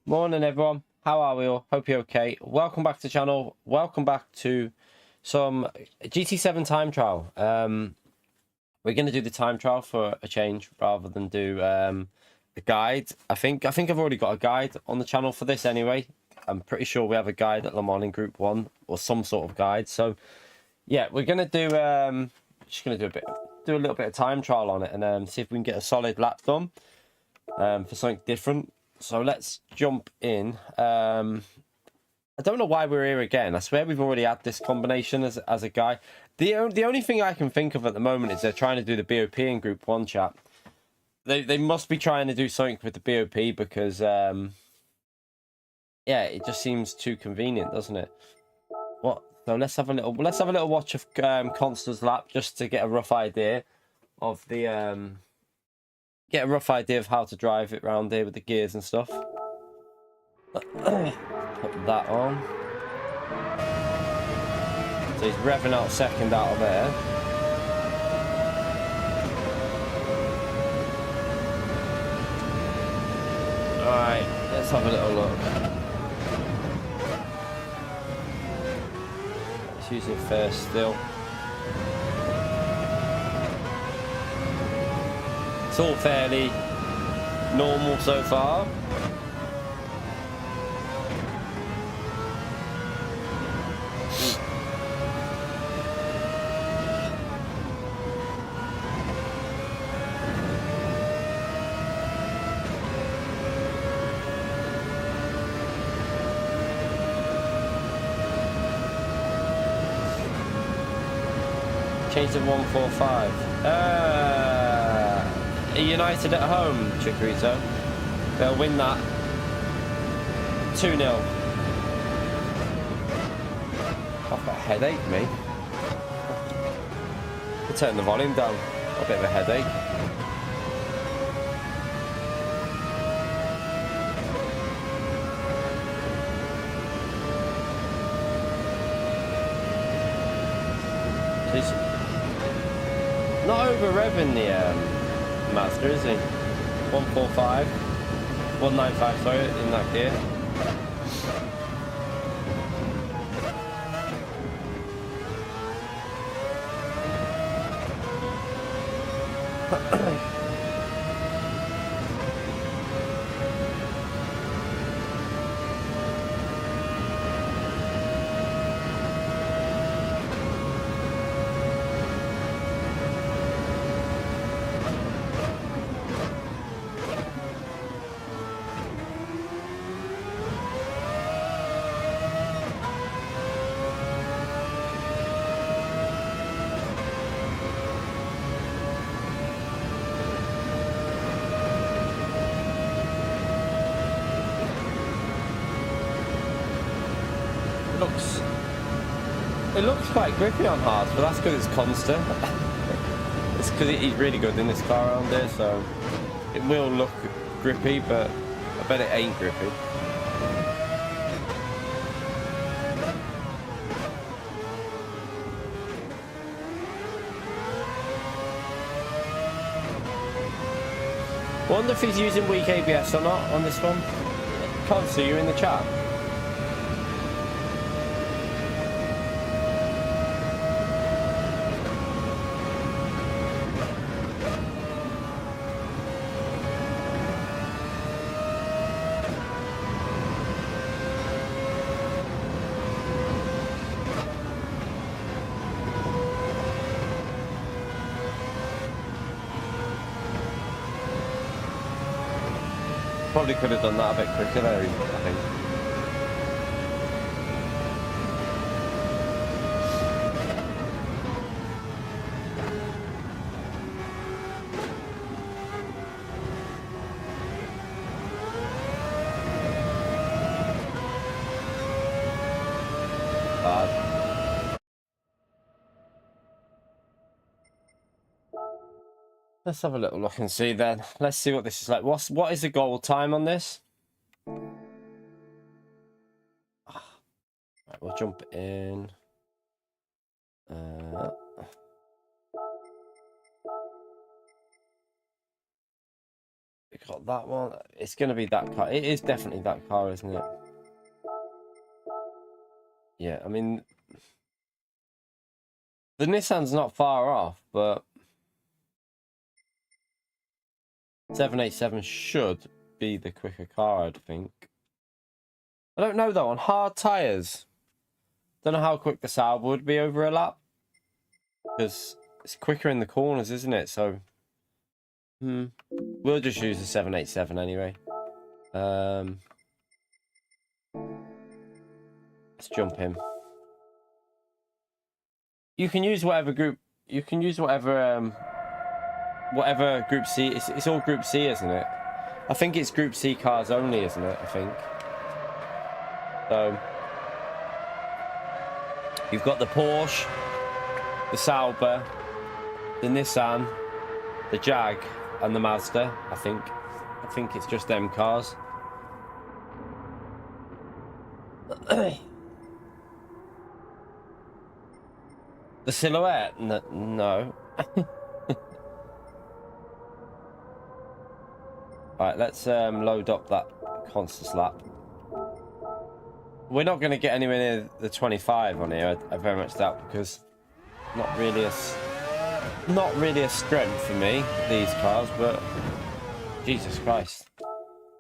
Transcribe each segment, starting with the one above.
Morning everyone, how are we all? Hope you're okay. Welcome back to the channel. Welcome back to some GT7 time trial. We're going to do the time trial for a change rather than do a guide. I think I've already got a guide on the channel for this anyway. I'm pretty sure we have a guide at Le Mans in Group 1 or some sort of guide. So yeah, we're going to do just going to do a little bit of time trial on it and see if we can get a solid lap done for something different. So let's jump in. I don't know why we're here again. I swear we've already had this combination as a guy. The only thing I can think of at the moment is they're trying to do the BOP in Group 1 chat. They must be trying to do something with the BOP because yeah, it just seems too convenient, doesn't it? What? So let's have a little watch of Consta's lap just to get a rough idea of the how to drive it around here with the gears and stuff. Put that on. So he's revving out second out of there. Alright, let's have a little look. Let's use it first still. It's all fairly normal so far. Change to 145. United at home, Chikorito. They'll win that 2-0. I've got a headache, me. I'll turn the volume down. A bit of a headache. He's not over revving the Master, is he? 145, 195, sorry, in that gear. It looks quite grippy on hards, but that's because it's constant. It's because he's really good in this car around here, so it will look grippy, but I bet it ain't grippy. Wonder if he's using weak ABS or not on this one. Can't see you in the chat. Probably could have done that a bit quicker there, I think. Bad. Let's have a little look and see then. Let's see what this is like. What is the goal time on this? Right, we'll jump in. We got that one. It's going to be that car. It is definitely that car, isn't it? Yeah, I mean, the Nissan's not far off, but 787 should be the quicker car, I'd think. I don't know though, on hard tyres. Don't know how quick the Saab would be over a lap. Because it's quicker in the corners, isn't it? So, we'll just use the 787 anyway. Let's jump in. You can use whatever group. You can use whatever Group C. It's all Group C, isn't it? I think it's Group C cars only, isn't it? I think. So you've got the Porsche, the Sauber, the Nissan, the Jag, and the Mazda. I think it's just them cars. The Silhouette? No. Alright, let's load up that Constance lap. We're not going to get anywhere near the 25 on here, I very much doubt, because not really a strength for me, these cars, but Jesus Christ.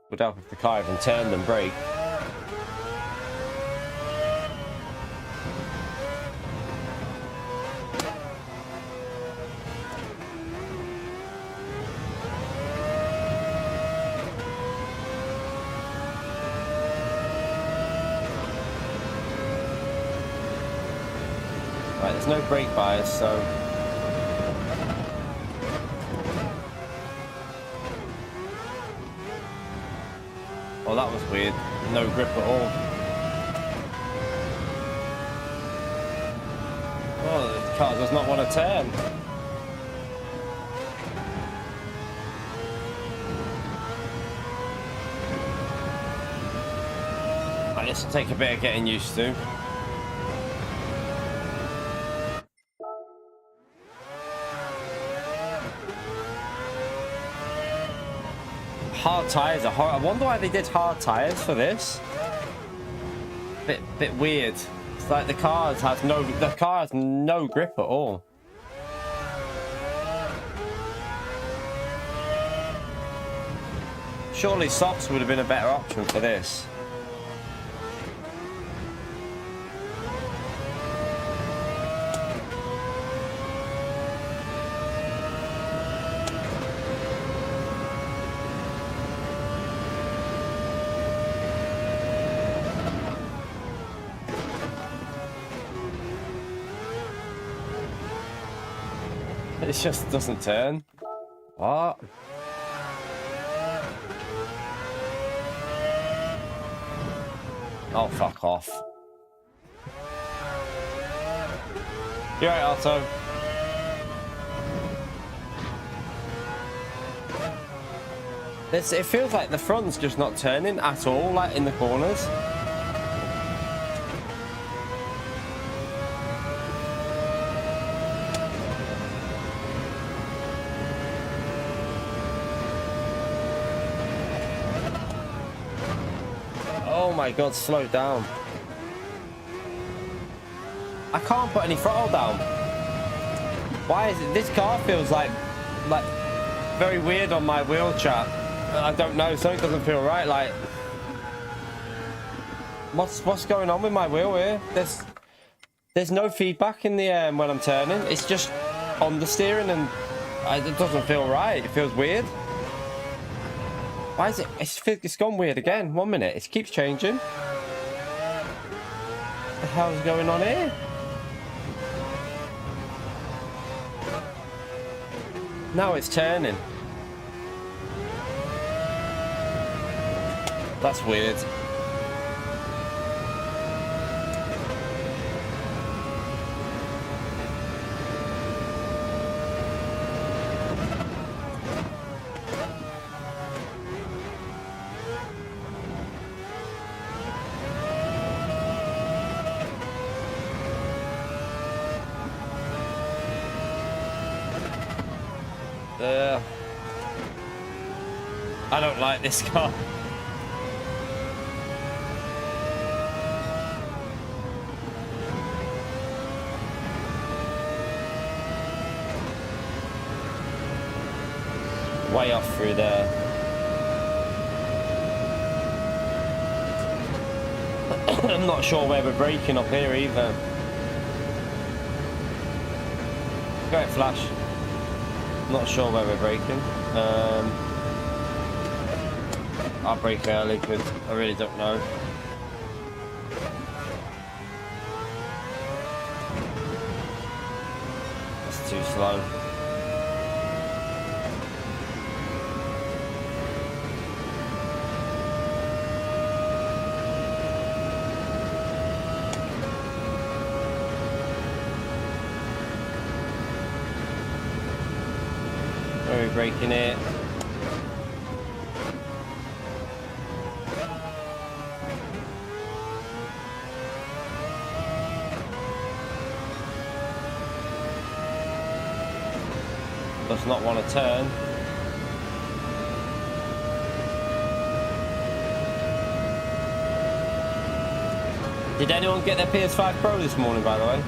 Would help if the car even turned and brake. Right, there's no brake bias, so oh, that was weird. No grip at all. Oh, the car does not want to turn. Right, this will take a bit of getting used to. Hard tyres are horrible. I wonder why they did hard tyres for this. Bit weird. It's like the car has no grip at all. Surely softs would have been a better option for this. It just doesn't turn. What? Oh, fuck off. You're right, Otto. It feels like the front's just not turning at all, like in the corners. Oh my god, slow down. I can't put any throttle down. Why is it? This car feels like very weird on my wheel chat. I don't know, something doesn't feel right. Like, what's going on with my wheel here? There's no feedback in the when I'm turning. It's just on the steering, and it doesn't feel right. It feels weird. Why is it? It's gone weird again. 1 minute. It keeps changing. What the hell's going on here? Now it's turning. That's weird. I don't like this car. Way off through there. I'm not sure where we're braking up here either. Go ahead, Flash. Not sure where we're braking. I'll brake early because I really don't know. That's too slow. Where are we braking it? Does not want to turn. Did anyone get their PS5 Pro this morning, by the way?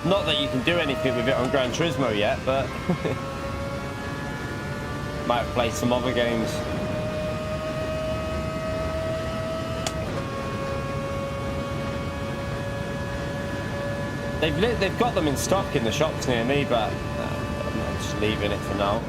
Not that you can do anything with it on Gran Turismo yet, but might play some other games. They've got them in stock in the shops near me, but I'm just leaving it for now.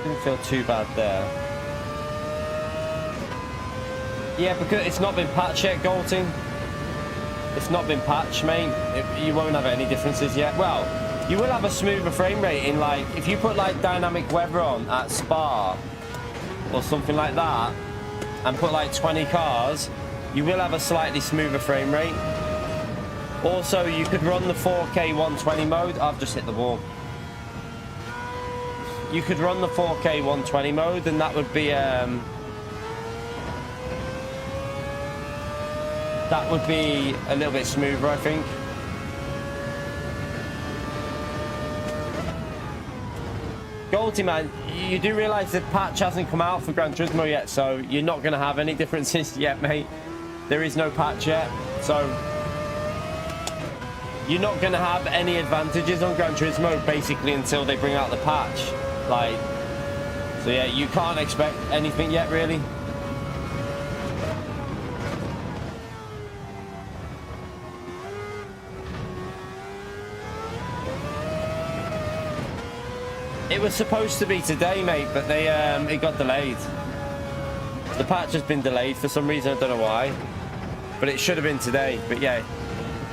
Didn't feel too bad there. Yeah, because it's not been patched yet, Golting. It's not been patched, mate. You won't have any differences yet. Well, you will have a smoother frame rate in, like, if you put like dynamic weather on at Spa or something like that and put like 20 cars, you will have a slightly smoother frame rate. Also, you could run the 4K 120 mode. I've just hit the wall. You could run the 4K 120 mode, and that would be a little bit smoother, I think. Goldie, man, you do realise the patch hasn't come out for Gran Turismo yet, so you're not going to have any differences yet, mate. There is no patch yet, so you're not going to have any advantages on Gran Turismo basically until they bring out the patch. Like, so yeah, you can't expect anything yet, really. It was supposed to be today, mate, but they it got delayed. The patch has been delayed for some reason, I don't know why, but it should have been today. But yeah,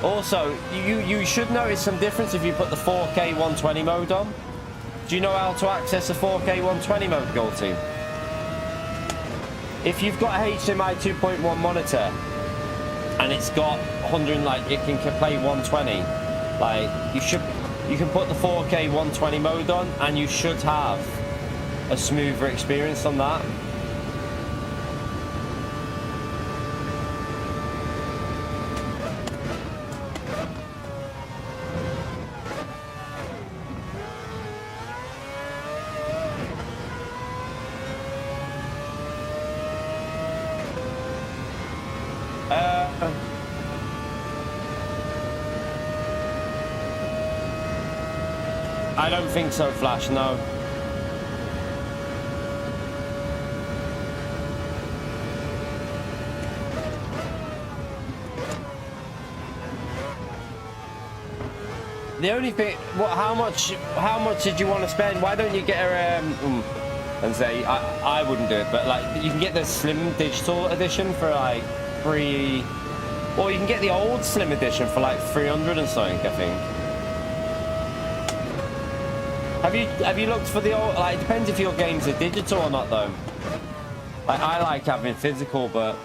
also you should notice some difference if you put the 4K 120 mode on. Do you know how to access the 4K 120 mode, Gold Team? If you've got a HDMI 2.1 monitor and it's got 100, like it can play 120, like you can put the 4K 120 mode on and you should have a smoother experience on that. I don't think so, Flash, no. The only thing, how much did you want to spend? Why don't you get a and say I wouldn't do it, but like you can get the slim digital edition for like or you can get the old slim edition for like 300 and something, I think. Have you looked for the old, like, it depends if your games are digital or not though. Like, I like having physical, but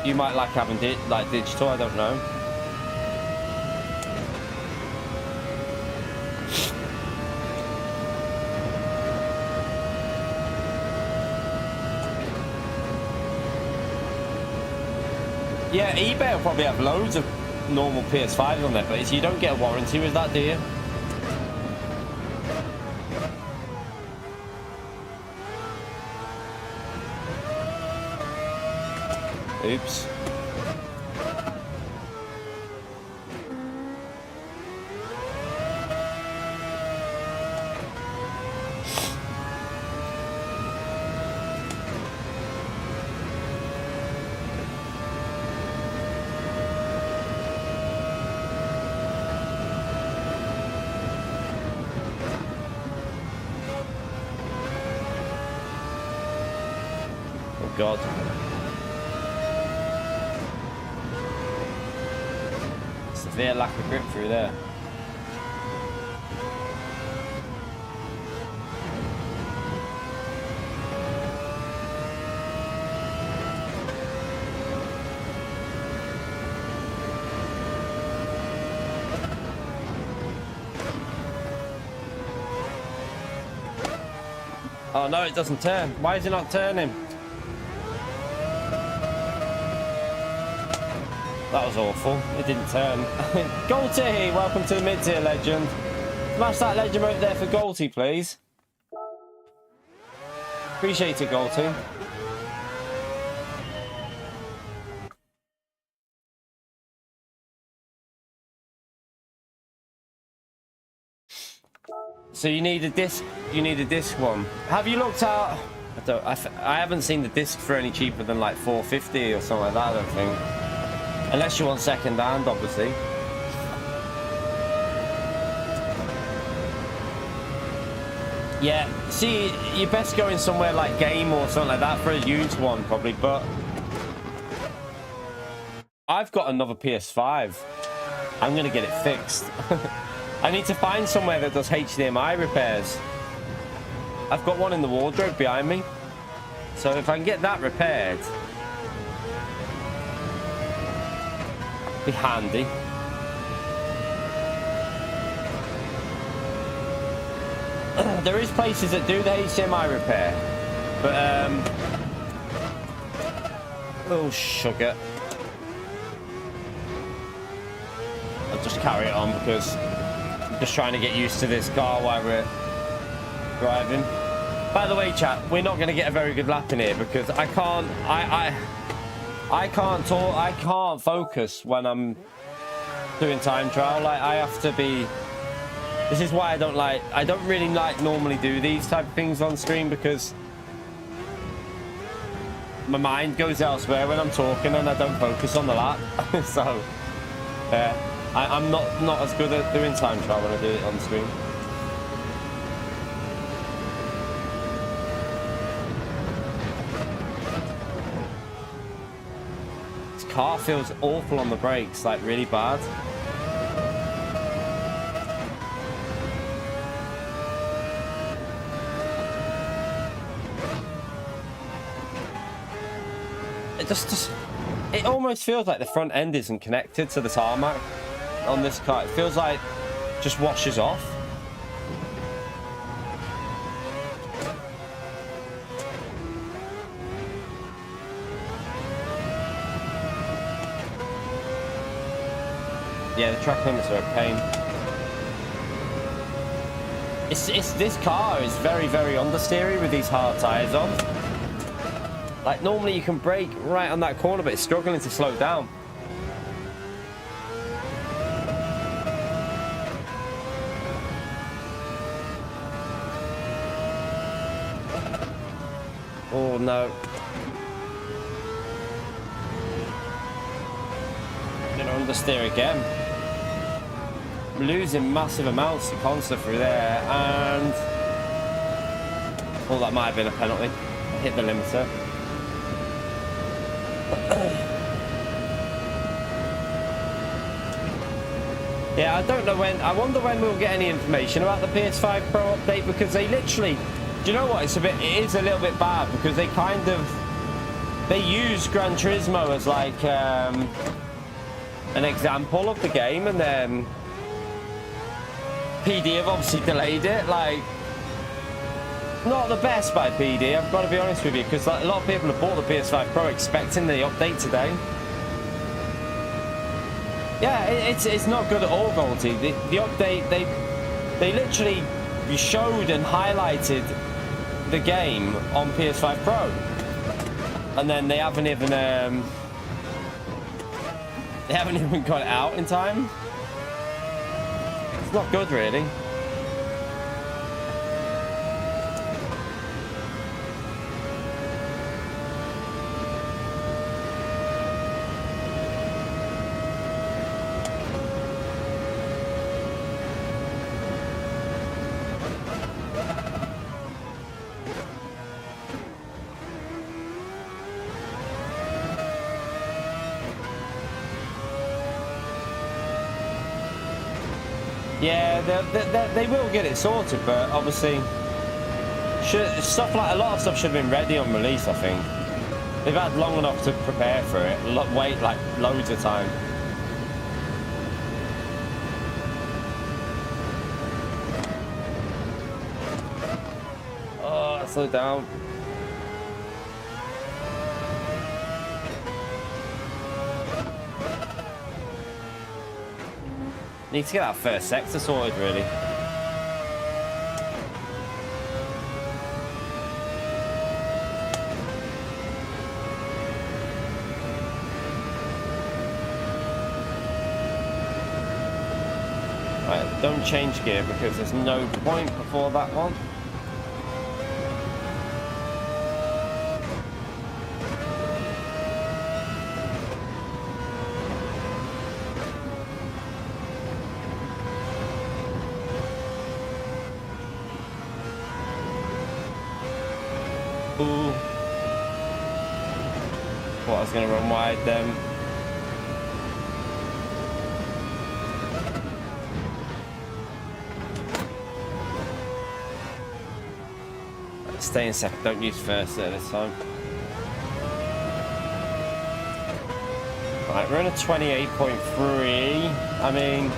You might like having digital, I don't know. Yeah, eBay will probably have loads of normal PS5s on there, but you don't get a warranty with that, do you? Oops. Oh God. Severe lack of grip through there. Oh no, it doesn't turn. Why is it not turning? That was awful. It didn't turn. Golty, welcome to the mid-tier legend. Smash that legend right there for Golty, please. Appreciate it, Golty. So you need a disc. You need a disc one. Have you looked out? I haven't seen the disc for any cheaper than like $450 or something like that. I don't think. Unless you want second hand, obviously. Yeah, see, you're best going somewhere like Game or something like that for a used one, probably, but... I've got another PS5. I'm going to get it fixed. I need to find somewhere that does HDMI repairs. I've got one in the wardrobe behind me. So if I can get that repaired... be handy. There is places that do the HDMI repair, but oh sugar. I'll just carry it on because I'm just trying to get used to this car while we're driving. By the way, chat, we're not going to get a very good lap in here because I can't talk, I can't focus when I'm doing time trial. Like, I have to be... This is why I don't really normally do these type of things on stream, because my mind goes elsewhere when I'm talking and I don't focus on the lap. So, yeah, I'm not as good at doing time trial when I do it on stream. Car feels awful on the brakes, like really bad. It almost feels like the front end isn't connected to the tarmac on this car. It feels like it just washes off. Yeah, the track limits are a pain. This car is very, very understeery with these hard tyres on. Like, normally you can brake right on that corner, but it's struggling to slow down. Oh no. Gonna understeer again. Losing massive amounts of constant through there, and oh, that might have been a penalty. I hit the limiter. Yeah, I don't know when. I wonder when we'll get any information about the PS5 Pro update, because they literally, do you know what? It is a little bit bad because they they use Gran Turismo as like an example of the game, and then PD have obviously delayed it. Like, not the best by PD, I've got to be honest with you, because like, a lot of people have bought the PS5 Pro expecting the update today. Yeah, it's not good at all, Goldie. The update, they literally showed and highlighted the game on PS5 Pro, and then they haven't even got it out in time. It's not good, really. Yeah, they will get it sorted, but obviously, stuff like a lot of stuff should have been ready on release. I think they've had long enough to prepare for it. Wait like loads of time. Oh, slow down. Need to get that first sector sorted, really. Right, don't change gear because there's no point before that one. What, I was going to run wide then. Stay in second, don't use first there this time. Right, we're in a 28.3. I mean,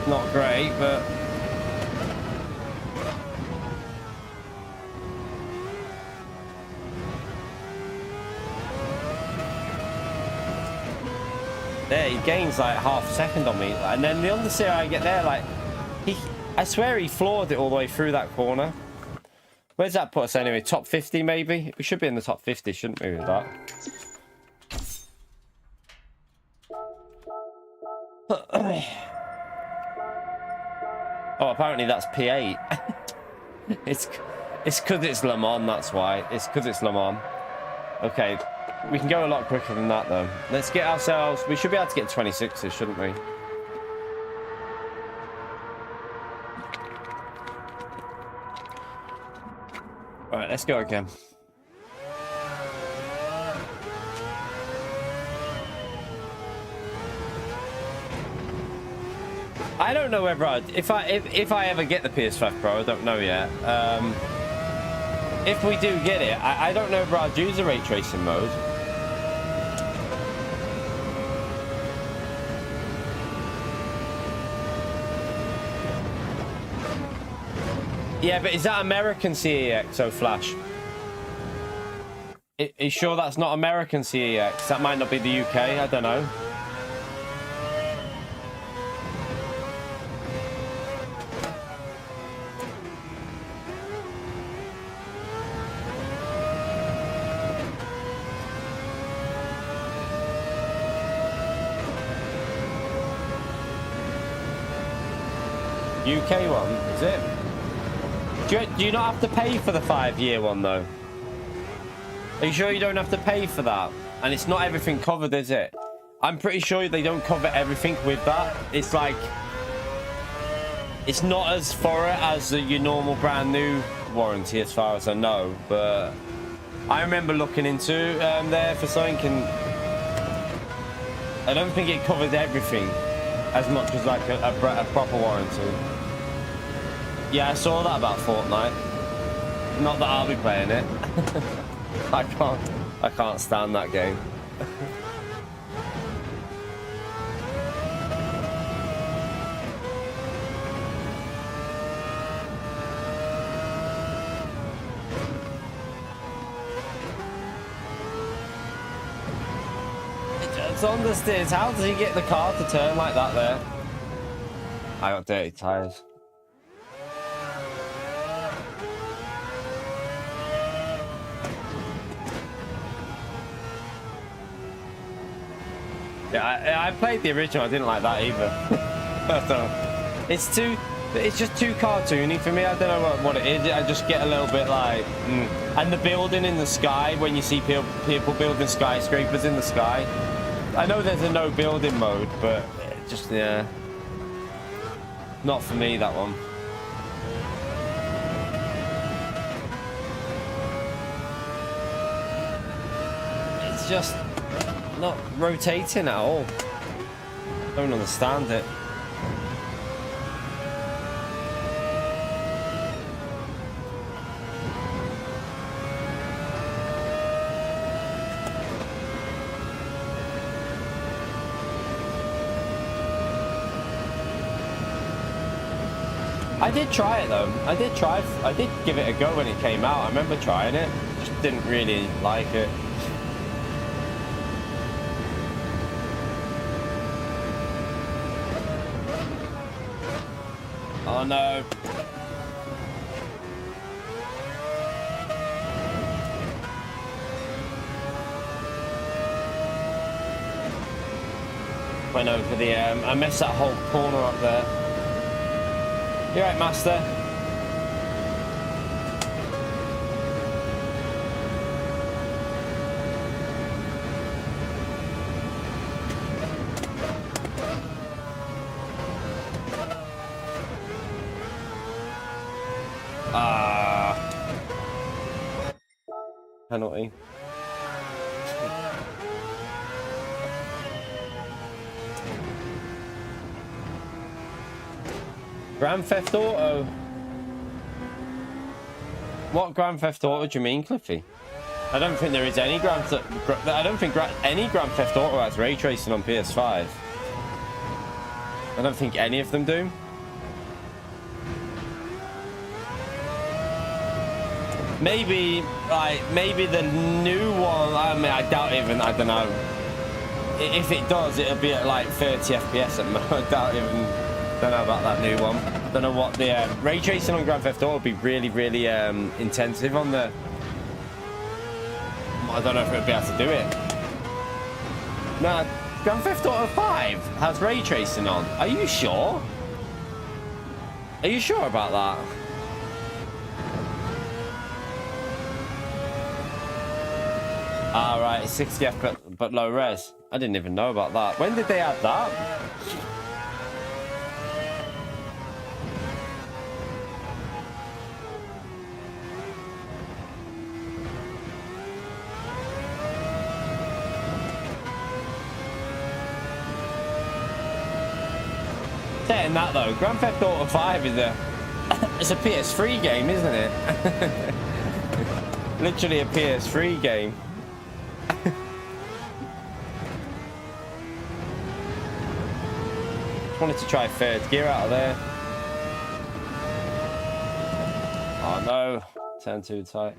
not great, but there, he gains like half a second on me, and then the understeer I get there, like, I swear he floored it all the way through that corner. Where's that put us anyway? Top 50 maybe? We should be in the top 50, shouldn't we, with that? Oh, apparently that's P8. It's because it's Le Mans, that's why. It's because it's Le Mans. Okay, we can go a lot quicker than that, though. Let's get ourselves... We should be able to get 26s, shouldn't we? Alright, let's go again. I don't know whether if I ever get the PS5 Pro, I don't know yet. If we do get it, I don't know if I'd use the ray tracing mode. Yeah, but is that American CEX, oh Flash? Are you sure that's not American CEX? That might not be the UK, I don't know. UK one, is it? Do you not have to pay for the 5-year one, though? Are you sure you don't have to pay for that? And it's not everything covered, is it? I'm pretty sure they don't cover everything with that. It's like... It's not as thorough as your normal brand new warranty, as far as I know. But I remember looking into there for something, and I don't think it covered everything as much as like a proper warranty. Yeah, I saw that about Fortnite. Not that I'll be playing it. I can't stand that game. It's on the stairs. How does he get the car to turn like that there? I got dirty tires. Yeah, I played the original. I didn't like that either. It's just too cartoony for me. I don't know what it is. I just get a little bit like, and the building in the sky when you see people building skyscrapers in the sky. I know there's a no building mode, but just yeah, not for me that one. It's just not rotating at all. Don't understand it. I did try it though. I did give it a go when it came out. I remember trying it. Just didn't really like it. Oh no. Went over the I missed that whole corner up there. You right, Master? Penalty. Grand Theft Auto. What Grand Theft Auto do you mean, Cliffy? I don't think there is any I don't think any Grand Theft Auto has ray tracing on PS5. I don't think any of them do. Maybe the new one. I mean, I doubt even. I don't know. If it does, it'll be at like 30 FPS at most. I doubt even. Don't know about that new one. Don't know what the ray tracing on Grand Theft Auto would be really intensive on the. I don't know if it would be able to do it. Nah, Grand Theft Auto 5 has ray tracing on. Are you sure? Are you sure about that? Ah, right, it's 60 FPS but low res. I didn't even know about that. When did they add that? Saying that though, Grand Theft Auto 5 is it's a PS3 game, isn't it? Literally a PS3 game. Wanted to try third gear out of there. Oh no, turn too tight.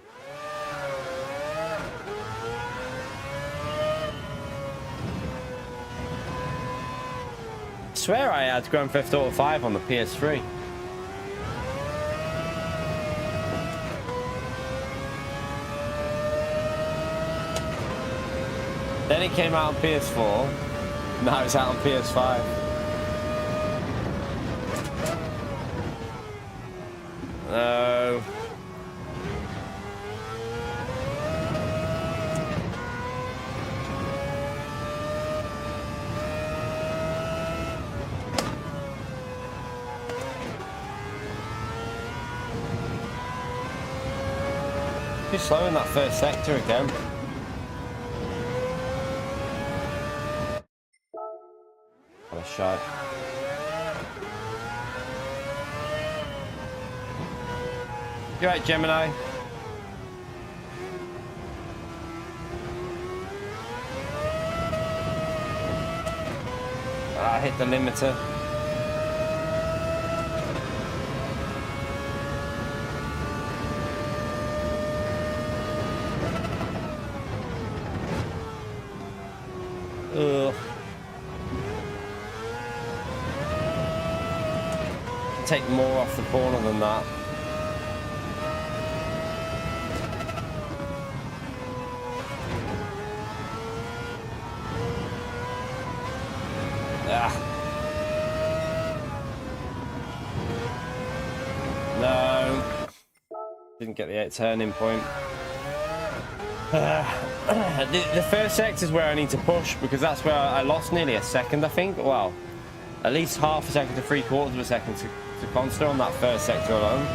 I swear I had Grand Theft Auto 5 on the PS3. Then it came out on PS4. Now it's out on PS5. No. Too slow in that first sector again. What a shot. You right, Gemini? I hit the limiter. Ugh. Take more off the corner than that. No. Didn't get the turning point. The first sector is where I need to push, because that's where I lost nearly a second, I think. Well, at least half a second to 3/4 of a second to Conster on that first sector alone.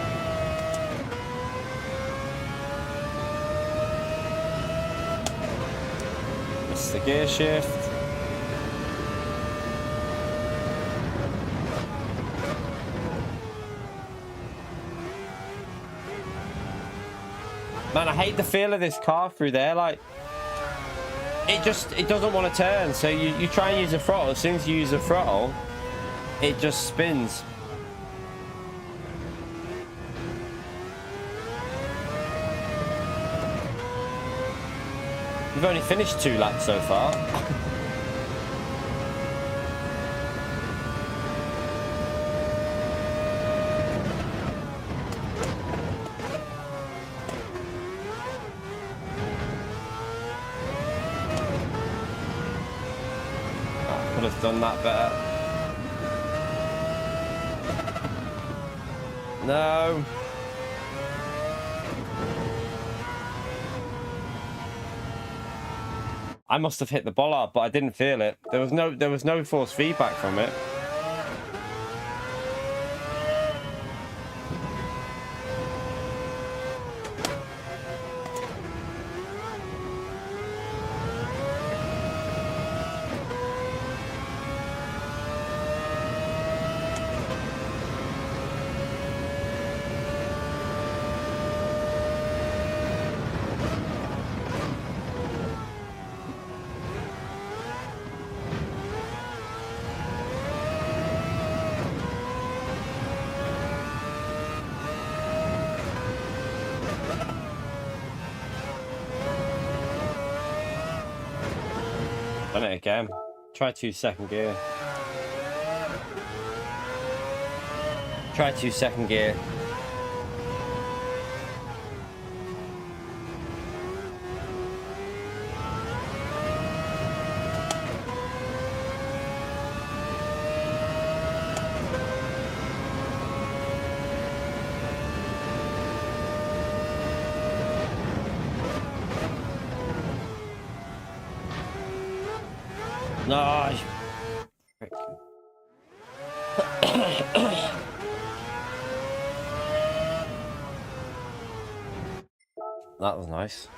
Missed the gear shift. Man, I hate the feel of this car through there. Like, it doesn't want to turn. So you try and use the throttle. As soon as you use the throttle, it just spins. We've only finished 2 laps so far. Could have done that better. No. I must have hit the bollard, but I didn't feel it. There was no force feedback from it. Done it again. Try 2-second gear. Try 2-second gear. No. That was nice.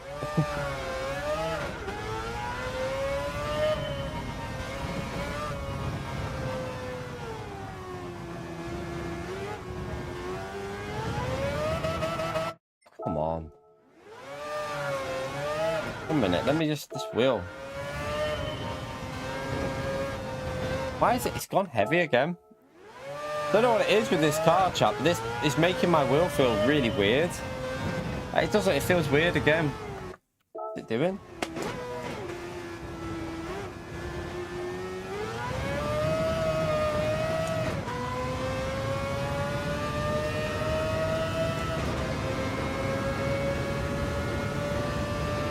Come on. 1 minute, let me just this wheel. Why is it? It's gone heavy again. Don't know what it is with this car, chap. This is making my wheel feel really weird. It doesn't. It feels weird again. What's it doing?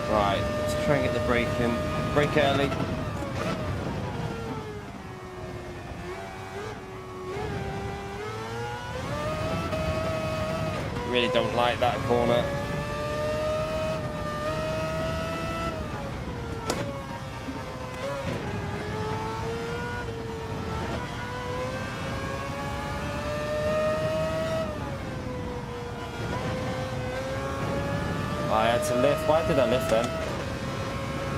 Right. Let's try and get the brake in. Brake early. Really don't like that corner. I had to lift. Why did I lift then?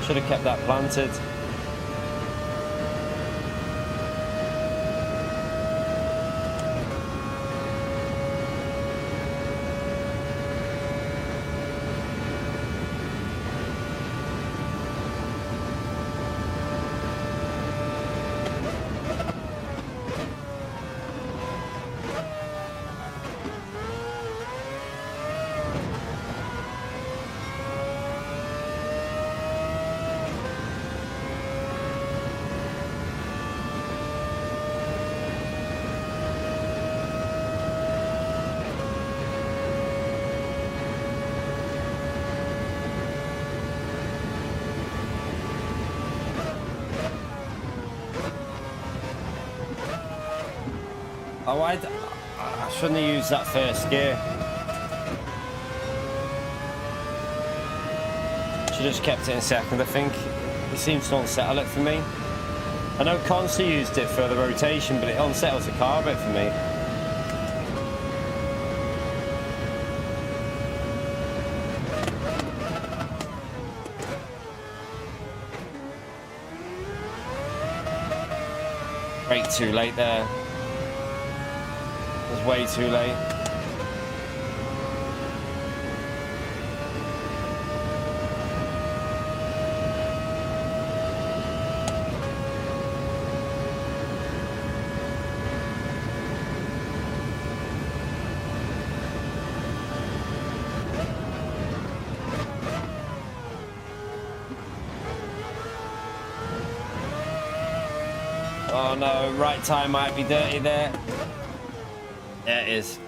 Should have kept that planted. Oh, I shouldn't have used that first gear. Should just kept it in second, I think. It seems to unsettle it for me. I know Consta used it for the rotation, but it unsettles the car a bit for me. Brake too late there. It was way too late. Oh no, right tire might be dirty there. There it is.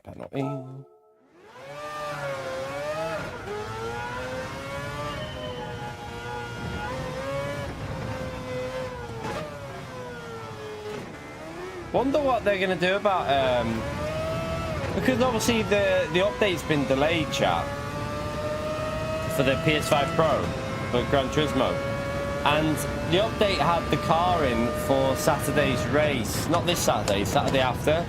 Penalty. Wonder what they're gonna do about because obviously the update's been delayed, chat, for the PS5 Pro for Gran Turismo, and the update had the car in for Saturday's race, not this Saturday, Saturday after.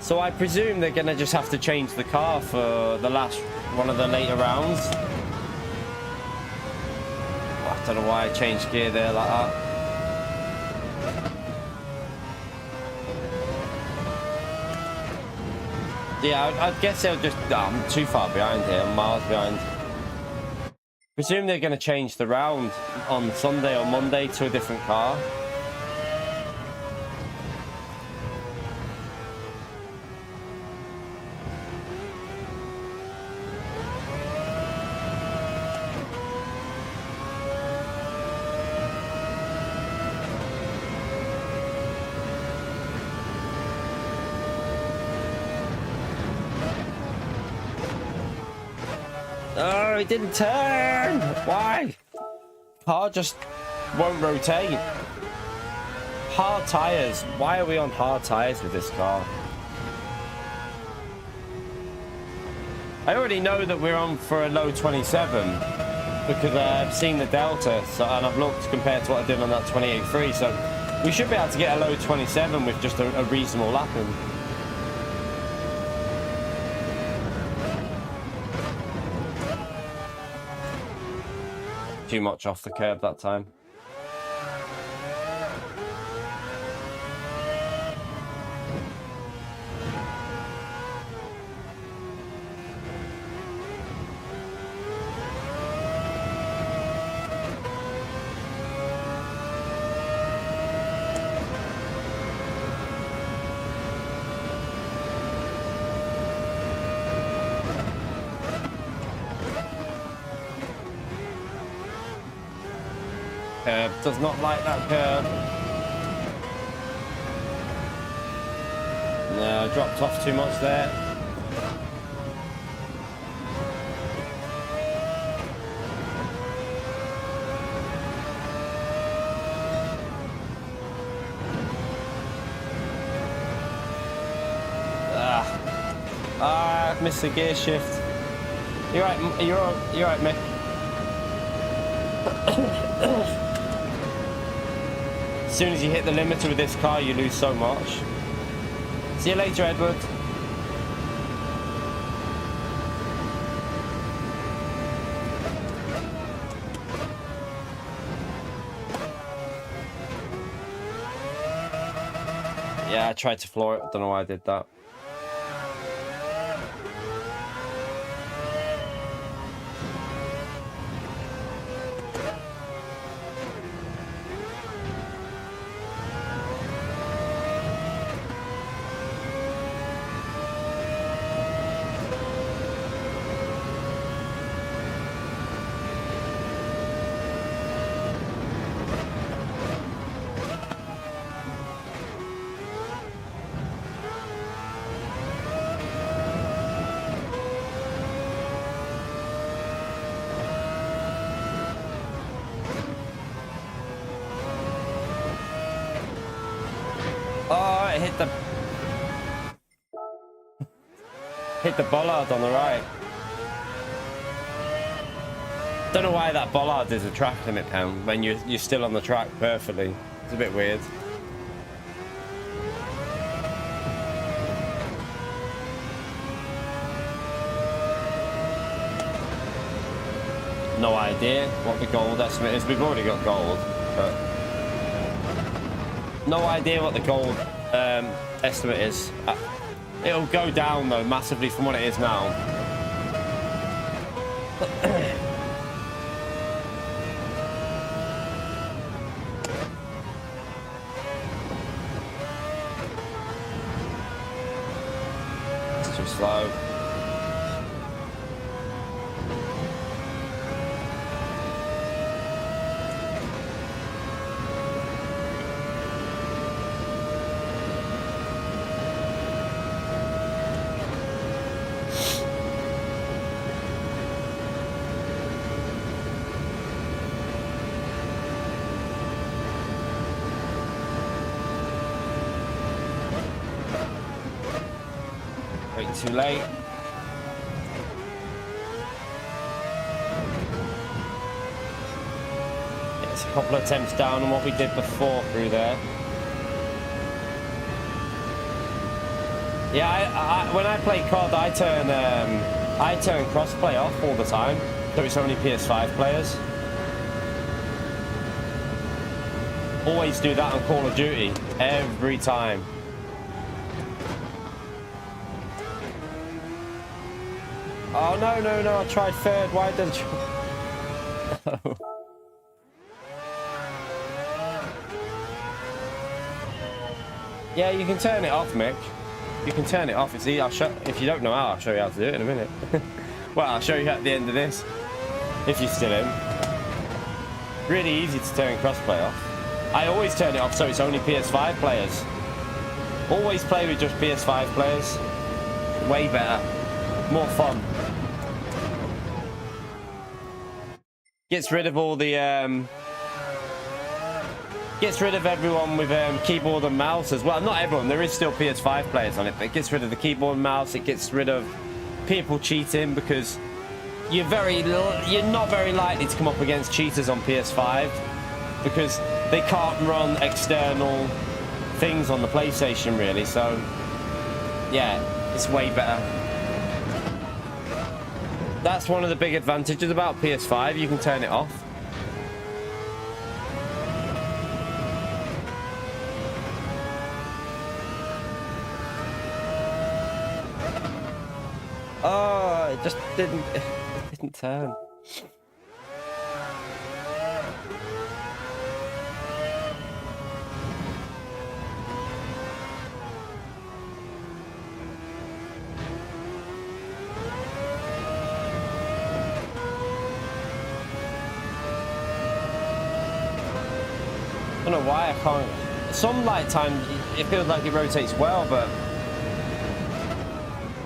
So I presume they're gonna just have to change the car for the last one of the later rounds. I don't know why I changed gear there like that. Yeah, I'd guess they'll just... Oh, I'm too far behind here. I'm miles behind. Presume they're going to change the round on Sunday or Monday to a different car. Oh, it didn't turn. Why? Car just won't rotate. Hard tires. Why are we on hard tires with this car? I already know that we're on for a low 27 because I've seen the Delta, and I've looked compared to what I did on that 28.3. So we should be able to get a low 27 with just a reasonable lapping. Too much off the curb that time. Curb does not like that curb. No, dropped off too much there. I've missed the gear shift. You're right, you're right, mate. As soon as you hit the limiter with this car, you lose so much. See you later, Edward. Yeah, I tried to floor it. I don't know why I did that. it hit the bollard on the right. Don't know why that bollard is a track limit pound when you're still on the track perfectly. It's a bit weird. No idea what the gold estimate is. We've already got gold, but no idea what the gold estimate is. It'll go down though massively from what it is now. It's too slow. Too late. It's a couple of attempts down on what we did before through there. Yeah, when I play COD, I turn crossplay off all the time, so it's only PS5 players. Always do that on Call of Duty every time. Oh, no, I tried third. Why did you... Yeah, you can turn it off, Mick. You can turn it off. It's easy. If you don't know how, I'll show you how to do it in a minute. Well, I'll show you at the end of this. If you're still in. Really easy to turn crossplay off. I always turn it off so it's only PS5 players. Always play with just PS5 players. Way better. More fun. Gets rid of all the gets rid of everyone with keyboard and mouse as well. Not everyone, there is still PS5 players on it, but it gets rid of the keyboard and mouse. It gets rid of people cheating because you're not very likely to come up against cheaters on PS5 because they can't run external things on the PlayStation really. So yeah, it's way better. That's one of the big advantages about PS5. You can turn it off. Oh, it just didn't turn. I don't know why I can't. Some light time it feels like it rotates well, but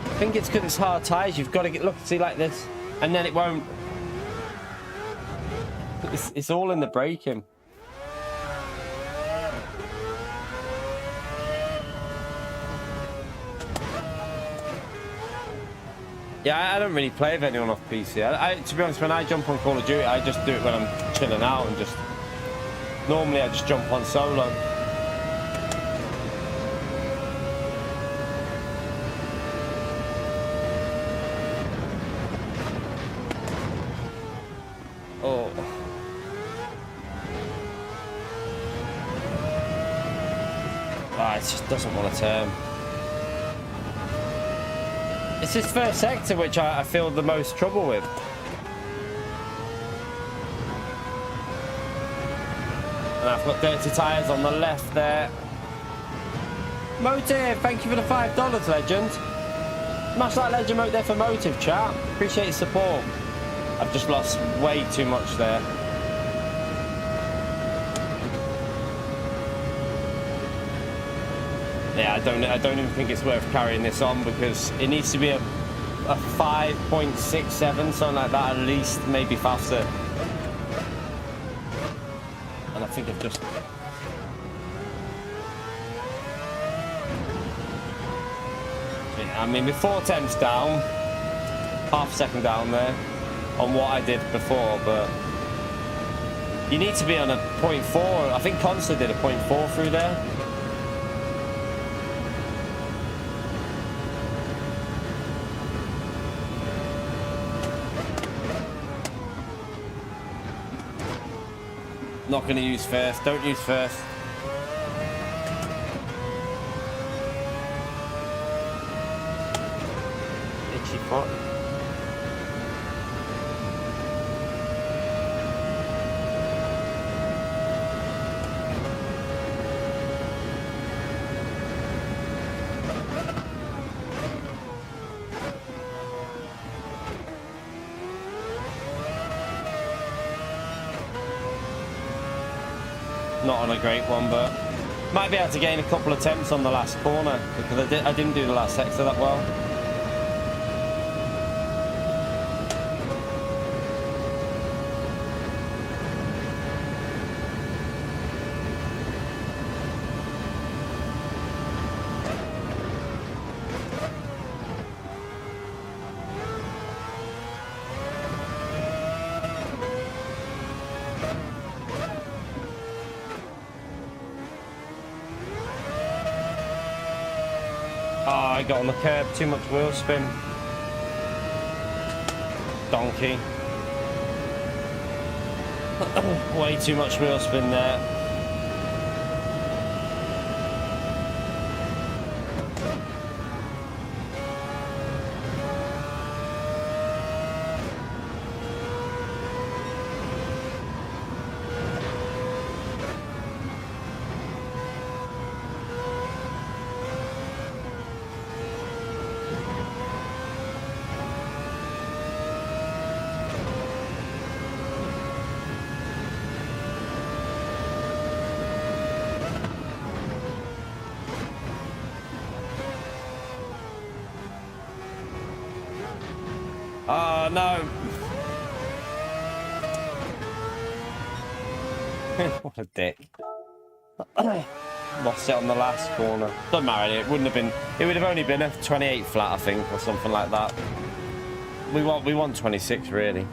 I think it's because it's hard tires. You've got to look, see like this, and then it won't. It's all in the braking. Yeah, I don't really play with anyone off PC. To be honest, when I jump on Call of Duty, I just do it when I'm chilling out and just. Normally I just jump on solo. Oh. Ah, it just doesn't want to turn. It's this first sector which I feel the most trouble with. And I've got dirty tyres on the left there. Motive, thank you for the $5, legend. Smash that legend emote there for Motive, chat. Appreciate your support. I've just lost way too much there. Yeah, I don't even think it's worth carrying this on because it needs to be a 5.67, something like that at least, maybe faster. And I think I've just... I mean, with 4 attempts down, half a second down there on what I did before, but you need to be on a 0.4. I think Consta did a 0.4 through there. Not going to use first. Don't use first. Itchy foot. Not on a great one, but might be able to gain a couple of attempts on the last corner because I didn't do the last sector that well. I got on the curb, too much wheel spin. Donkey. Way too much wheel spin there. Oh no! What a dick. Lost it on the last corner. Doesn't matter, it wouldn't have been. It would have only been a 28 flat, I think, or something like that. We want 26 really.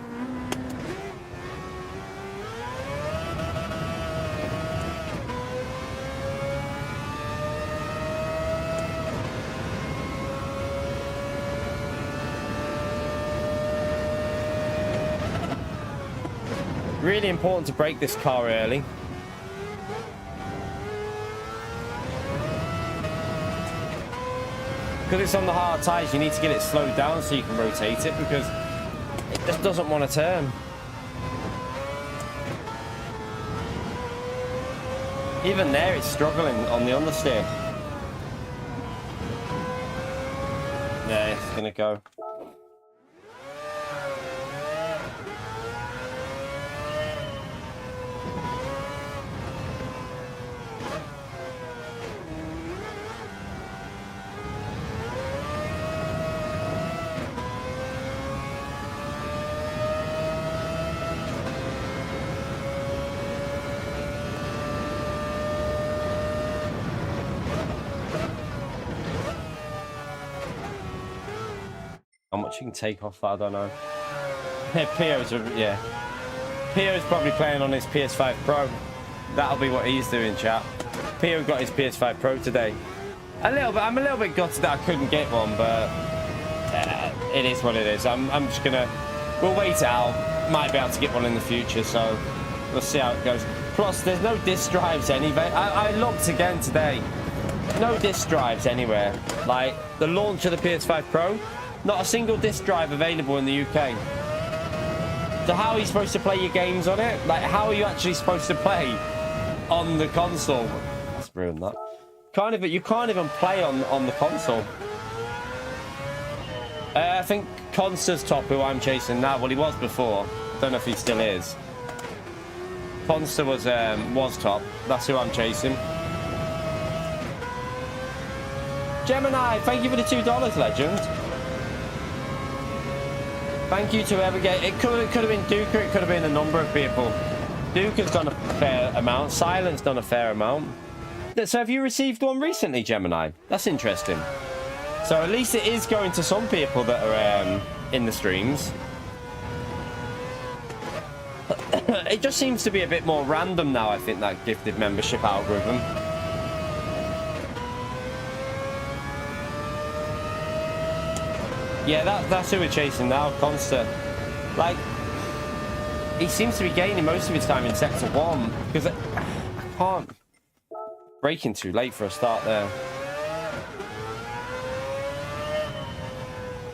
Really important to brake this car early. Because it's on the hard tyres, you need to get it slowed down so you can rotate it because it just doesn't want to turn. Even there, it's struggling on the understeer. Yeah, it's going to go. How much you can take off that, I don't know. Yeah, Pio's probably playing on his PS5 Pro. That'll be what he's doing, chat. Pio got his PS5 Pro today. I'm a little bit gutted that I couldn't get one, but it is what it is. I'm just gonna. We'll wait it out. Might be able to get one in the future, so we'll see how it goes. Plus, there's no disk drives anyway. I looked again today. No disk drives anywhere. Like the launch of the PS5 Pro. Not a single disk drive available in the UK. So how are you supposed to play your games on it? Like, how are you actually supposed to play on the console? That's ruined that. You can't even play on the console. I think Consta's top, who I'm chasing now. Well, he was before. Don't know if he still is. Consta was top. That's who I'm chasing. Gemini, thank you for the $2, legend. Thank you to whoever gave it. Could have been Duke, or it could have been a number of people. Duke has done a fair amount. Silent's done a fair amount. So have you received one recently, Gemini? That's interesting. So at least it is going to some people that are in the streams. It just seems to be a bit more random now, I think, that gifted membership algorithm. Yeah, that's who we're chasing now, Conster. Like, he seems to be gaining most of his time in Sector 1, because I can't... Braking too late for a start there.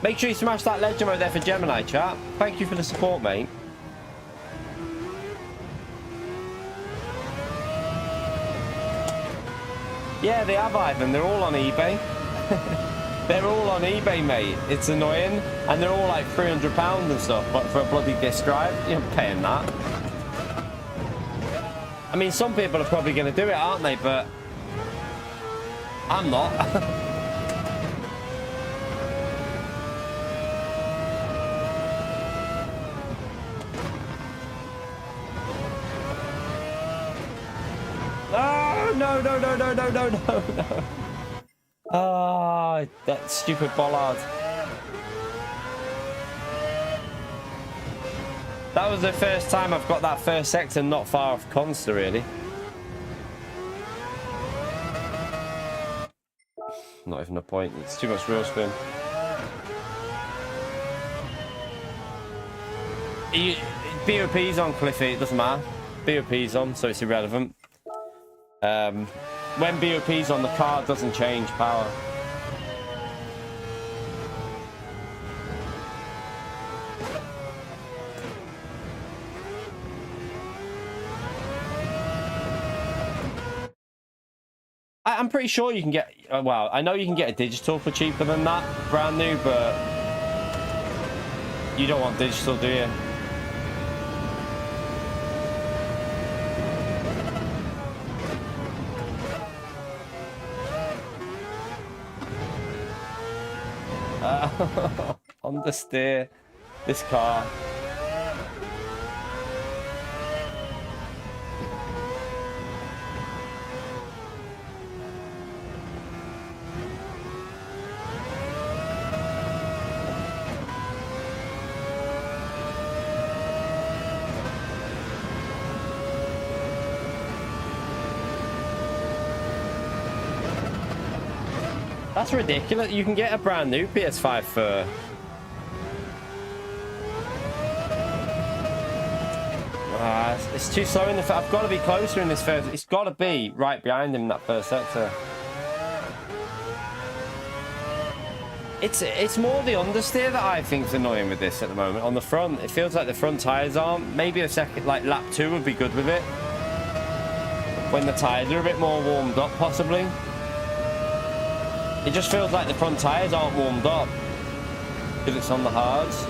Make sure you smash that legend mode there for Gemini, chat. Thank you for the support, mate. Yeah, they have, Ivan. They're all on eBay. They're all on eBay, mate. It's annoying. And they're all like £300 and stuff. But for a bloody disc drive, you're not paying that. I mean, some people are probably going to do it, aren't they? But I'm not. No, no, no, no, no, no, no, no. Ah, that stupid bollard. That was the first time I've got that first sector not far off Conster, really. Not even a point. It's too much real spin. BOP's on, Cliffy. It doesn't matter. BOP's on, so it's irrelevant. When BOP's on, the car doesn't change power. I'm pretty sure you can get, well, I know you can get a digital for cheaper than that, brand new, but you don't want digital, do you? On the steer, this car. That's ridiculous. You can get a brand new PS5 for... it's too slow in the... I've got to be closer in this first... It's got to be right behind him in that first sector. It's more the understeer that I think is annoying with this at the moment. On the front, it feels like the front tyres aren't. Maybe a second, like lap 2 would be good with it. When the tyres are a bit more warmed up, possibly. It just feels like the front tyres aren't warmed up because it's on the hards.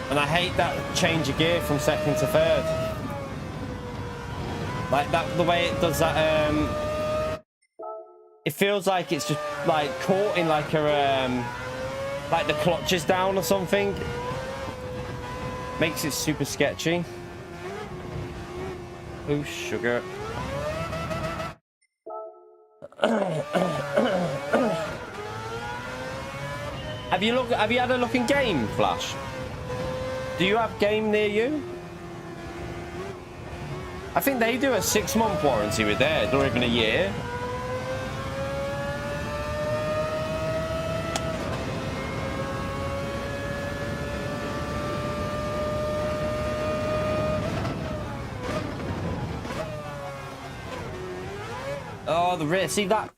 And I hate that change of gear from second to third. Like that, the way it does that, it feels like it's just like caught in like a, like the clutch is down or something. Makes it super sketchy. Oh, sugar. Have you had a look in game, Flash? Do you have game near you? I think they do a 6-month warranty with theirs, or even a year. Oh, the rear. See that?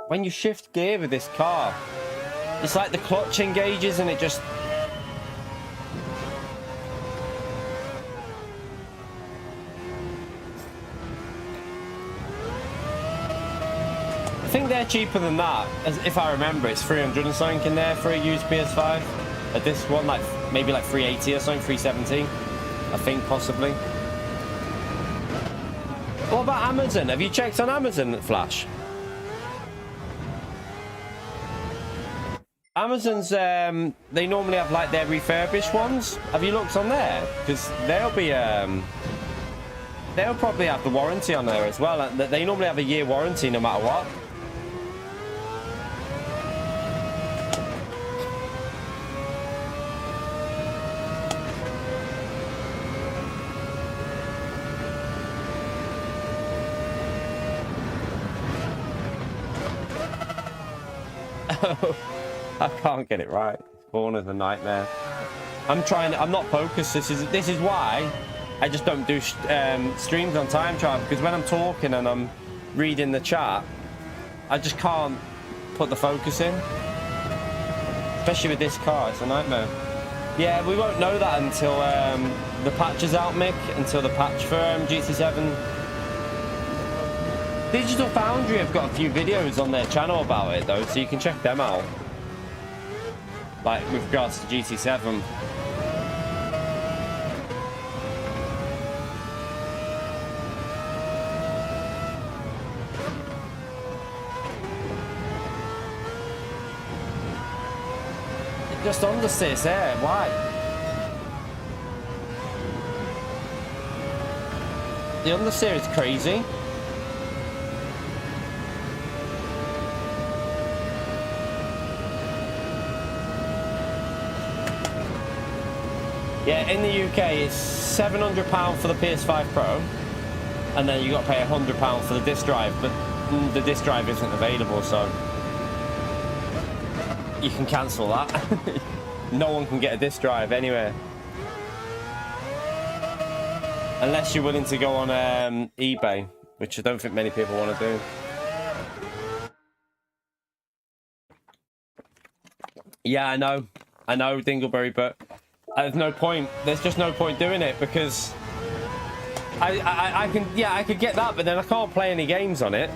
When you shift gear with this car, it's like the clutch engages and it just... I think they're cheaper than that. As if I remember, it's 300 and something in there for a used PS5. At this one, like maybe like 380 or something, 370. I think possibly. What about Amazon? Have you checked on Amazon, Flash? Amazon's, they normally have like their refurbished ones. Have you looked on there? Because they'll be, they'll probably have the warranty on there as well. They normally have a year warranty no matter what. I can't get it right. Corner's a nightmare. I'm not focused. This is why I just don't do streams on time trial, because when I'm talking and I'm reading the chat, I just can't put the focus in. Especially with this car, it's a nightmare. Yeah, we won't know that until the patch is out, Mick. Until the patch for GT7. Digital Foundry have got a few videos on their channel about it though, so you can check them out. Like with regards to GT7. It just undersits there, why? The understeer is crazy. Yeah, in the UK it's £700 for the PS5 Pro, and then you got to pay £100 for the disc drive, but the disc drive isn't available, so you can cancel that. No one can get a disc drive anywhere. Unless you're willing to go on eBay, which I don't think many people want to do. Yeah, I know, Dingleberry, but there's no point. There's just no point doing it, because I could get that, but then I can't play any games on it.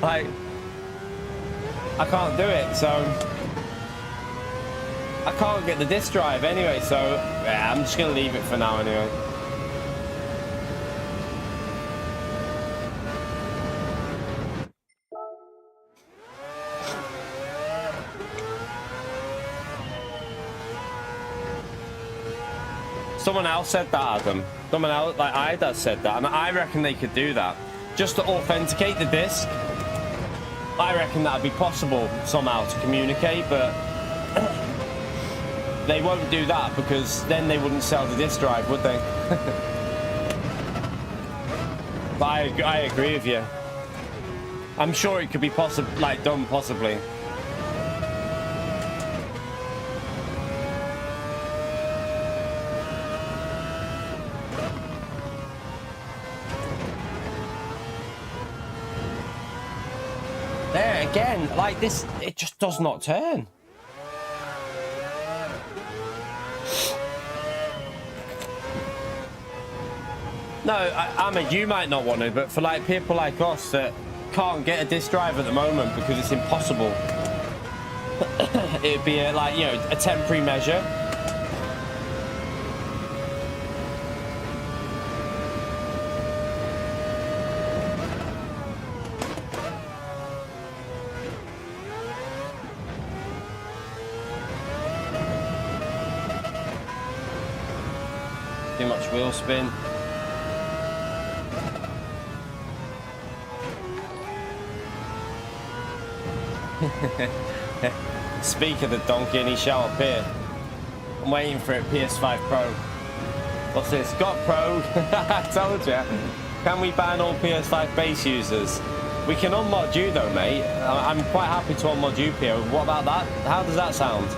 Like, I can't do it, so I can't get the disc drive anyway, so yeah, I'm just gonna leave it for now anyway. Someone else said that, Adam. Someone else, like Ida, said that, and I reckon they could do that just to authenticate the disc. I reckon that'd be possible somehow to communicate, but they won't do that because then they wouldn't sell the disc drive, would they? But I agree with you. I'm sure it could be done possibly. There again, like this, it just does not turn. No, Ahmed, you might not want to, but for like people like us that can't get a disc drive at the moment because it's impossible, it'd be a temporary measure. Too much wheel spin. Speak of the donkey and he shall appear. I'm waiting for it, PS5 Pro. What's this? Got Pro? I told you. Can we ban all PS5 base users? We can unmod you though, mate. I'm quite happy to unmod you, PO. What about that? How does that sound?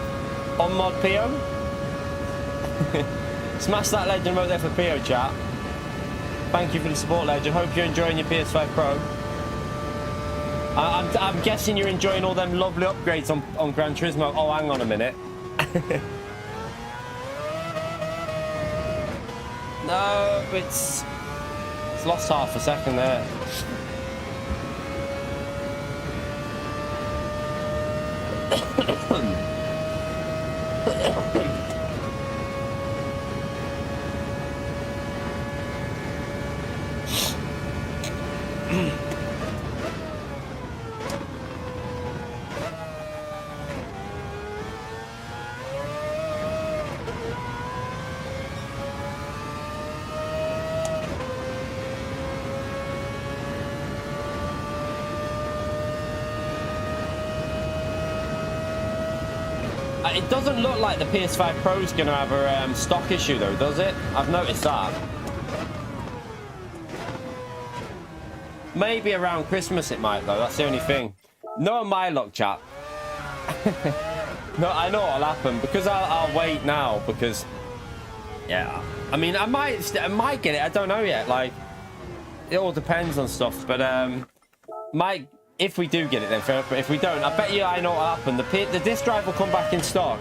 Unmod PO? Smash that legend right there for PO, chat. Thank you for the support, legend. Hope you're enjoying your PS5 Pro. I'm guessing you're enjoying all them lovely upgrades on Gran Turismo. Oh, hang on a minute. No, it's lost half a second there. It doesn't look like the PS5 Pro is going to have a stock issue, though, does it? I've noticed that. Maybe around Christmas it might, though. That's the only thing. No, my luck, chat. No, I know what'll happen because I'll wait now because, yeah. I mean, I might get it. I don't know yet. Like, it all depends on stuff. But if we do get it, then fair. But if we don't, I bet you I know what'll happen. The disc drive will come back in stock,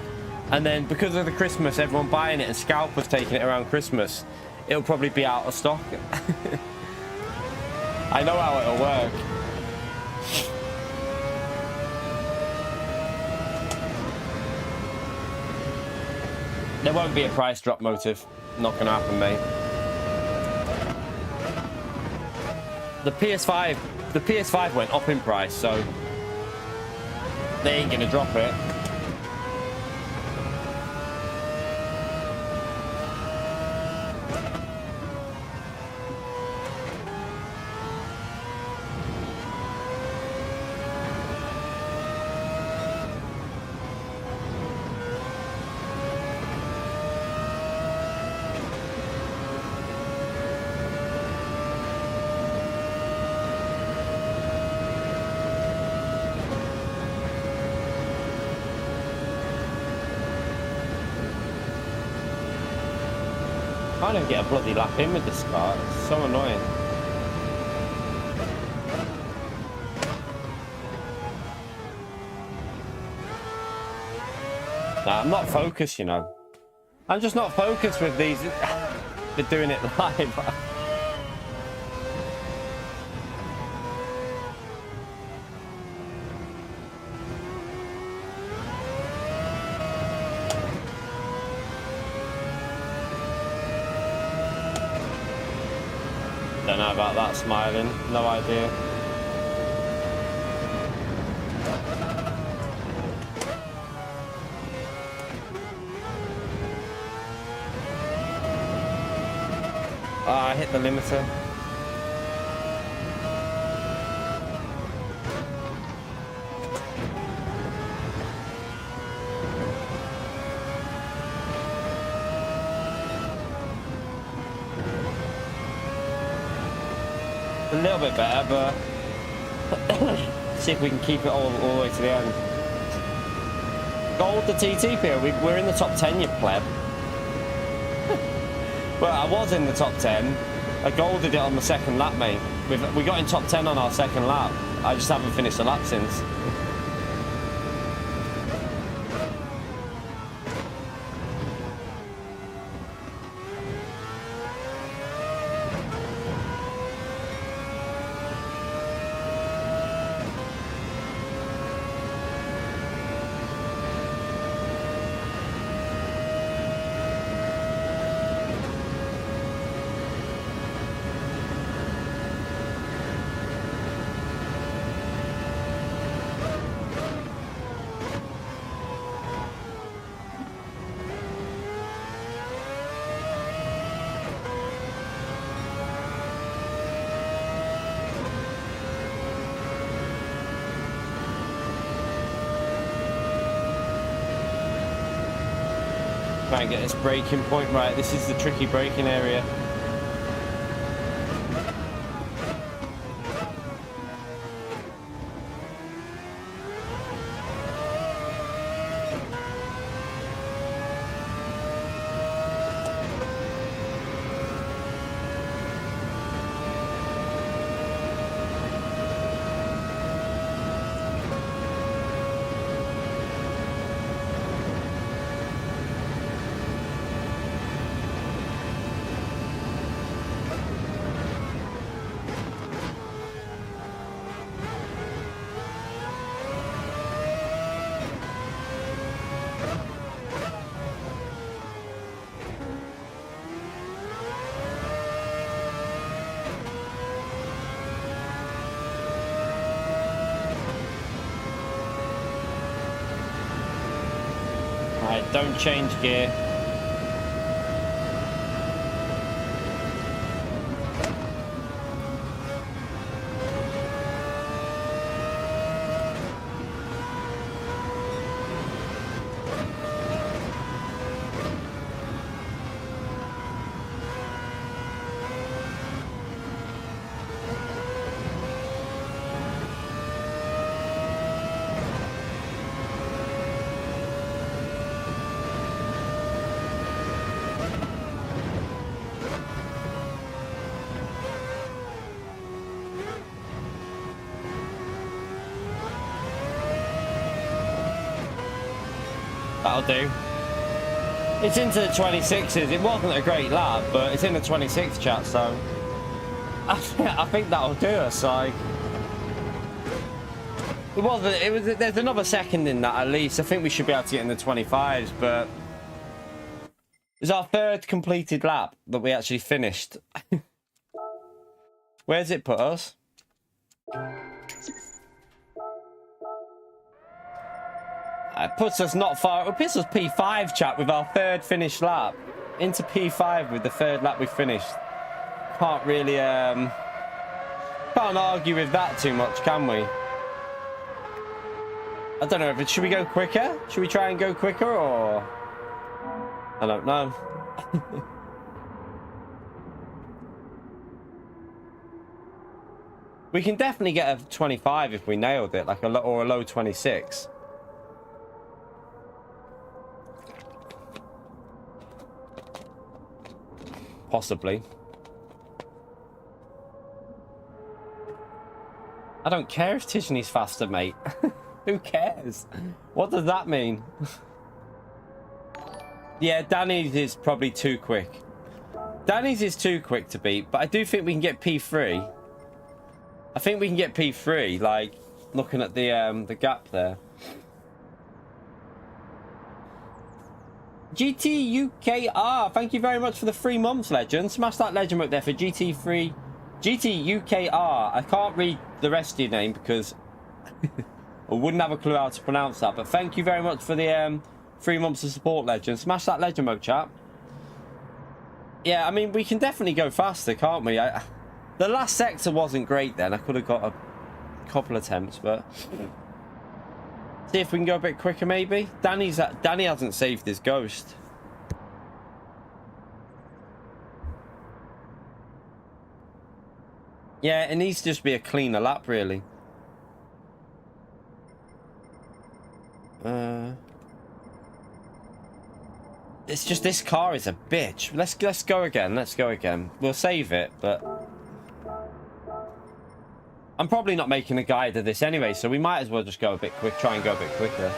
and then because of the Christmas, everyone buying it and scalpers taking it around Christmas, it'll probably be out of stock. I know how it'll work. There won't be a price drop motive. Not gonna happen, mate. The PS5 went up in price, so they ain't gonna drop it. I don't get a bloody lap in with this car. It's so annoying. Nah, I'm not focused, you know. I'm just not focused with these. They're doing it live. Don't know about that smiling, no idea. I hit the limiter. A little bit better, but see if we can keep it all the way to the end. Gold the TTP, we're in the top 10, you pleb. Well, I was in the top 10. I golded it on the second lap, mate. We got in top 10 on our second lap. I just haven't finished the lap since. Try and get this braking point right. This is the tricky braking area. Right, don't change gear. That'll do. It's into the 26s. It wasn't a great lap, but it's in the 26 chat, so I think that'll do us. Like, it wasn't. It was. There's another second in that at least. I think we should be able to get in the 25s, but it's our third completed lap that we actually finished. Where's it put us? It puts us not far. It puts us P5, chat, with our third finished lap. Into P5 with the third lap we finished. Can't really, can't argue with that too much, can we? I don't know. Should we go quicker? Should we try and go quicker, or? I don't know. We can definitely get a 25 if we nailed it, like a low 26. Possibly. I don't care if Tishni's faster, mate. Who cares? What does that mean? Yeah, Danny's is probably too quick. Danny's is too quick to beat, but I do think we can get P3. I think we can get P3, like, looking at the gap there. GTUKR, thank you very much for the 3 months, legend. Smash that legend up there for GT3. GTUKR. I can't read the rest of your name because I wouldn't have a clue how to pronounce that. But thank you very much for the 3 months of support, legend. Smash that legend mode, chat. Yeah, I mean, we can definitely go faster, can't we? The last sector wasn't great then. I could have got a couple attempts, but see if we can go a bit quicker, maybe. Danny hasn't saved his ghost. Yeah, it needs to just be a cleaner lap, really. It's just this car is a bitch. Let's go again. Let's go again. We'll save it, but I'm probably not making a guide of this anyway, so we might as well just go a bit quick. Try and go a bit quicker.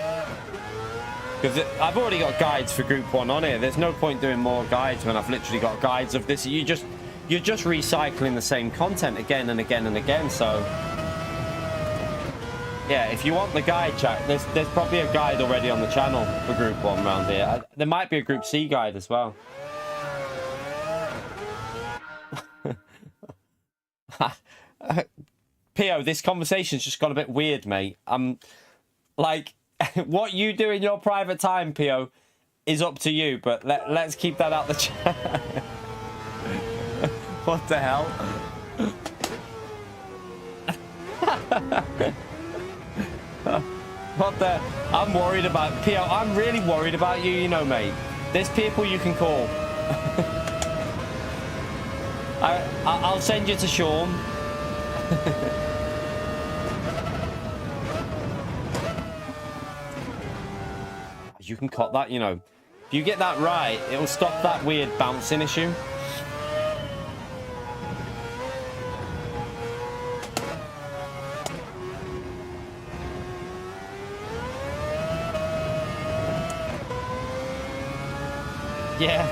Because I've already got guides for Group 1 on here. There's no point doing more guides when I've literally got guides of this. You're just recycling the same content again and again and again. So yeah, if you want the guide, chat, there's probably a guide already on the channel for Group 1 around here. There might be a Group C guide as well. Pio, this conversation's just got a bit weird, mate. Like, what you do in your private time, Pio, is up to you, but let's keep that out the chat. What the hell? What the? I'm worried about Pio. I'm really worried about you, you know, mate. There's people you can call. I'll send you to Sean. You can cut that, you know. If you get that right, it'll stop that weird bouncing issue. Yeah.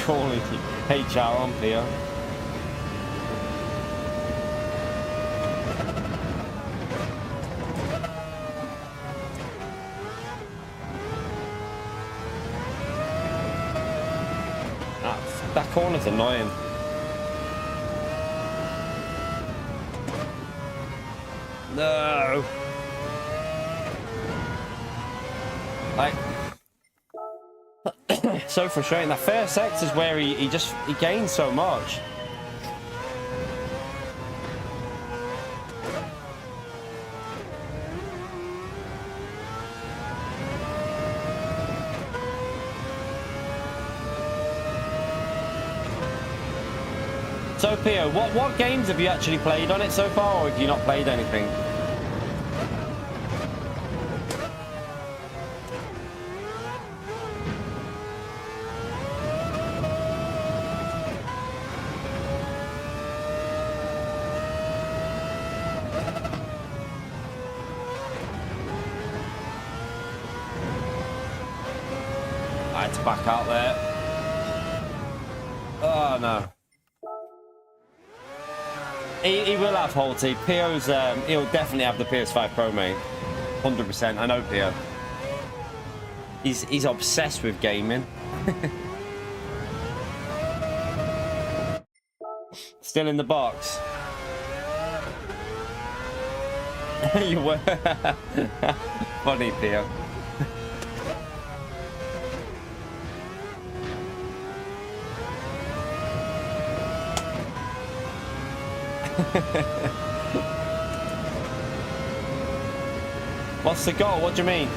Calling HR on Pio. That corner's annoying. No. Like, so frustrating. That first sector's where he gains so much. So Pio, what games have you actually played on it so far, or have you not played anything? had to back out there. Oh no. He will have Holty. Pio's he'll definitely have the PS5 Pro, mate. 100%. I know Pio. He's obsessed with gaming. Still in the box. You were funny, Pio. What's the goal? What do you mean?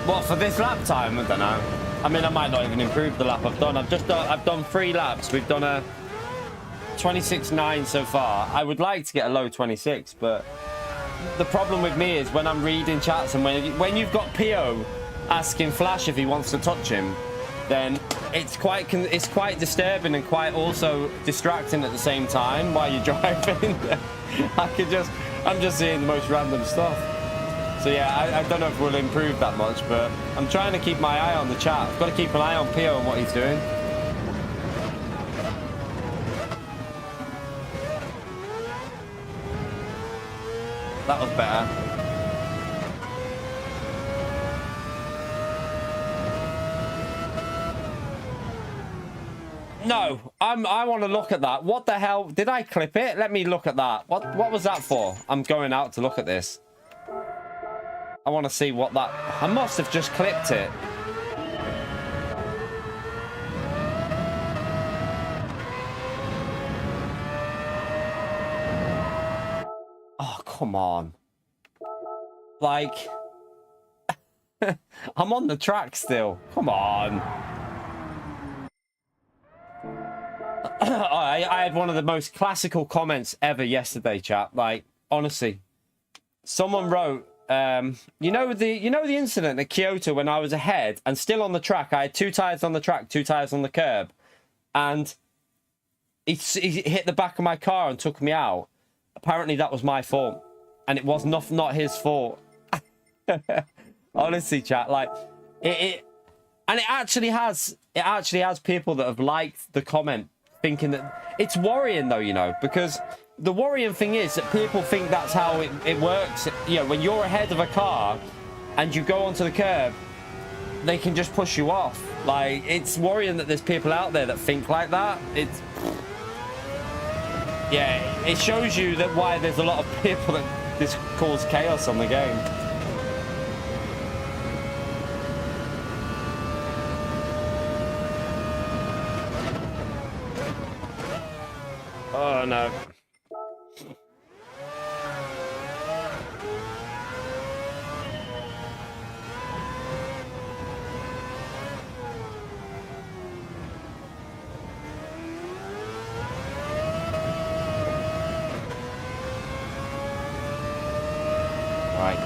What, for this lap time? I don't know. I mean, I might not even improve the lap I've done. I've done 3 laps. We've done a 26.9 so far. I would like to get a low 26, but the problem with me is when I'm reading chats and when you've got Pio asking Flash if he wants to touch him, then it's quite disturbing and quite also distracting at the same time while you're driving. I'm just seeing the most random stuff. So yeah, I don't know if we'll improve that much, but I'm trying to keep my eye on the chat. I've got to keep an eye on Pio and what he's doing. That was better. No, I want to look at that. What the hell? Did I clip it? Let me look at that. What was that for? I'm going out to look at this. I want to see what that... I must have just clipped it. Oh, come on. Like... I'm on the track still. Come on. I had one of the most classical comments ever yesterday, chat. Like, honestly. Someone wrote... you know the incident at Kyoto when I was ahead and still on the track. I had 2 tires on the track, 2 tires on the curb, and he hit the back of my car and took me out. Apparently that was my fault, and it was not his fault. Honestly, chat, like it actually has people that have liked the comment, thinking that it's worrying though, you know, because the worrying thing is that people think that's how it works. You know, when you're ahead of a car and you go onto the curb, they can just push you off. Like, it's worrying that there's people out there that think like that. It's... yeah, it shows you that why there's a lot of people that this cause chaos on the game. Oh, no.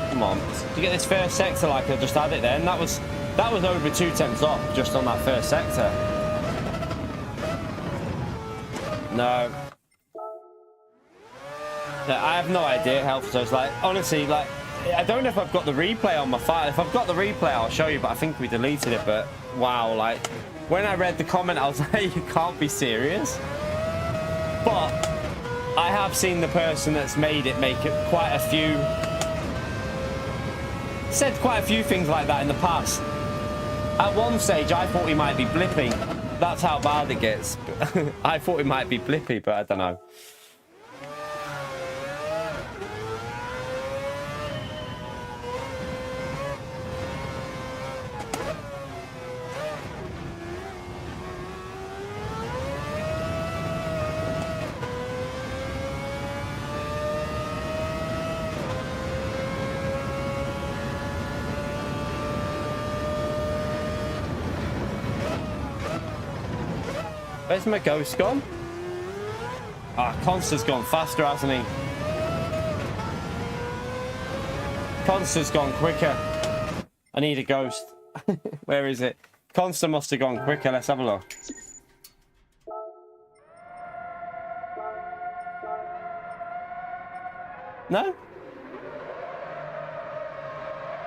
Come on, to get this first sector like I just had it then, that was over 2 tenths off just on that first sector. No. I have no idea how, so it's like, honestly, like, I don't know if I've got the replay on my file. If I've got the replay, I'll show you, but I think we deleted it. But wow, like, when I read the comment, I was like, you can't be serious. But I have seen the person that's made it make it quite a few, said quite a few things like that in the past. At one stage, I thought he might be blipping. That's how bad it gets. I thought it might be blippy, but I don't know. Where's my ghost gone? Ah, Conster's gone faster, hasn't he? Conster's gone quicker. I need a ghost. Where is it? Conster must have gone quicker. Let's have a look. No?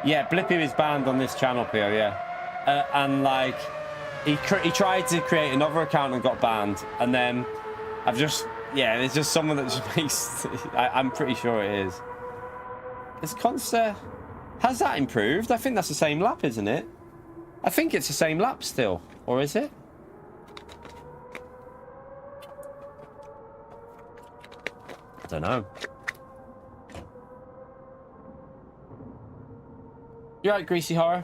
Yeah, Blippy is banned on this channel, Pio, yeah. And like... he tried to create another account and got banned, and then I've just, yeah, there's just someone that just makes, I'm pretty sure it is. Is Corsair, has that improved? I think that's the same lap, isn't it? I think it's the same lap still, or is it? I don't know. You right, Greasy Horror?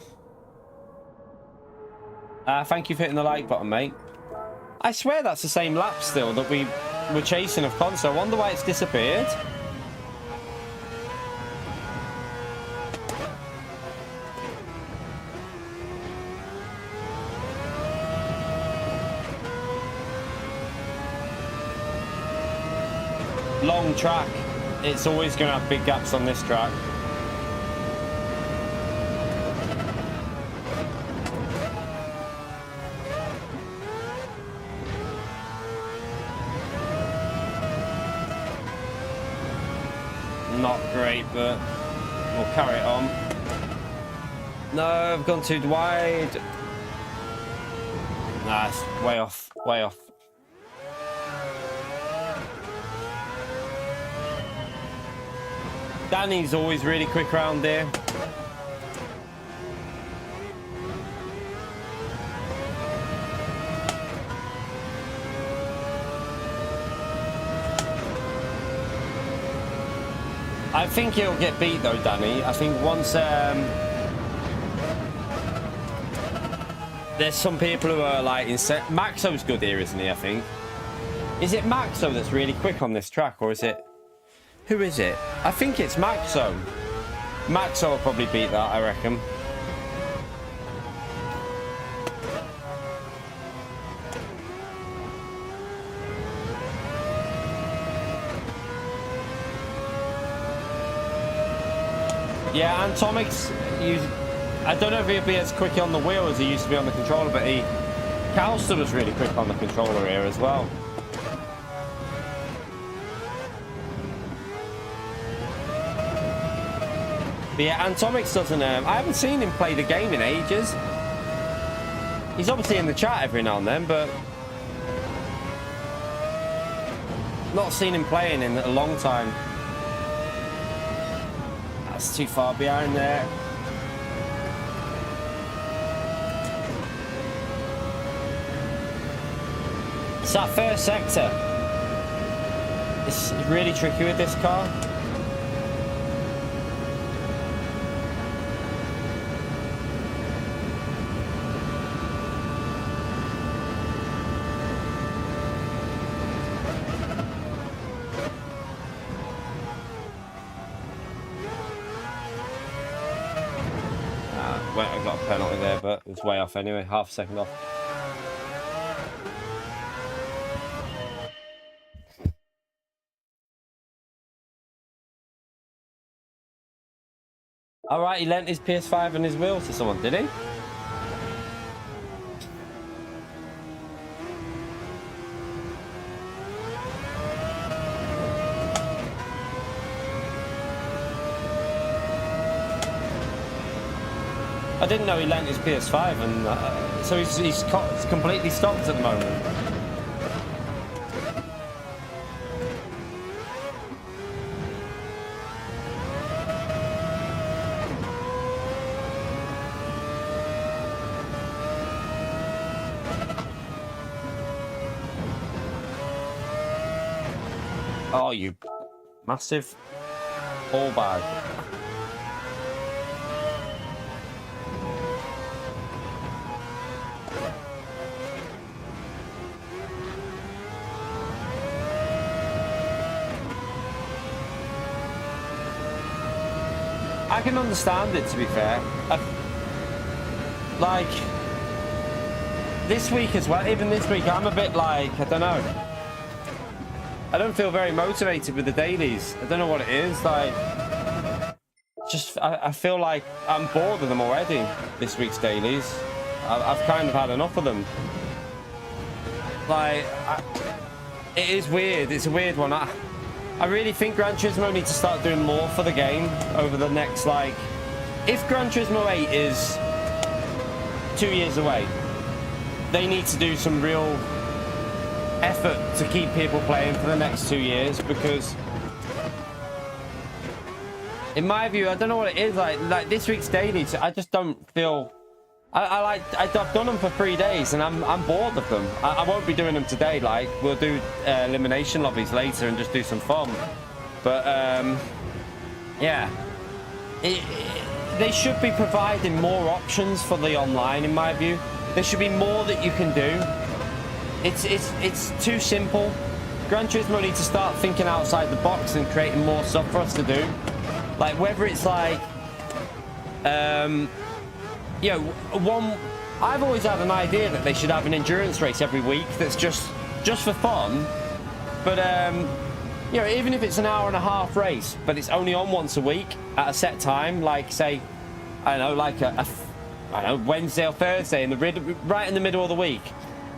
Thank you for hitting the like button, mate. I swear that's the same lap still that we were chasing of Corsair. I wonder why it's disappeared. Long track. It's always going to have big gaps on this track. Not great, but we'll carry it on. No, I've gone too wide. Nah, it's way off, way off. Danny's always really quick around here. I think he'll get beat though, Danny. I think once there's some people who are like Maxo's good here, isn't he? I think. Is it Maxo that's really quick on this track, or is it? Who is it? I think it's Maxo. Maxo will probably beat that, I reckon. Yeah, and Tomic's, I don't know if he'll be as quick on the wheel as he used to be on the controller, but Calster was really quick on the controller here as well. But yeah, Antomix doesn't, I haven't seen him play the game in ages. He's obviously in the chat every now and then, but not seen him playing in a long time. That's too far behind there. It's that first sector. It's really tricky with this car. I got a penalty there, but it's way off anyway. Half a second off. All right, he lent his PS5 and his wheel to someone, did he? I didn't know he lent his PS5, and so he's completely stopped at the moment. Oh, you massive ball bag. I can understand it, to be fair. Like, this week as well, even this week, I'm a bit like, I don't know. I don't feel very motivated with the dailies. I don't know what it is, like, just, I feel like I'm bored of them already, this week's dailies. I've kind of had enough of them. Like, it is weird, it's a weird one. I really think Gran Turismo needs to start doing more for the game over the next, like, if Gran Turismo 8 is 2 years away, they need to do some real effort to keep people playing for the next 2 years, because in my view, I don't know what it is, like this week's dailies, I just don't feel I've done them for 3 days and I'm bored of them. I won't be doing them today. Like, we'll do elimination lobbies later and just do some fun, but yeah, they should be providing more options for the online. In my view, there should be more that you can do. It's too simple. Gran Turismo need to start thinking outside the box and creating more stuff for us to do. Like, whether it's like, you know, I've always had an idea that they should have an endurance race every week that's just for fun. But, you know, even if it's an hour-and-a-half race, but it's only on once a week at a set time, like, say, I don't know, like I don't know, Wednesday or Thursday, right in the middle of the week.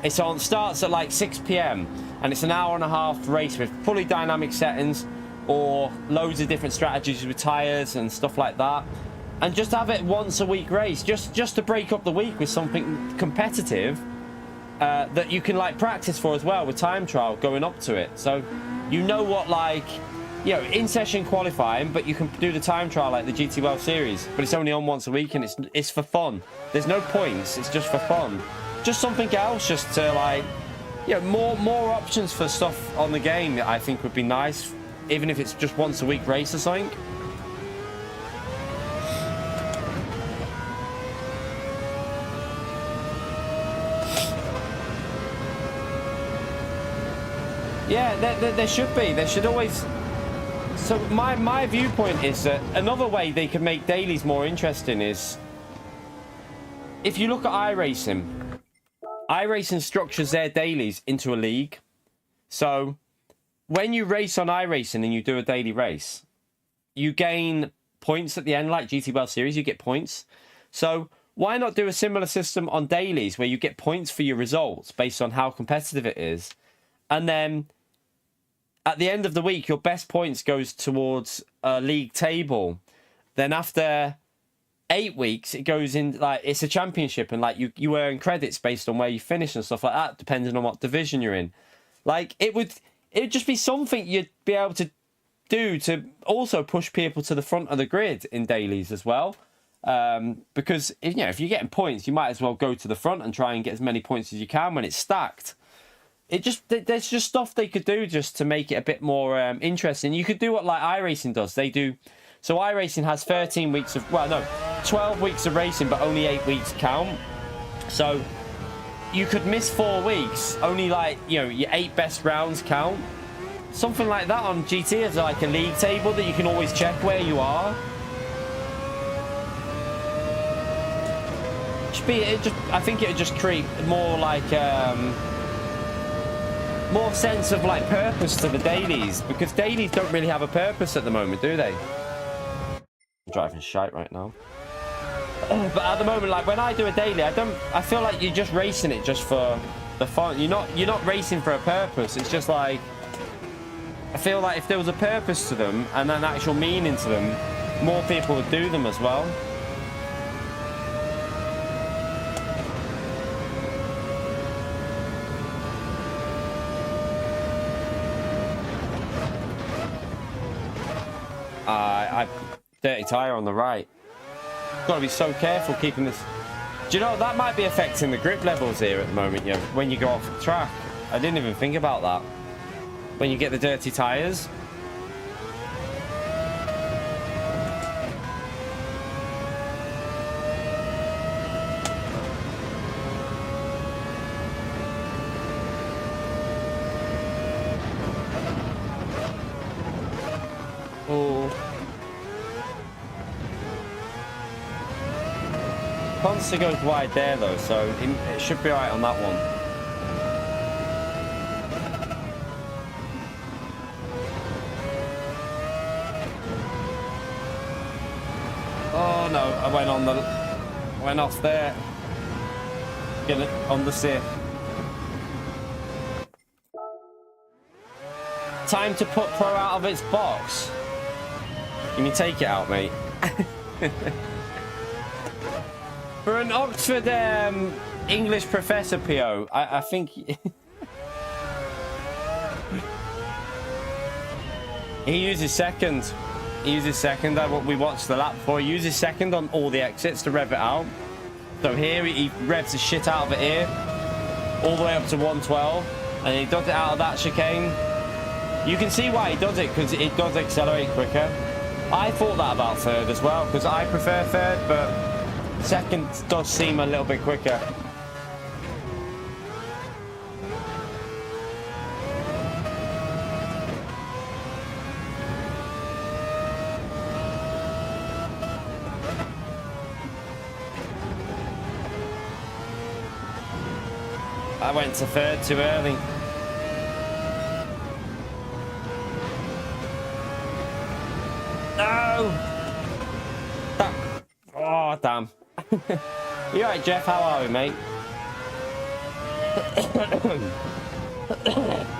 It's on, starts at like 6 p.m. and it's an hour-and-a-half race with fully dynamic settings or loads of different strategies with tires and stuff like that. And just have it once a week race, just to break up the week with something competitive that you can like practice for as well with time trial going up to it. So you know what, like, you know, in session qualifying, but you can do the time trial like the GT World Series, but it's only on once a week and it's for fun. There's no points, it's just for fun. Just something else, just to like, you know, more options for stuff on the game that I think would be nice, even if it's just once a week race or something. Yeah, there should be. There should always... So my viewpoint is that another way they could make dailies more interesting is... If you look at iRacing structures their dailies into a league. So when you race on iRacing and you do a daily race, you gain points at the end, like GT World Series, you get points. So why not do a similar system on dailies where you get points for your results based on how competitive it is? And then at the end of the week, your best points goes towards a league table. Then after 8 weeks, it goes in, like, it's a championship, and like you earn credits based on where you finish and stuff like that, depending on what division you're in. Like, it would just be something you'd be able to do to also push people to the front of the grid in dailies as well. Because if you're getting points, you might as well go to the front and try and get as many points as you can when it's stacked. There's just stuff they could do just to make it a bit more interesting. You could do what like iRacing does. They do, so iRacing has 13 weeks of, 12 weeks of racing, but only 8 weeks count. So you could miss 4 weeks, only like, you know, your 8 best rounds count. Something like that on GT as like a league table that you can always check where you are. I think it would just create more like more sense of like purpose to the dailies, because dailies don't really have a purpose at the moment, do they? I'm driving shite right now. But at the moment, like when I do a daily, I feel like you're just racing it just for the fun. You're not racing for a purpose. It's just like, I feel like if there was a purpose to them and an actual meaning to them, more people would do them as well. Dirty tyre on the right. Got to be so careful keeping this. Do you know, that might be affecting the grip levels here at the moment, you know, when you go off the track. I didn't even think about that. When you get the dirty tyres. Consta goes wide there though, so it should be alright on that one. Oh no, I went off there. Get it on the seat. Time to put Pro out of its box. Can you take it out, mate? For an Oxford English professor, PO, I think he uses second. He uses second. We watched the lap before. He uses second on all the exits to rev it out. So here he revs the shit out of it here, all the way up to 112, and he does it out of that chicane. You can see why he does it, because it does accelerate quicker. I thought that about third as well, because I prefer third, but second does seem a little bit quicker. I went to third too early. No! Oh, damn. You alright, Jeff? How are we, mate?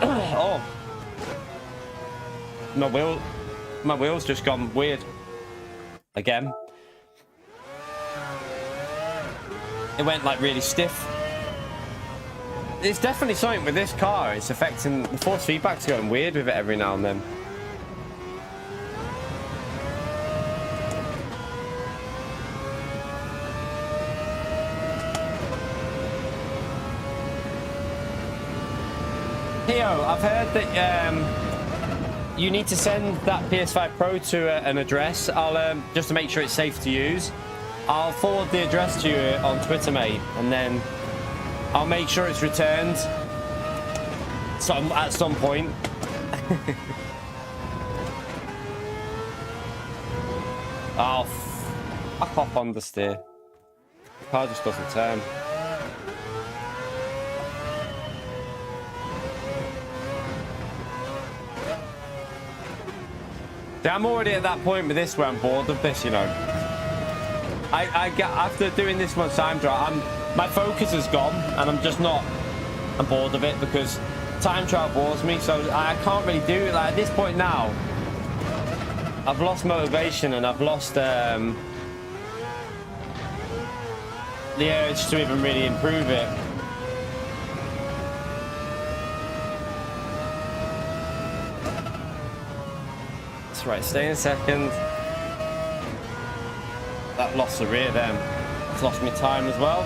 Oh. My wheel's just gone weird. Again. It went like really stiff. It's definitely something with this car. It's affecting the force feedback's going weird with it every now and then. Theo, I've heard that you need to send that PS5 Pro to an address. I'll just to make sure it's safe to use. I'll forward the address to you on Twitter, mate, and then I'll make sure it's returned at some point. Oh, fuck off on the steer. The car just doesn't turn. See, I'm already at that point with this where I'm bored of this, you know. I get after doing this much time trial, my focus is gone, and I'm bored of it because time trial bores me, so I can't really do it. Like, at this point now, I've lost motivation and I've lost the urge to even really improve it. That's right, stay in second. That lost the rear then. It's lost me time as well.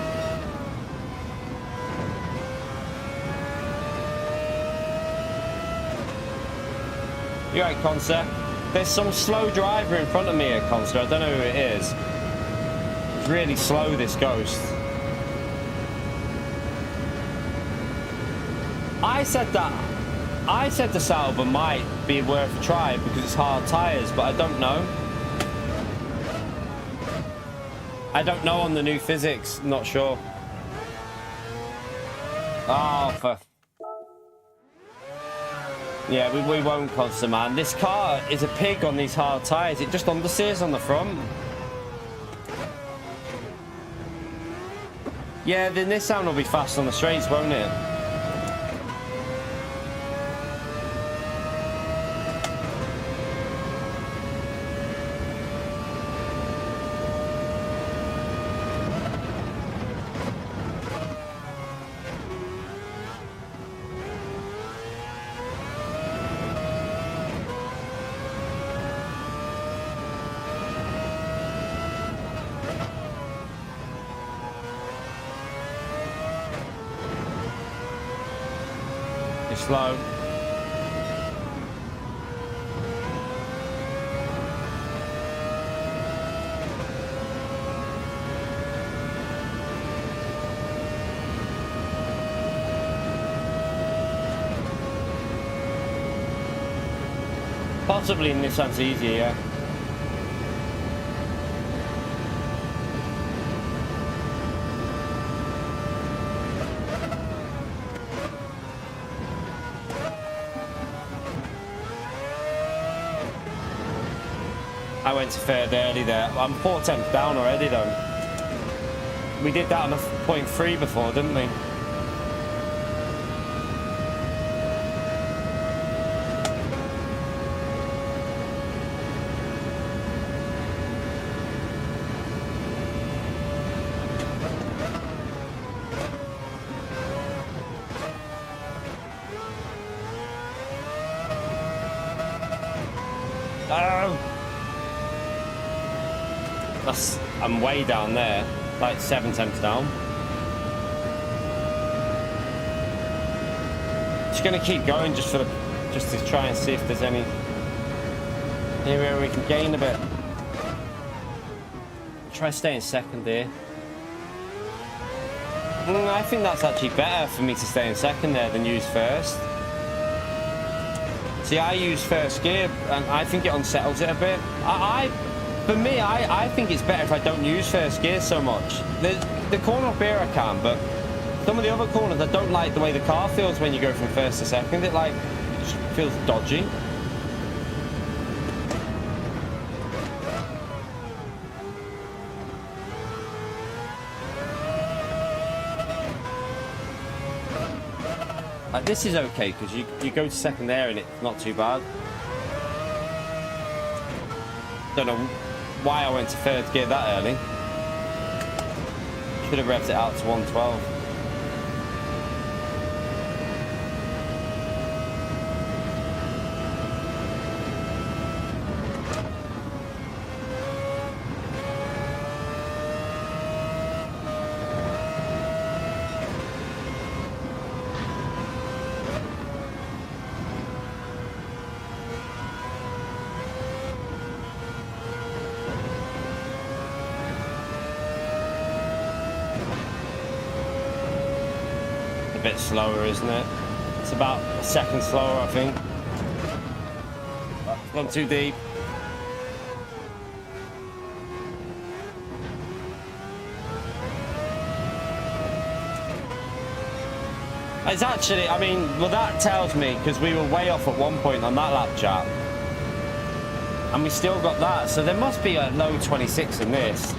You're right, Corsair. There's some slow driver in front of me here, Corsair. I don't know who it is. It's really slow, this ghost. I said the Sauber might be worth a try because it's hard tyres, but I don't know. I don't know on the new physics. Not sure. Oh, for... Yeah, we won't, Costa, man. This car is a pig on these hard tyres. It just understeers on the front. Yeah, the Nissan will be fast on the straights, won't it? Slow. Possibly in Nissan's easier, yeah. I went to third early there. I'm 4/10 down already though. We did that on a 0.3 before, didn't we? I'm way down there, like 7 tenths down. Just gonna keep going just to try and see if there's any where we can gain a bit. Try staying second here. I think that's actually better for me to stay in second there than use first. See, I use first gear and I think it unsettles it a bit. For me, I think it's better if I don't use first gear so much. The corner up here I can, but some of the other corners I don't like the way the car feels when you go from first to second. It just feels dodgy. Like, this is okay because you go to second there and it's not too bad. Don't know why I went to third gear that early. Should have revved it out to 112. Bit slower, isn't it? It's about a second slower, I think. Gone too deep. It's actually, I mean, well, that tells me, because we were way off at one point on that lap chat, and we still got that, so there must be a low 26 in this.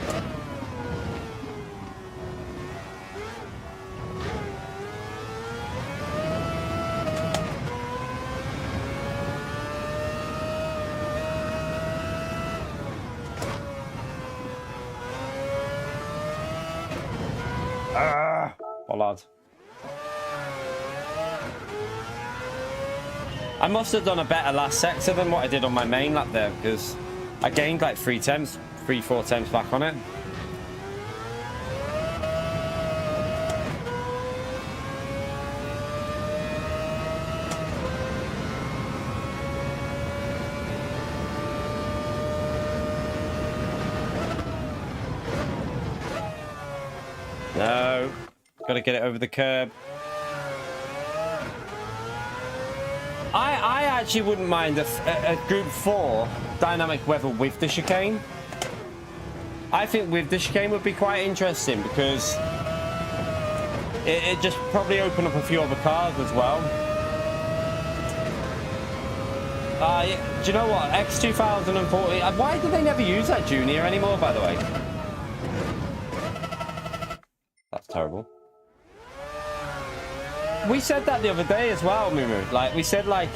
Bollard. I must have done a better last sector than what I did on my main lap there, because I gained like 3 tenths, 4 tenths back on it. No, gotta get it over the curb. I actually wouldn't mind a Group 4 dynamic weather with the chicane. I think with the chicane would be quite interesting because it just probably open up a few other cars as well. Do you know what? X2040. Why do they never use that Junior anymore, by the way? That's terrible. We said that the other day as well, Mumu. Like, we said, like,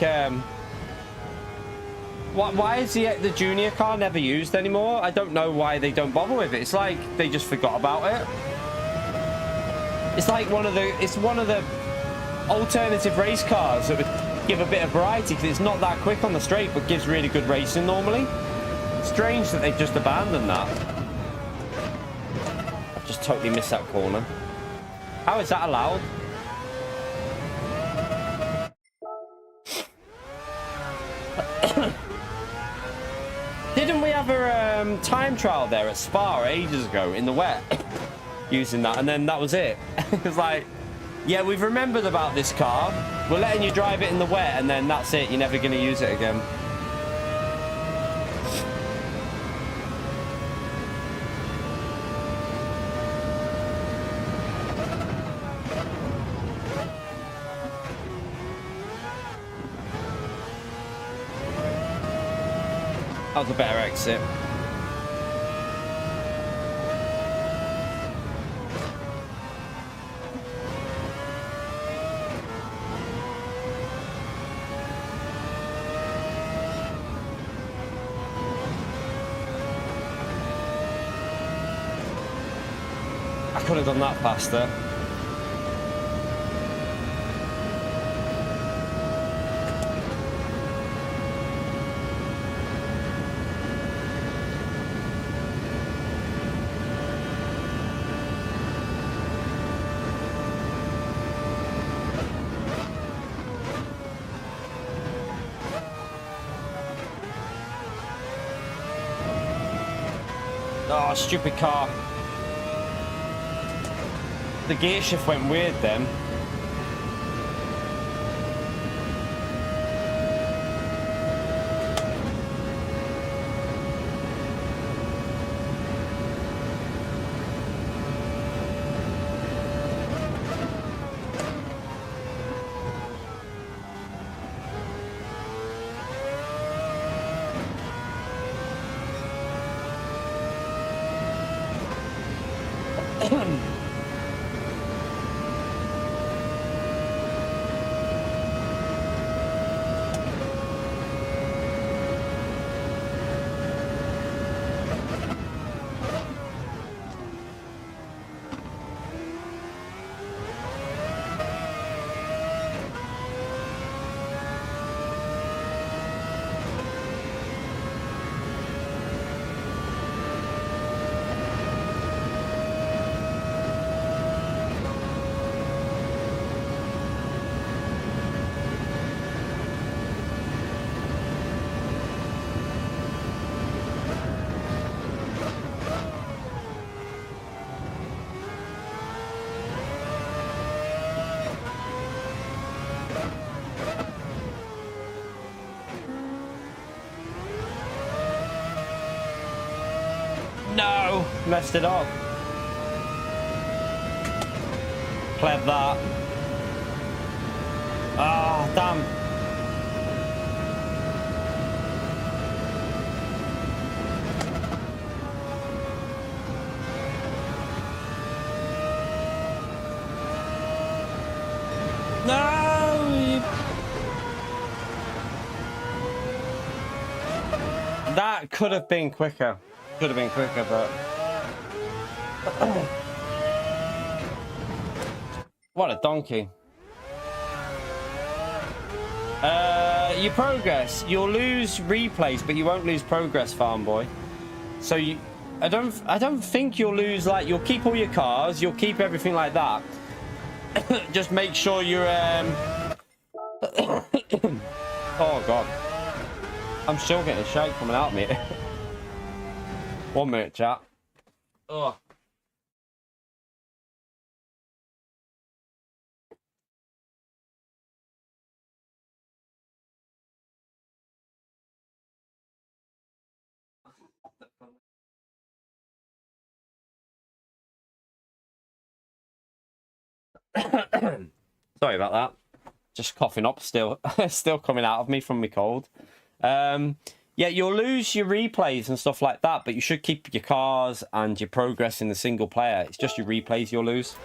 why is the Junior car never used anymore? I don't know why they don't bother with it. It's like they just forgot about it. It's like one of the alternative race cars that would give a bit of variety because it's not that quick on the straight, but gives really good racing normally. Strange that they've just abandoned that. I've just totally missed that corner. How is that allowed? Didn't we have a time trial there at Spa ages ago in the wet using that, and then that was it? It was like, yeah, we've remembered about this car, we're letting you drive it in the wet, and then that's it, you're never going to use it again. That was a better exit. I could have done that faster. Oh, stupid car. The gear shift went weird then. No! Messed it up. Clev that. Ah, damn. No! That could have been quicker. Could have been quicker, but what a donkey. Your progress, you'll lose replays, but you won't lose progress, farm boy. So I don't think you'll lose, like, you'll keep all your cars, you'll keep everything like that. Just make sure you're oh god, I'm still getting shake coming out of me. 1 minute, chat. Oh. Sorry about that. Just coughing up still. Still coming out of me from my cold. Yeah, you'll lose your replays and stuff like that, but you should keep your cars and your progress in the single player. It's just your replays you'll lose.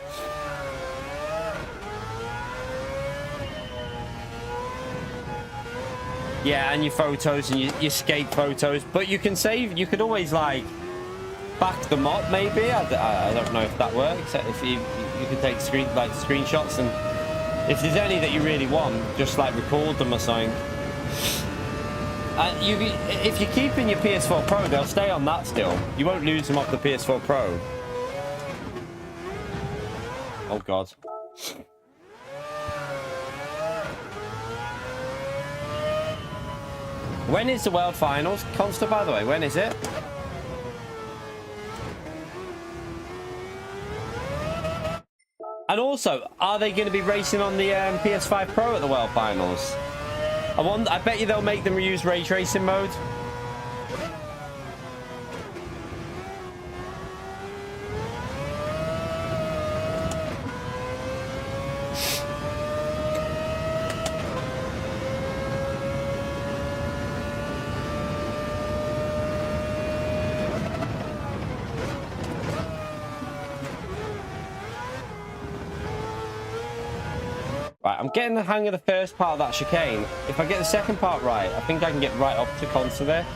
Yeah, and your photos and your skate photos. But you can save, you could always, like, back them up, maybe. I don't know if that works. If you can take screenshots, and if there's any that you really want, just, like, record them or something. If you're keeping your PS4 Pro, they'll stay on that still. You won't lose them off the PS4 Pro. Oh god. When is the World Finals? Consta, by the way, when is it? And also, are they going to be racing on the PS5 Pro at the World Finals? I bet you they'll make them use ray tracing mode. Right, I'm getting the hang of the first part of that chicane. If I get the second part right, I think I can get right up to Consta there.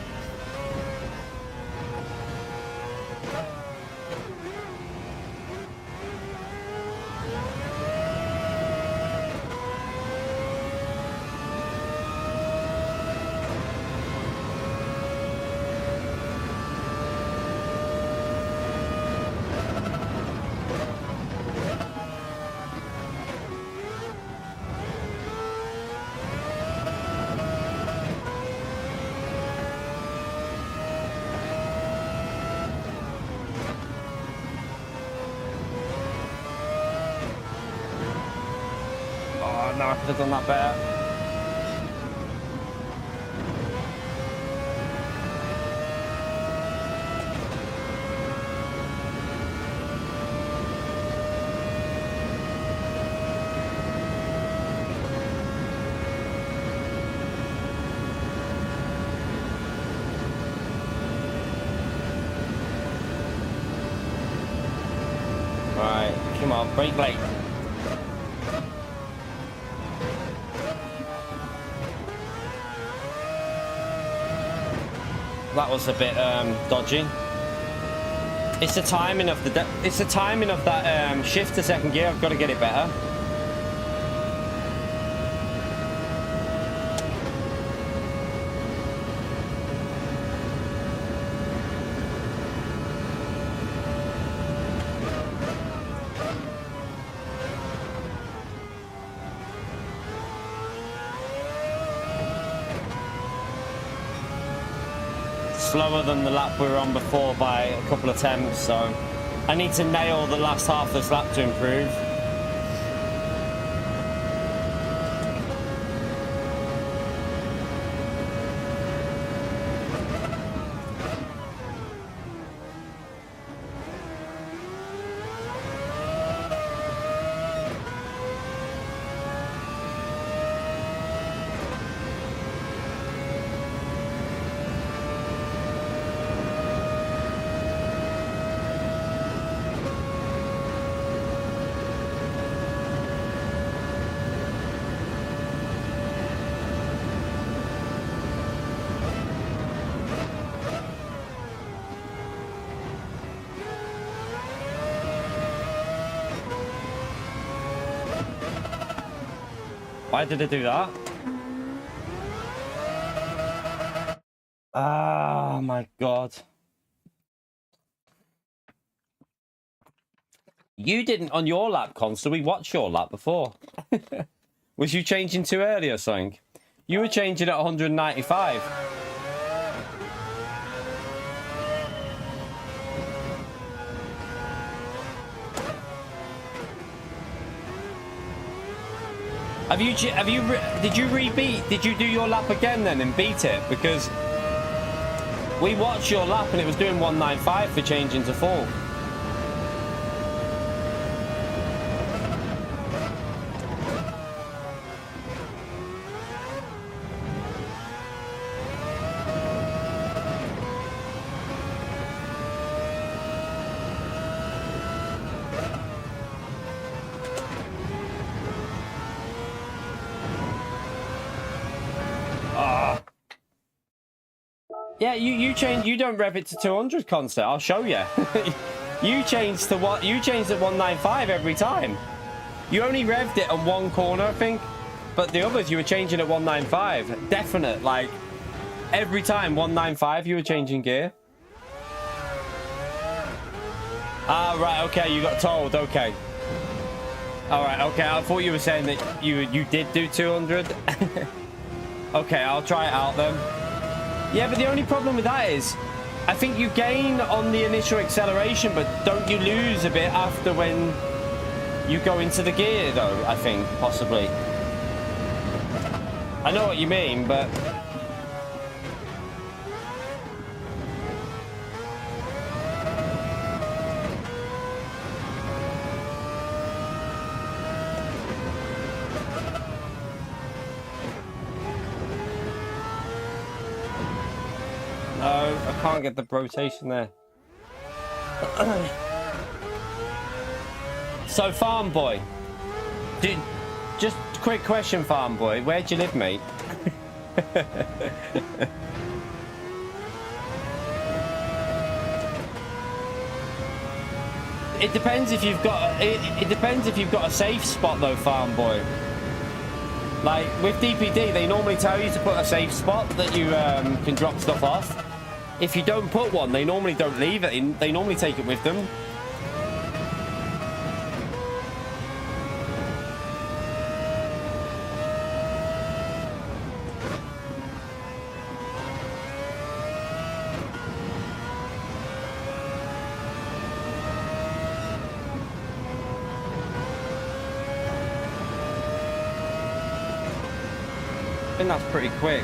no, I could have done that better. Right, come on, brake late. That was a bit dodgy. It's the timing of that shift to second gear. I've got to get it better. Slower than the lap we were on before by a couple of tenths, so I need to nail the last half of this lap to improve. Why did it do that? Oh my god. You didn't on your lap, Consta. We watched your lap before. Was you changing too early or something? You were changing at 195. Did you do your lap again then and beat it? Because we watched your lap and it was doing 195 for changing to full. Yeah, you change. You don't rev it to 200, Consta. I'll show you. You changed to what? You changed at 195 every time. You only revved it on one corner, I think. But the others, you were changing at 195. Definite, like every time 195, you were changing gear. Ah, right. Okay, you got told. Okay. All right. Okay, I thought you were saying that you did do 200. Okay, I'll try it out then. Yeah, but the only problem with that is, I think you gain on the initial acceleration, but don't you lose a bit after when you go into the gear, though, I think, possibly. I know what you mean, but... No, I can't get the rotation there. So, Farm Boy. Just quick question, Farm Boy. Where do you live, mate? It depends if you've got... It depends if you've got a safe spot, though, Farm Boy. Like, with DPD, they normally tell you to put a safe spot that you can drop stuff off. If you don't put one, they normally don't leave it. They normally take it with them. think that's pretty quick.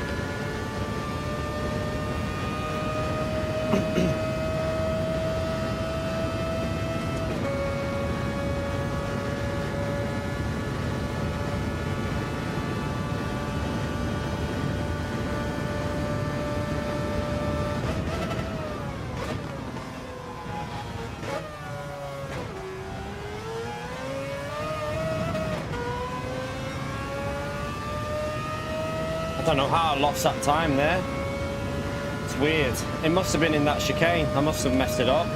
I don't know how I lost that time there. It's weird. It must have been in that chicane. I must have messed it up.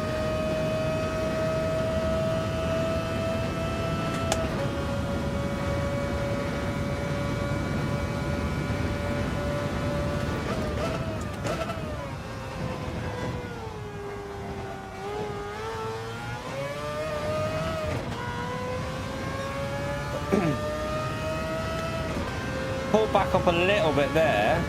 Pull back up a little bit there.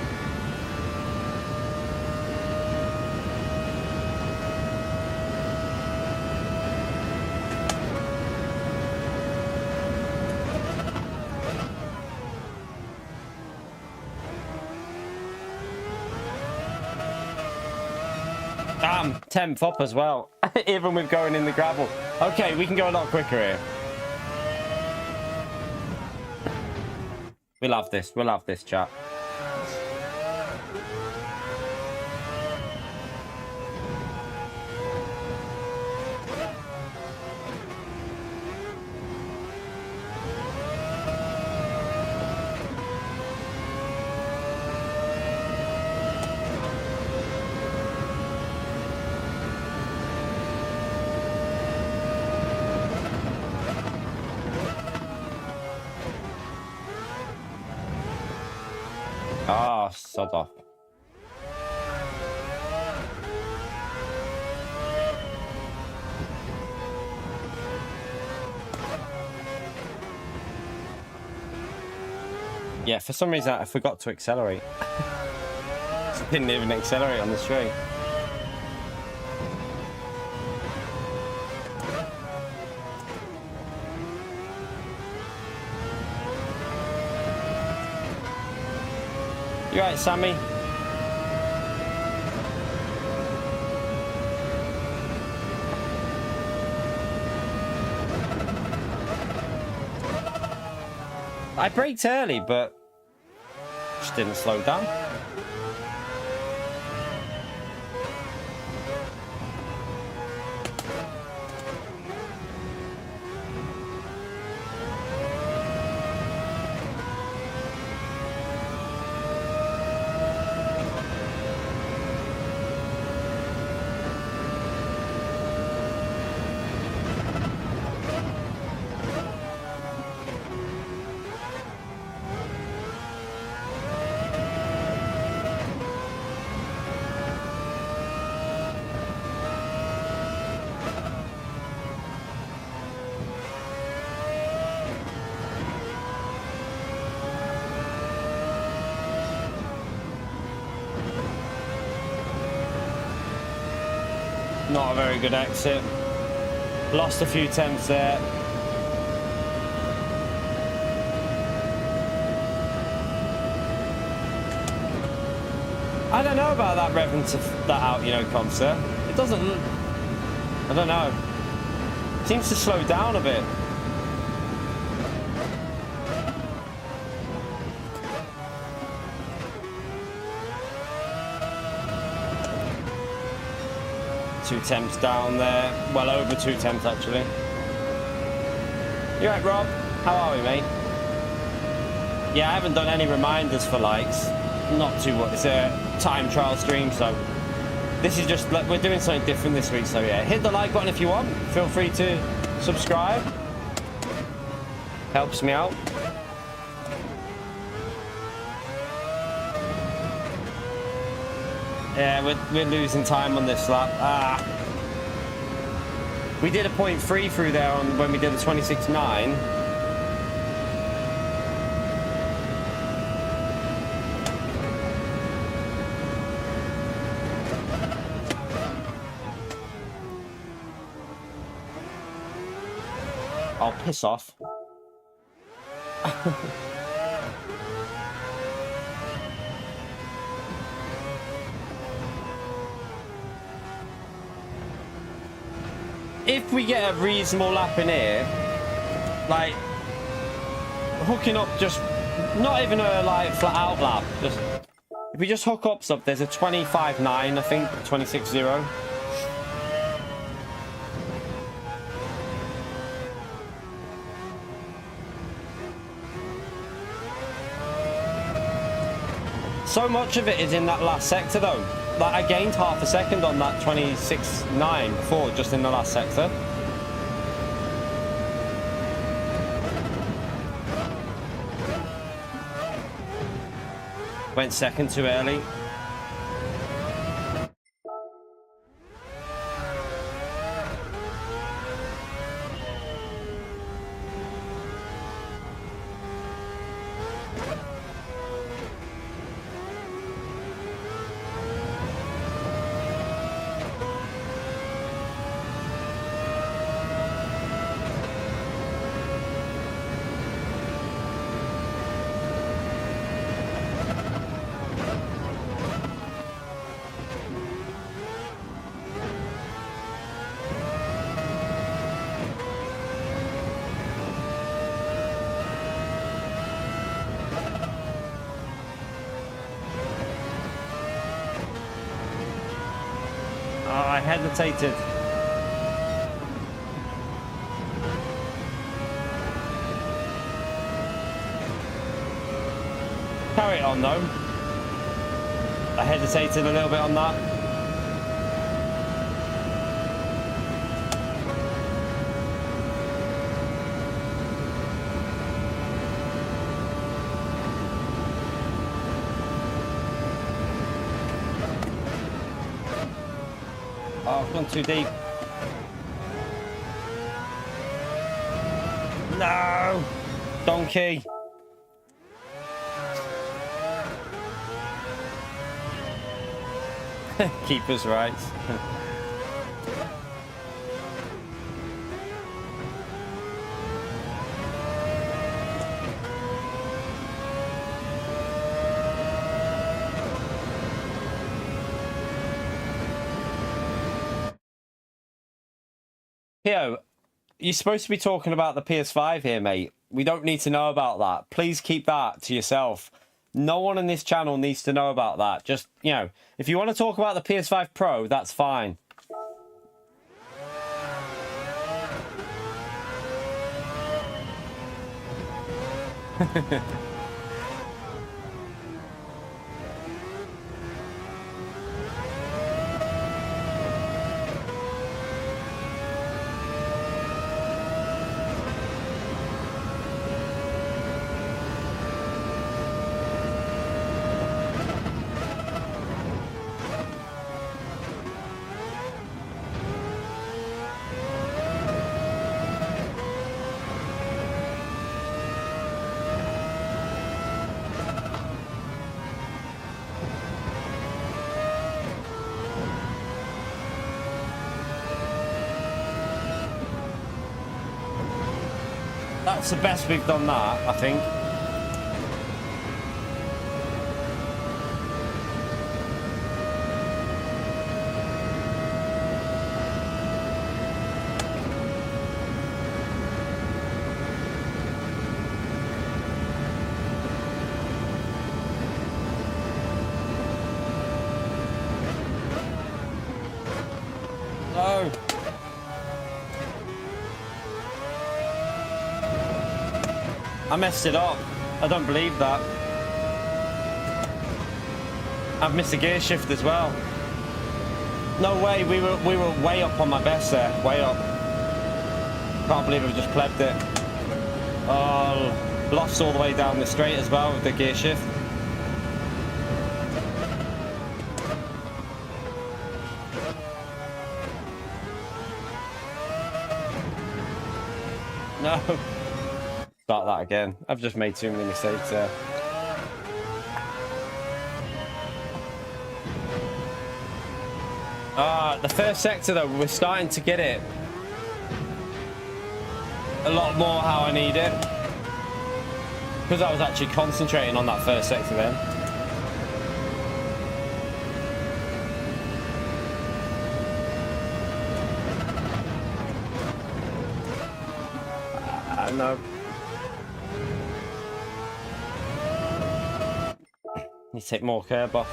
Damn, 10th up as well, even with going in the gravel. Okay, we can go a lot quicker here. We'll have this, chat. Ah, sod off. Yeah, for some reason I forgot to accelerate. Didn't even accelerate on the straight. You right, Sammy? I braked early, but just didn't slow down. Not a very good exit. Lost a few tenths there. I don't know about that revving that out, you know, Corsair. It doesn't... I don't know. It seems to slow down a bit. Two temps down there. Well, over 2 temps, actually. You right, Rob? How are we, mate? Yeah, I haven't done any reminders for likes. Not too what. It's a time trial stream, so this is just like we're doing something different this week. So yeah, hit the like button if you want. Feel free to subscribe. Helps me out. Yeah, we're losing time on this lap. We did a 0.3 through there on when we did the 26.9. I'll piss off. if we get a reasonable lap in here, like hooking up, just not even a like flat out lap, just if we just hook up stuff, there's a 25.9, I think, 26.0. So much of it is in that last sector though. Like I gained half a second on that 26.9 before, just in the last sector. Went second too early. I hesitated. Carry it on though. I hesitated a little bit on that. Oh, I've gone too deep. No! Donkey! Keeper's right. Pio, you're supposed to be talking about the PS5 here, mate. We don't need to know about that. Please keep that to yourself. No one on this channel needs to know about that. Just, you know, if you want to talk about the PS5 Pro, that's fine. That's the best we've done that, I think. No. I messed it up. I don't believe that. I've missed a gear shift as well. No way, we were way up on my best there, way up. Can't believe I've just plebbed it. Oh, lost all the way down the straight as well with the gear shift. No. Start that again. I've just made too many mistakes there. The first sector though, we're starting to get it a lot more how I need it. Because I was actually concentrating on that first sector then. No. Need to take more curb off.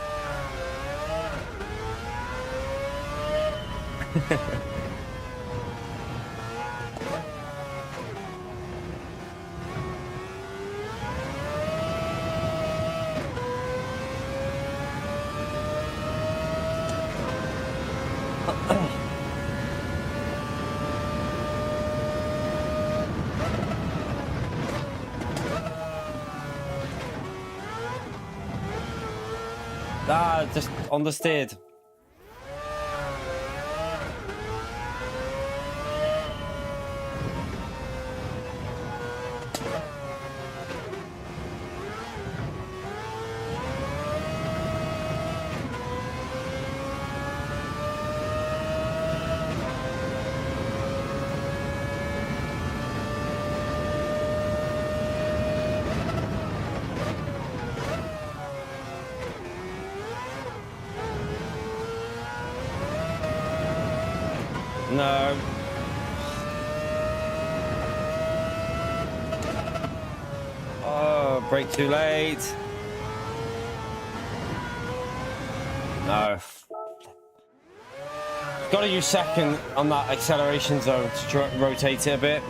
Just understeered. No. Oh, brake too late. No. Got to use second on that acceleration zone to rotate it a bit.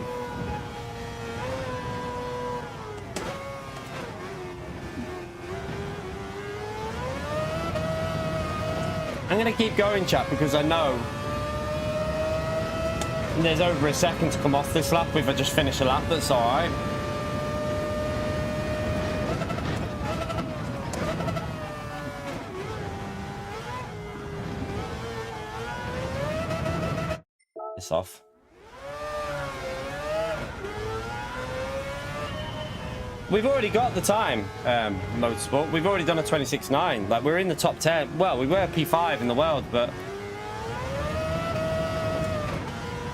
I'm going to keep going, chat, because I know there's over a second to come off this lap. If I just finish a lap, that's all right. It's off. We've already got the time, Motorsport. We've already done a 26.9. Like, we're in the top 10. Well, we were P5 in the world, but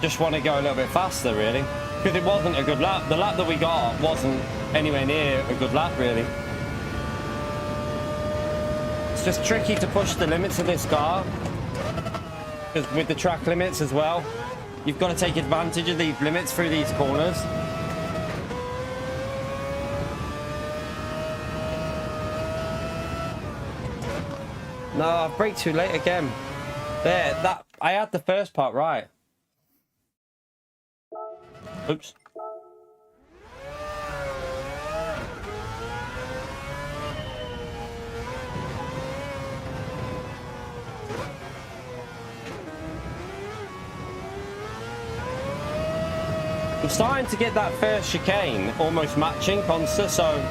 just want to go a little bit faster, really, because it wasn't a good lap. The lap that we got wasn't anywhere near a good lap, really. It's just tricky to push the limits of this car, because with the track limits as well, you've got to take advantage of these limits through these corners. No, I braked too late again. There, that I had the first part right. Oops. I'm starting to get that first chicane almost matching Consta, so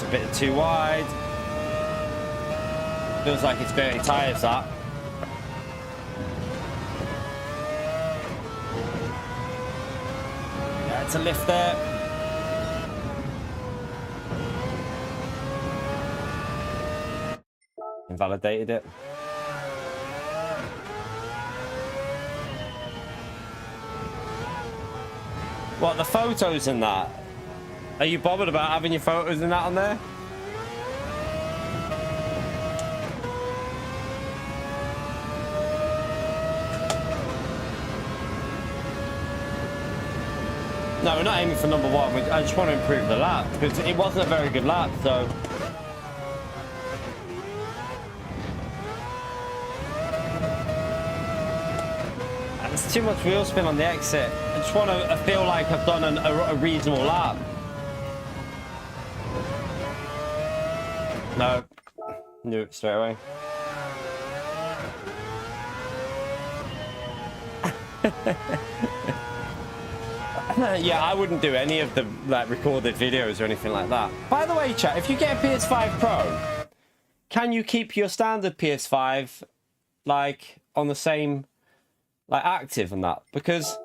a bit too wide. Feels like it's dirty tyres, that. Yeah, it's a lift there. Invalidated it. What, the photos in that? Are you bothered about having your photos and that on there? No, we're not aiming for number one. I just want to improve the lap, because it wasn't a very good lap, so. There's too much wheel spin on the exit. I just want to feel like I've done a reasonable lap. No, knew it straight away. Yeah, I wouldn't do any of the like recorded videos or anything like that. By the way, chat, if you get a PS5 Pro, can you keep your standard PS5 like on the same like active and that? Because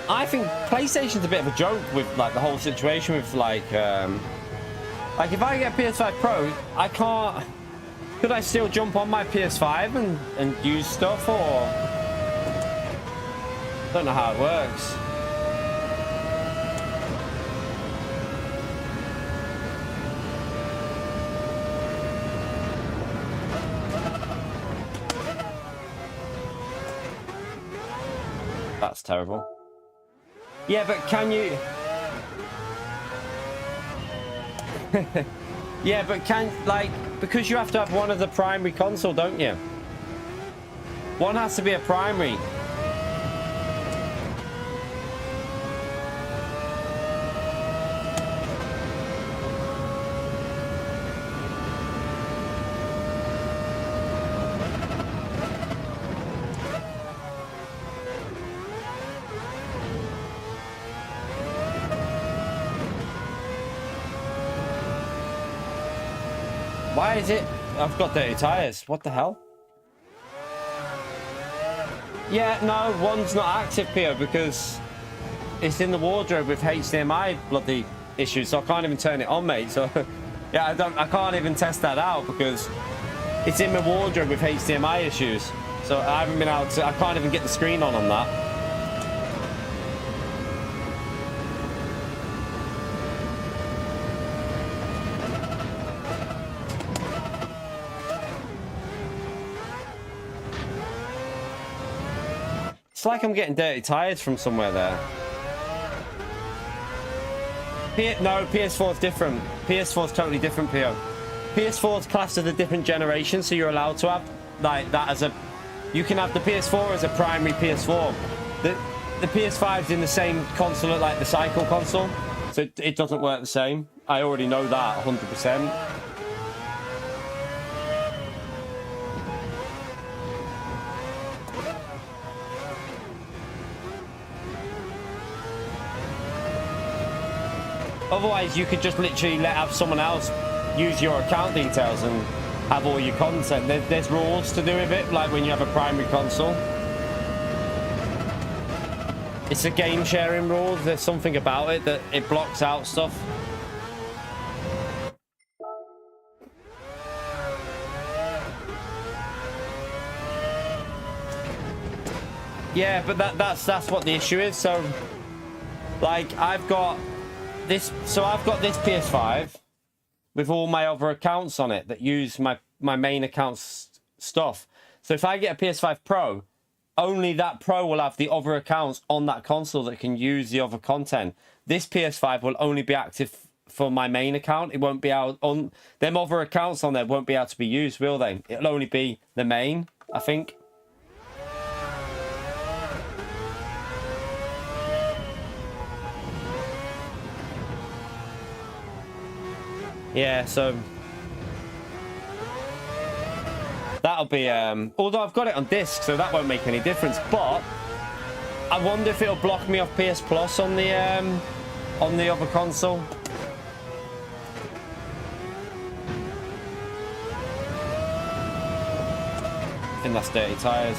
I think PlayStation's a bit of a joke with like the whole situation with like if I get PS5 Pro, I can't. Could I still jump on my PS5 and use stuff, or? Don't know how it works. That's terrible. Yeah, but can you... Yeah, but can, like, because you have to have one as a primary console, don't you? One has to be a primary. Why is it? I've got dirty tires. What the hell? Yeah, no, one's not active, Pio, because it's in the wardrobe with HDMI bloody issues, so I can't even turn it on, mate. So yeah, I can't even test that out because it's in my wardrobe with HDMI issues. So I haven't been able to. I can't even get the screen on that. It's like I'm getting dirty tires from somewhere there. No, PS4 is different. PS4 is totally different, PO. PS4 is classed as a different generation, so you're allowed to have like that as a... You can have the PS4 as a primary PS4. The PS5 is in the same console like the Cycle console, so it doesn't work the same. I already know that 100%. Otherwise, you could just literally have someone else use your account details and have all your content. There's rules to do with it, like when you have a primary console. It's a game sharing rule. There's something about it that it blocks out stuff. Yeah, but that's what the issue is. So, like, I've got this PS5 with all my other accounts on it that use my main account's stuff. So if I get a PS5 Pro, only that Pro will have the other accounts on that console that can use the other content. This PS5 will only be active for my main account. It won't be out on them other accounts on there. Won't be able to be used, will they? It'll only be the main, I think. Yeah, so that'll be although I've got it on disc, so that won't make any difference, but I wonder if it'll block me off PS Plus on the other console. I think that's dirty tires.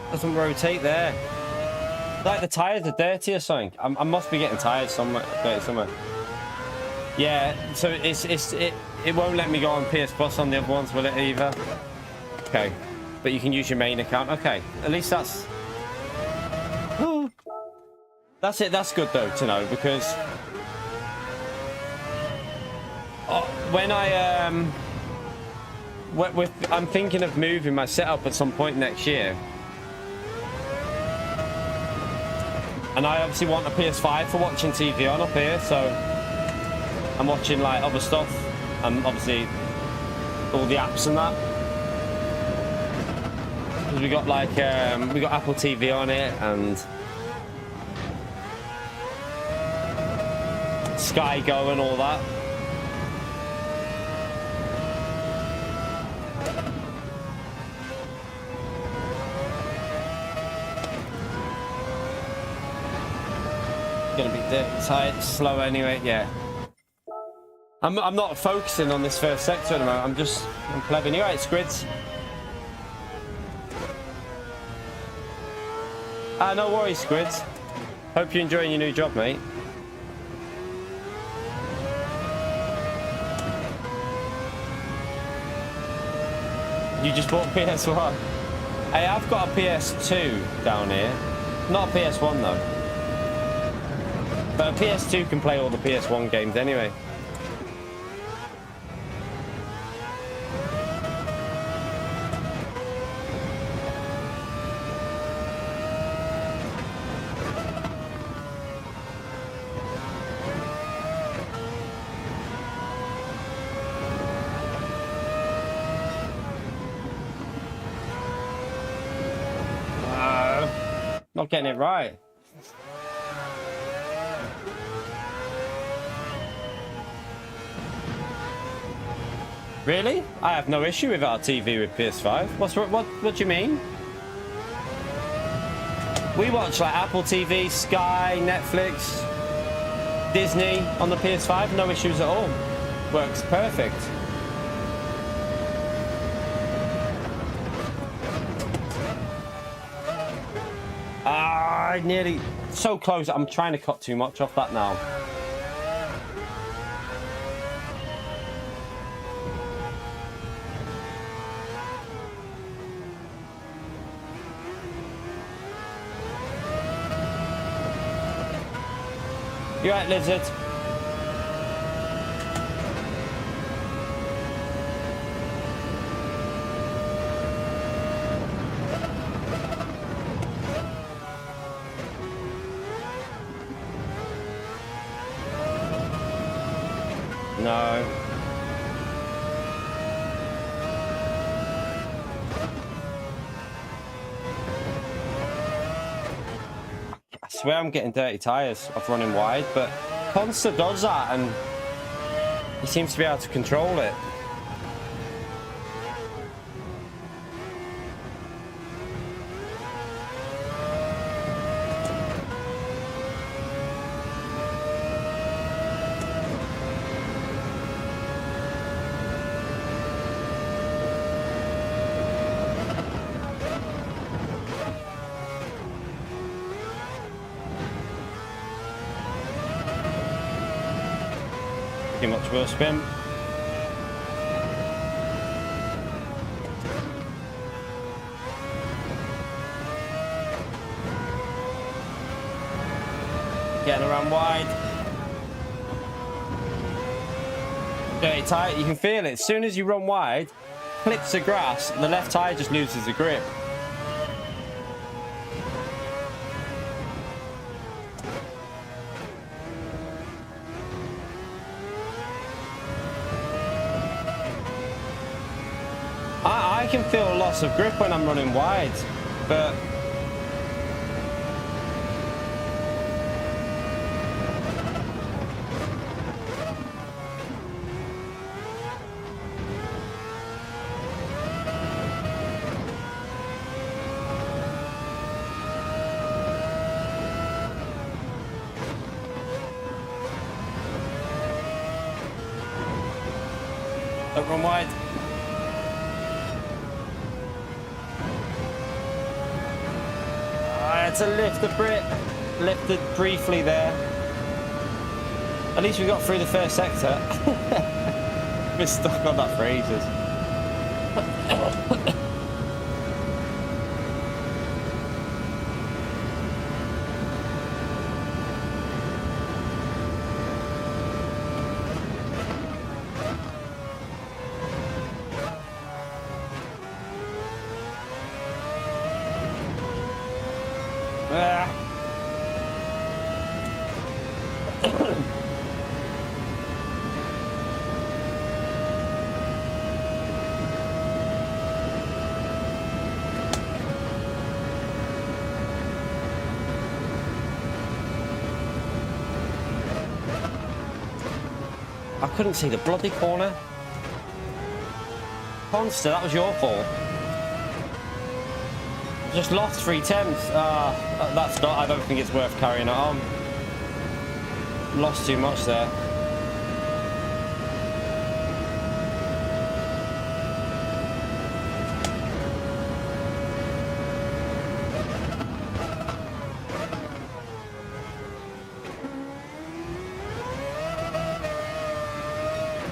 Doesn't rotate there. Like the tires are dirty or something. I must be getting tires somewhere, dirty somewhere. Yeah, so it won't let me go on PS Plus on the other ones, will it either? Okay, but you can use your main account. Okay, at least that's it. That's good though to know, because when I'm thinking of moving my setup at some point next year. And I obviously want a PS5 for watching TV on up here, so I'm watching like other stuff and obviously all the apps and that. Because we got like we got Apple TV on it and Sky Go and all that. Gonna be tight, slow anyway. Yeah, I'm not focusing on this first sector at the moment. I'm plebing. You right, Squids? No worries, Squids. Hope you're enjoying your new job, mate. You just bought PS1. Hey, I've got a PS2 down here. Not a PS1 though. But a PS2 can play all the PS1 games anyway. Not getting it right. Really? I have no issue with our TV with PS5. What do you mean? We watch like Apple TV, Sky, Netflix, Disney on the PS5. No issues at all. Works perfect. I nearly so close. I'm trying to cut too much off that now. You right, lizard? No. I swear I'm getting dirty tires of running wide, but Consta does that and he seems to be able to control it. Pretty much will spin. Getting around wide. Dirty tire, you can feel it. As soon as you run wide, clips the grass, the left tire just loses the grip. I can feel a loss of grip when I'm running wide, but don't run wide. To lift the Brit, lifted briefly there. At least we got through the first sector. We're stuck on that for ages. I couldn't see the bloody corner. Consta, that was your fault. Just lost 3/10. That's not, I don't think it's worth carrying it on. Lost too much there.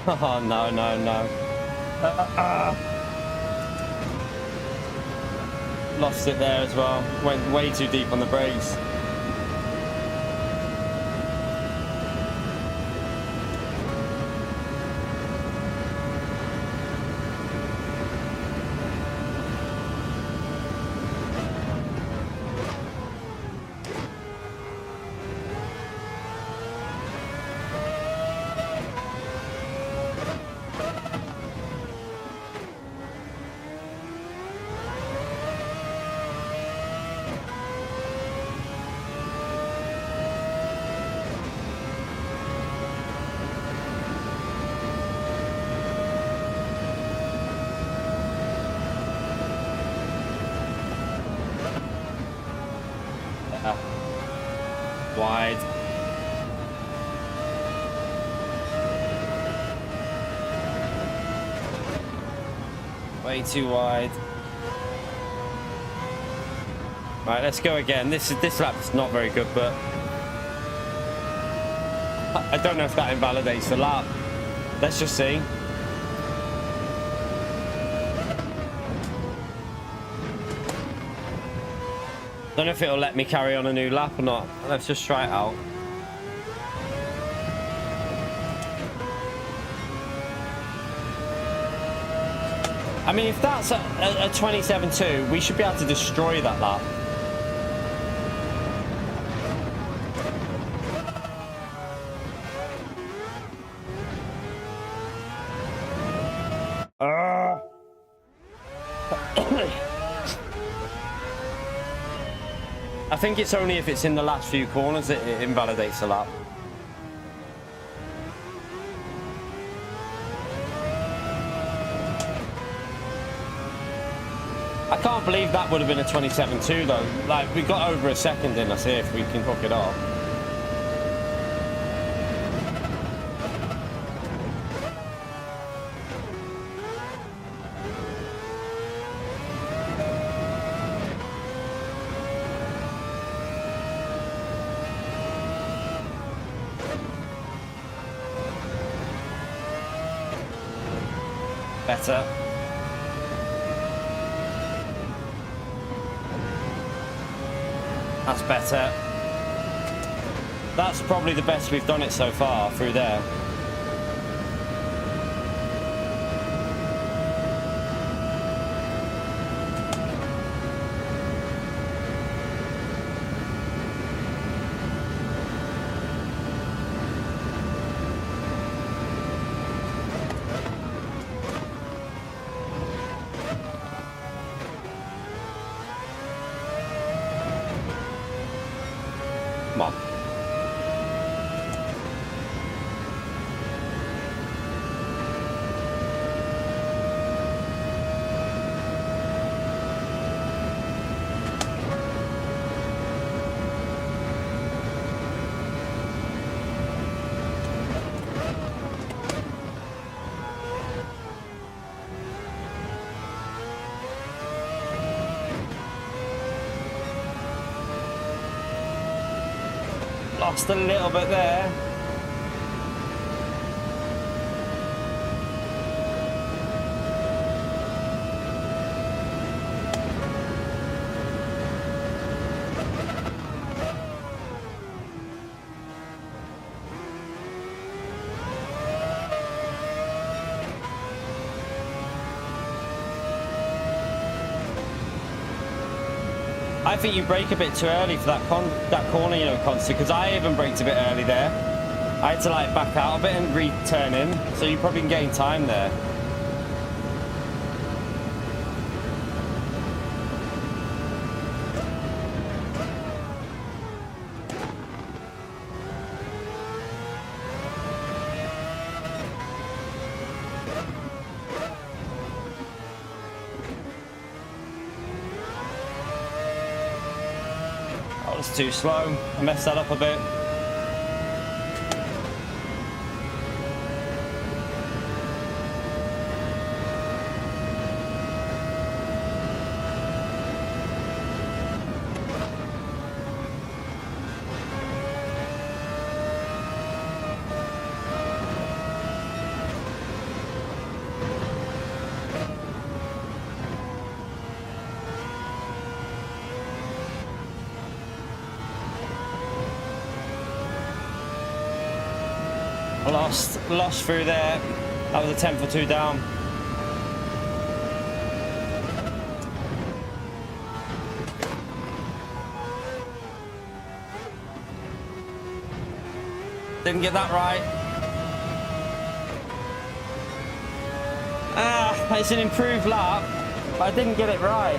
Oh, no, no, no. lost it there as well. Went way too deep on the brakes. Wide. Way too wide. Right, let's go again. This lap's not very good, but I don't know if that invalidates the lap. Let's just see. Don't know if it'll let me carry on a new lap or not. Let's just try it out. I mean, if that's a 27.2, we should be able to destroy that lap. I think it's only if it's in the last few corners that it invalidates the lap. I can't believe that would have been a 27.2 though. Like, we got over a second in. Let's see if we can hook it off. Better. That's better. That's probably the best we've done it so far through there. Come on. Lost a little bit there. I think you brake a bit too early for that corner, you know, Constant, because I even braked a bit early there. I had to like back out a bit and return in, so you probably can gain time there. That was too slow. I messed that up a bit. lost through there. That was a 10 for 2 down. Didn't get that right. Ah, it's an improved lap, but I didn't get it right.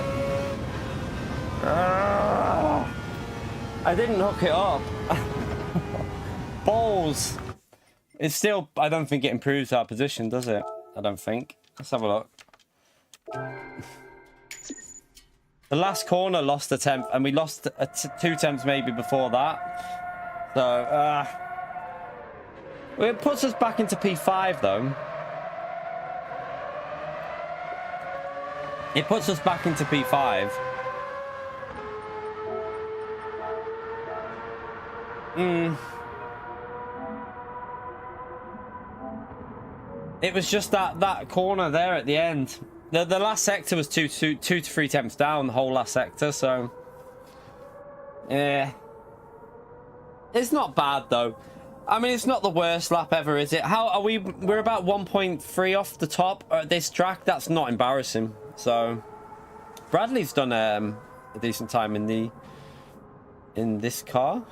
I didn't hook it up. Balls. It's still, I don't think it improves our position, does it? I don't think. Let's have a look. The last corner lost a temp, and we lost 2 temps maybe before that. So, well, it puts us back into P5 though. It puts us back into P5. It was just that corner there at the end. The last sector was 2 to 3 temps down, the whole last sector, so yeah. It's not bad though. I mean, it's not the worst lap ever, is it? How are we? We're about 1.3 off the top at this track. That's not embarrassing. So Bradley's done a decent time in this car.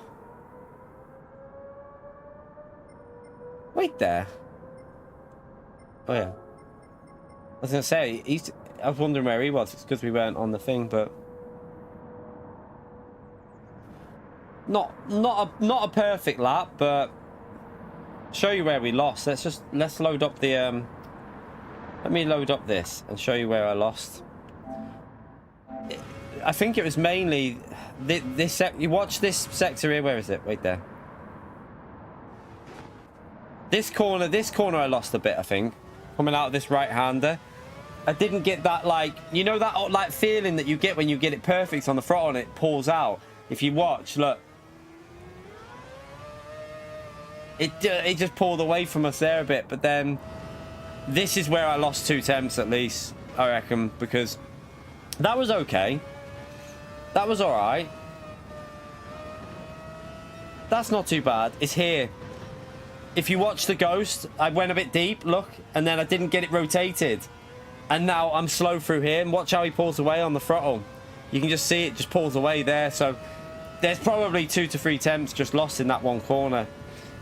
Wait there. Oh yeah. I was gonna say I was wondering where he was. It's because we weren't on the thing, but not a perfect lap, but show you where we lost. Let's load up the let me load up this and show you where I lost. I think it was mainly this you watch this sector here. Where is it? Wait there. This corner I lost a bit, I think. Coming out of this right-hander. I didn't get that, like, you know that like feeling that you get when you get it perfect on the throttle and it pulls out. If you watch, look. It just pulled away from us there a bit, but then this is where I lost 2 temps at least, I reckon, because that was okay. That was alright. That's not too bad. It's here. If you watch the Ghost, I went a bit deep, look, and then I didn't get it rotated. And now I'm slow through here, and watch how he pulls away on the throttle. You can just see it just pulls away there, so there's probably 2 to 3 temps just lost in that one corner.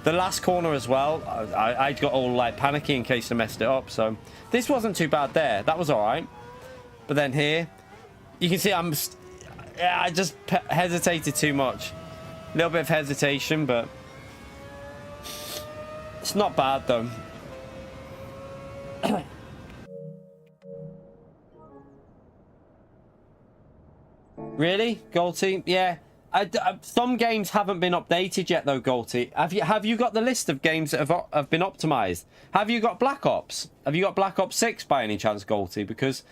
The last corner as well, I got all like panicky in case I messed it up, so this wasn't too bad there. That was alright. But then here, you can see I just hesitated too much. A little bit of hesitation, but it's not bad though. Really, Golty? Yeah. Some games haven't been updated yet though, Golty. Have you got the list of games that have been optimized? Have you got Black Ops? Have you got Black Ops 6 by any chance, Golty? Because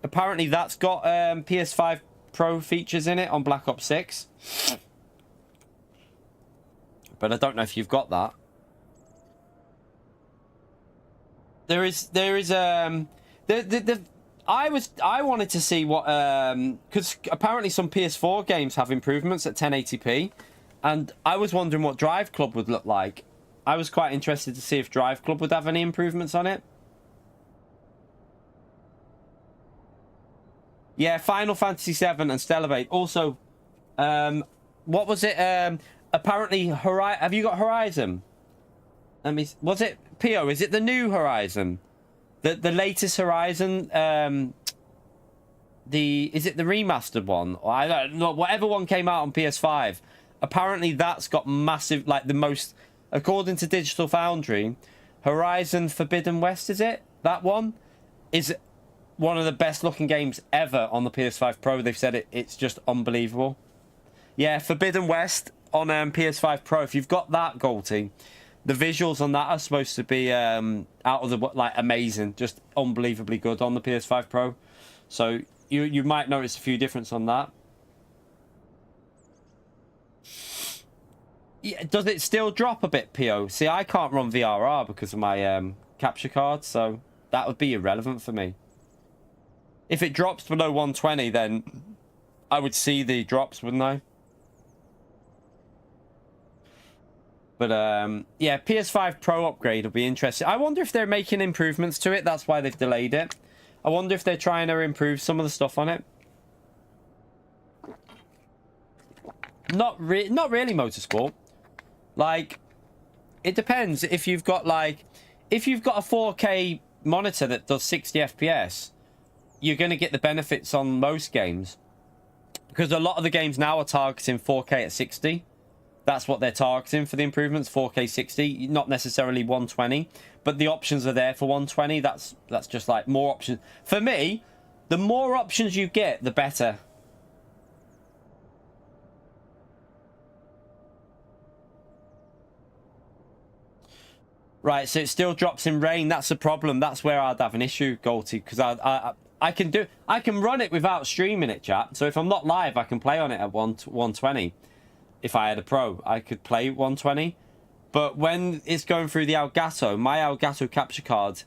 apparently that's got PS5 Pro features in it on Black Ops 6. But I don't know if you've got that. There is I wanted to see what because apparently some PS4 games have improvements at 1080p, and I was wondering what Drive Club would look like. I was quite interested to see if Drive Club would have any improvements on it. Yeah, Final Fantasy 7 and Stellavate. Also, what was it? Apparently, have you got Horizon? Was it PO? Is it the new Horizon? The latest Horizon? Is it the remastered one? Or I don't know. Whatever one came out on PS5. Apparently, that's got massive, like the most, according to Digital Foundry, Horizon Forbidden West. Is it that one? Is one of the best looking games ever on the PS5 Pro. They've said it's just unbelievable. Yeah, Forbidden West on PS5 Pro. If you've got that, Golty, the visuals on that are supposed to be out of the like amazing, just unbelievably good on the PS5 Pro. So you might notice a few difference on that. Yeah, does it still drop a bit, PO? See, I can't run VRR because of my capture card, so that would be irrelevant for me. If it drops below 120, then I would see the drops, wouldn't I? yeah, PS5 Pro upgrade will be interesting. I wonder if they're making improvements to it. That's why they've delayed it. I wonder if they're trying to improve some of the stuff on it. Not really motorsport. Like, it depends. If you've got a 4K monitor that does 60 FPS, you're going to get the benefits on most games. Because a lot of the games now are targeting 4K at 60. That's what they're targeting for the improvements, 4K 60, not necessarily 120. But the options are there for 120. That's just like more options. For me, the more options you get, the better. Right, so it still drops in rain. That's the problem. That's where I'd have an issue, Golty, because I can run it without streaming it, chat. So if I'm not live, I can play on it at 120. If I had a Pro, I could play 120. But when it's going through the Elgato, my Elgato capture card,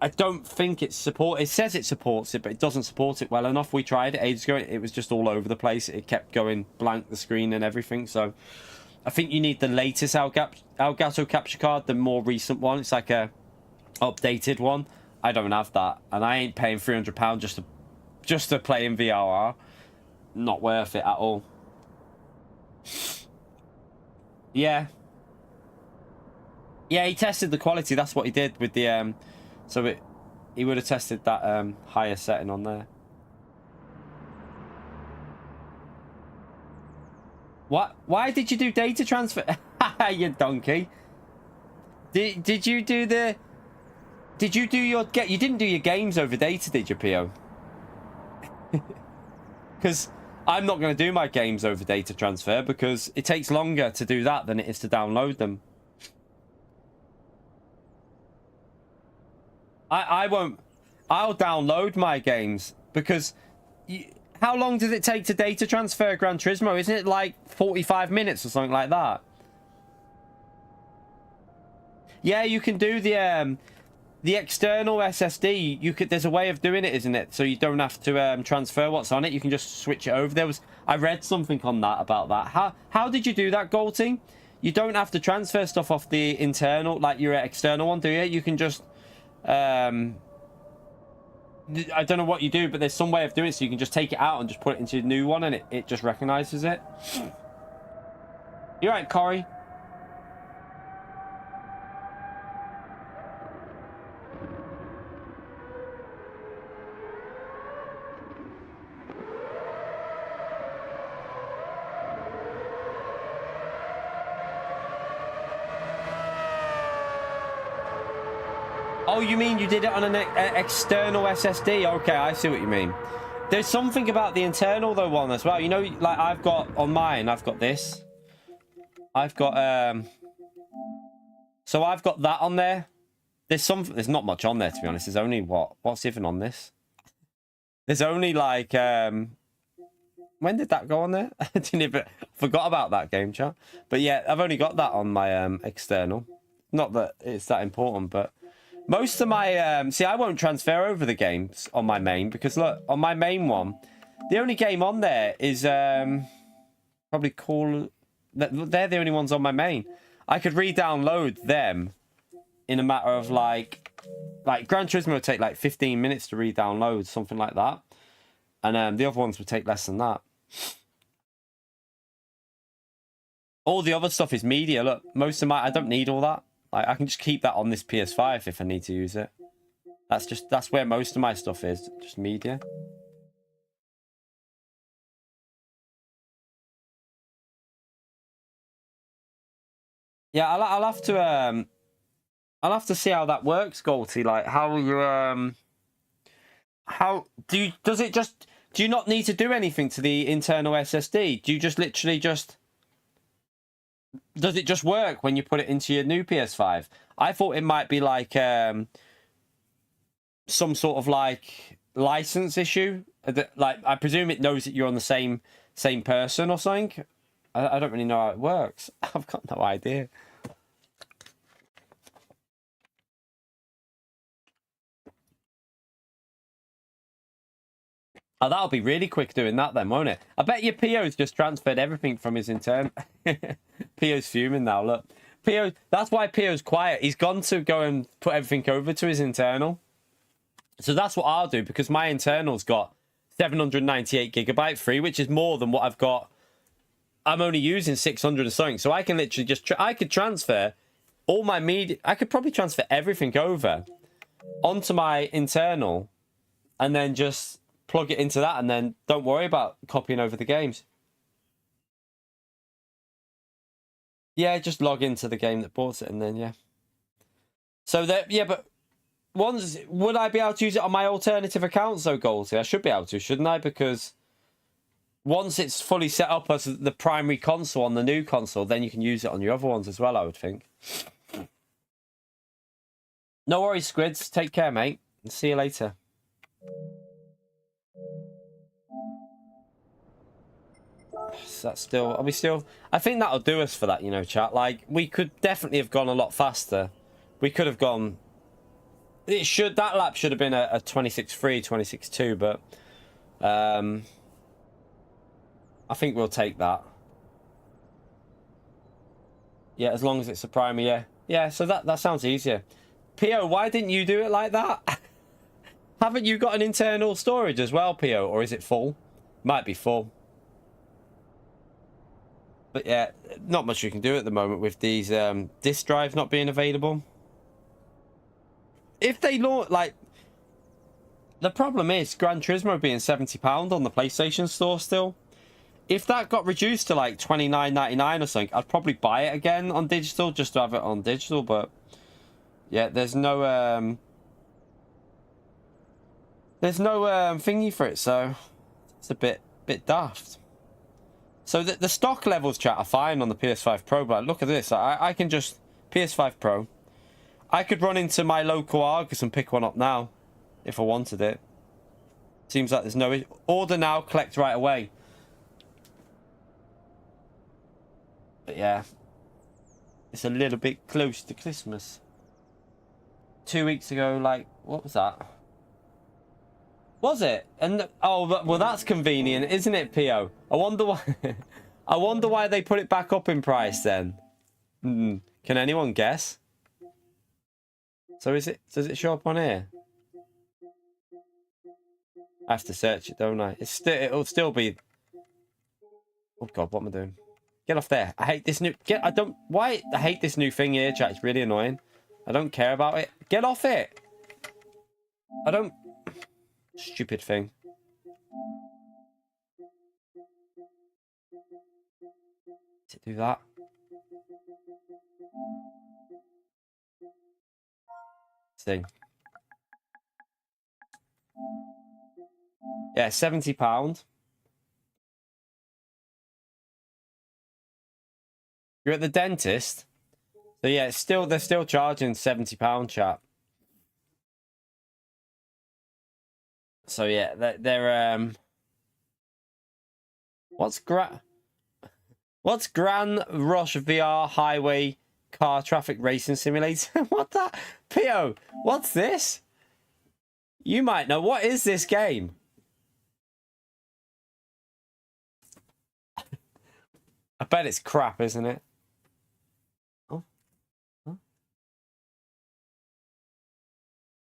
I don't think it says it supports it, but it doesn't support it well enough. We tried it ages ago. It was just all over the place. It kept going blank, the screen and everything. So I think you need the latest Elgato capture card, the more recent one. It's like a updated one. I don't have that, and I ain't paying £300 just to play in VRR. Not worth it at all. Yeah, he tested the quality. That's what he did with the so he would have tested that higher setting on there. What? Why did you do data transfer? You donkey. Did you do the? Did you do your get? You didn't do your games over data, did you, Pio? Because I'm not going to do my games over data transfer because it takes longer to do that than it is to download them. I won't. I'll download my games because. How long does it take to data transfer Gran Turismo? Isn't it like 45 minutes or something like that? Yeah, you can do the external SSD. There's a way of doing it, isn't it? So you don't have to transfer what's on it. You can just switch it over. I read something on that about that. How did you do that, Golting? You don't have to transfer stuff off the internal, like your external one, do you? You can just I don't know what you do, but there's some way of doing it, so you can just take it out and just put it into a new one, and it just recognizes it. You're right, Corey. Oh, you mean you did it on an external SSD? Okay, I see what you mean. There's something about the internal though one as well. You know, like I've got on mine, I've got this. I've got so I've got that on there. There's not much on there, to be honest. There's only what's even on this? There's only like when did that go on there? I didn't even forgot about that game, chat. But yeah, I've only got that on my external. Not that it's that important, but most of my see, I won't transfer over the games on my main because look, on my main one, the only game on there is probably Call. They're the only ones on my main. I could re-download them in a matter of like Gran Turismo would take like 15 minutes to re-download, something like that, and the other ones would take less than that. All the other stuff is media. Look, most of I don't need all that. I can just keep that on this PS5 if I need to use it. That's where most of my stuff is, just media. Yeah, I'll have to see how that works, Golty. Like how you do you not need to do anything to the internal SSD? Do you just literally just does it just work when you put it into your new PS5? I thought it might be like some sort of like license issue. Like I presume it knows that you're on the same person or something. I don't really know how it works. I've got no idea. Oh, that'll be really quick doing that then, won't it? I bet your PO's just transferred everything from his internal. PO's fuming now, look. PO, that's why PO's quiet. He's gone to go and put everything over to his internal. So that's what I'll do, because my internal's got 798 gigabyte free, which is more than what I've got. I'm only using 600 and something. So I can literally just, I could transfer all my media. I could probably transfer everything over onto my internal and then just plug it into that, and then don't worry about copying over the games. Yeah, just log into the game that bought it, and then, yeah. So that, yeah, but once, would I be able to use it on my alternative accounts, though, Goldie? I should be able to, shouldn't I? Because once it's fully set up as the primary console on the new console, then you can use it on your other ones as well, I would think. No worries, Squids. Take care, mate. And see you later. That's still, are we still, I think that'll do us for that, you know, chat. Like, we could definitely have gone a lot faster. We could have gone, it should, that lap should have been a 26.3, 26.2, but I think we'll take that. Yeah, as long as it's a primary, yeah. Yeah, so that sounds easier. PO, why didn't you do it like that? Haven't you got an internal storage as well, PO? Or is it full? Might be full. But yeah, not much you can do at the moment with these disk drives not being available. If they launch, like, the problem is Gran Turismo being £70 on the PlayStation Store still. If that got reduced to like $29.99 or something, I'd probably buy it again on digital just to have it on digital. But yeah, there's no thingy for it, so it's a bit daft. So the stock levels, chat, are fine on the PS5 Pro, but look at this. I can just... PS5 Pro. I could run into my local Argus and pick one up now, if I wanted it. Seems like there's no... Order now, collect right away. But yeah. It's a little bit close to Christmas. 2 weeks ago, like... What was that? Was it? And oh, well, that's convenient, isn't it, PO? I wonder why. I wonder why they put it back up in price then. Can anyone guess? So is it? Does it show up on here? I have to search it, don't I? It's still. It'll still be. Oh God, what am I doing? Get off there! I hate this new. I don't. Why? I hate this new thing here, chat. It's really annoying. I don't care about it. Get off it! I don't. Stupid thing. Does it do that? Thing. Yeah, £70. You're at the dentist. So yeah, it's still, they're still charging £70, chat. So yeah, they're what's Gran Rush VR Highway Car Traffic Racing Simulator? What that? PO, what's this? You might know. What is this game? I bet it's crap, isn't it? Oh. Huh?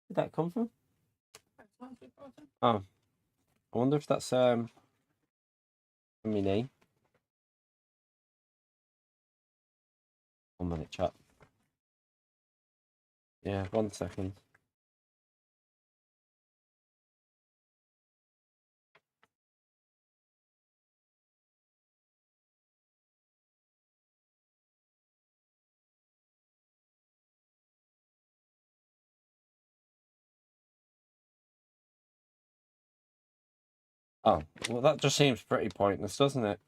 Where'd that come from? Oh. I wonder if that's a mini. 1 minute, chat. Yeah, 1 second. Oh, well, that just seems pretty pointless, doesn't it?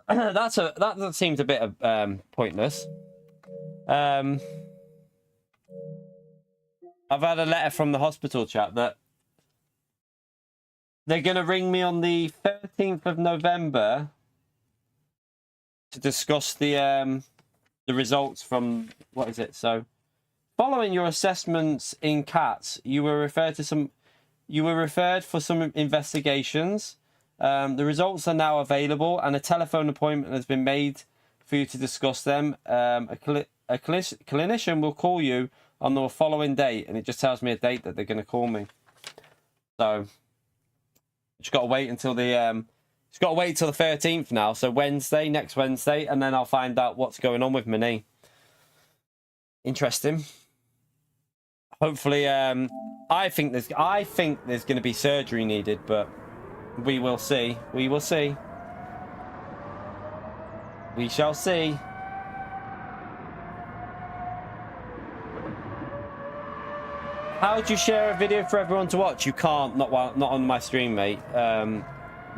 That seems a bit of pointless. I've had a letter from the hospital, chat, that they're going to ring me on the 13th of November to discuss the results from, what is it? So, following your assessments in cats, you were referred to some You were referred for some investigations. The results are now available, and a telephone appointment has been made for you to discuss them. A clinician will call you on the following date, and it just tells me a date that they're going to call me. So just got to wait until the 13th now. So Wednesday, next Wednesday, and then I'll find out what's going on with my knee. Interesting. Hopefully, I think there's going to be surgery needed, but we will see. We will see. We shall see. How would you share a video for everyone to watch? You can't, not on my stream, mate.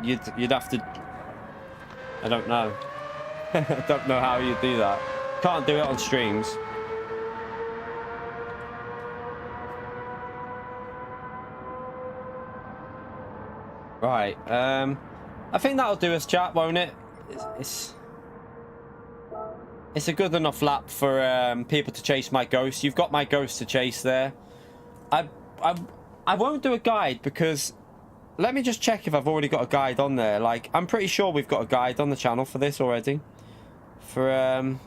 You'd have to. I don't know. I don't know how you do that. Can't do it on streams. Right. I think that'll do us, chat, won't it? It's a good enough lap for people to chase my ghost. You've got my ghost to chase there. I won't do a guide because let me just check if I've already got a guide on there. Like, I'm pretty sure we've got a guide on the channel for this already. For a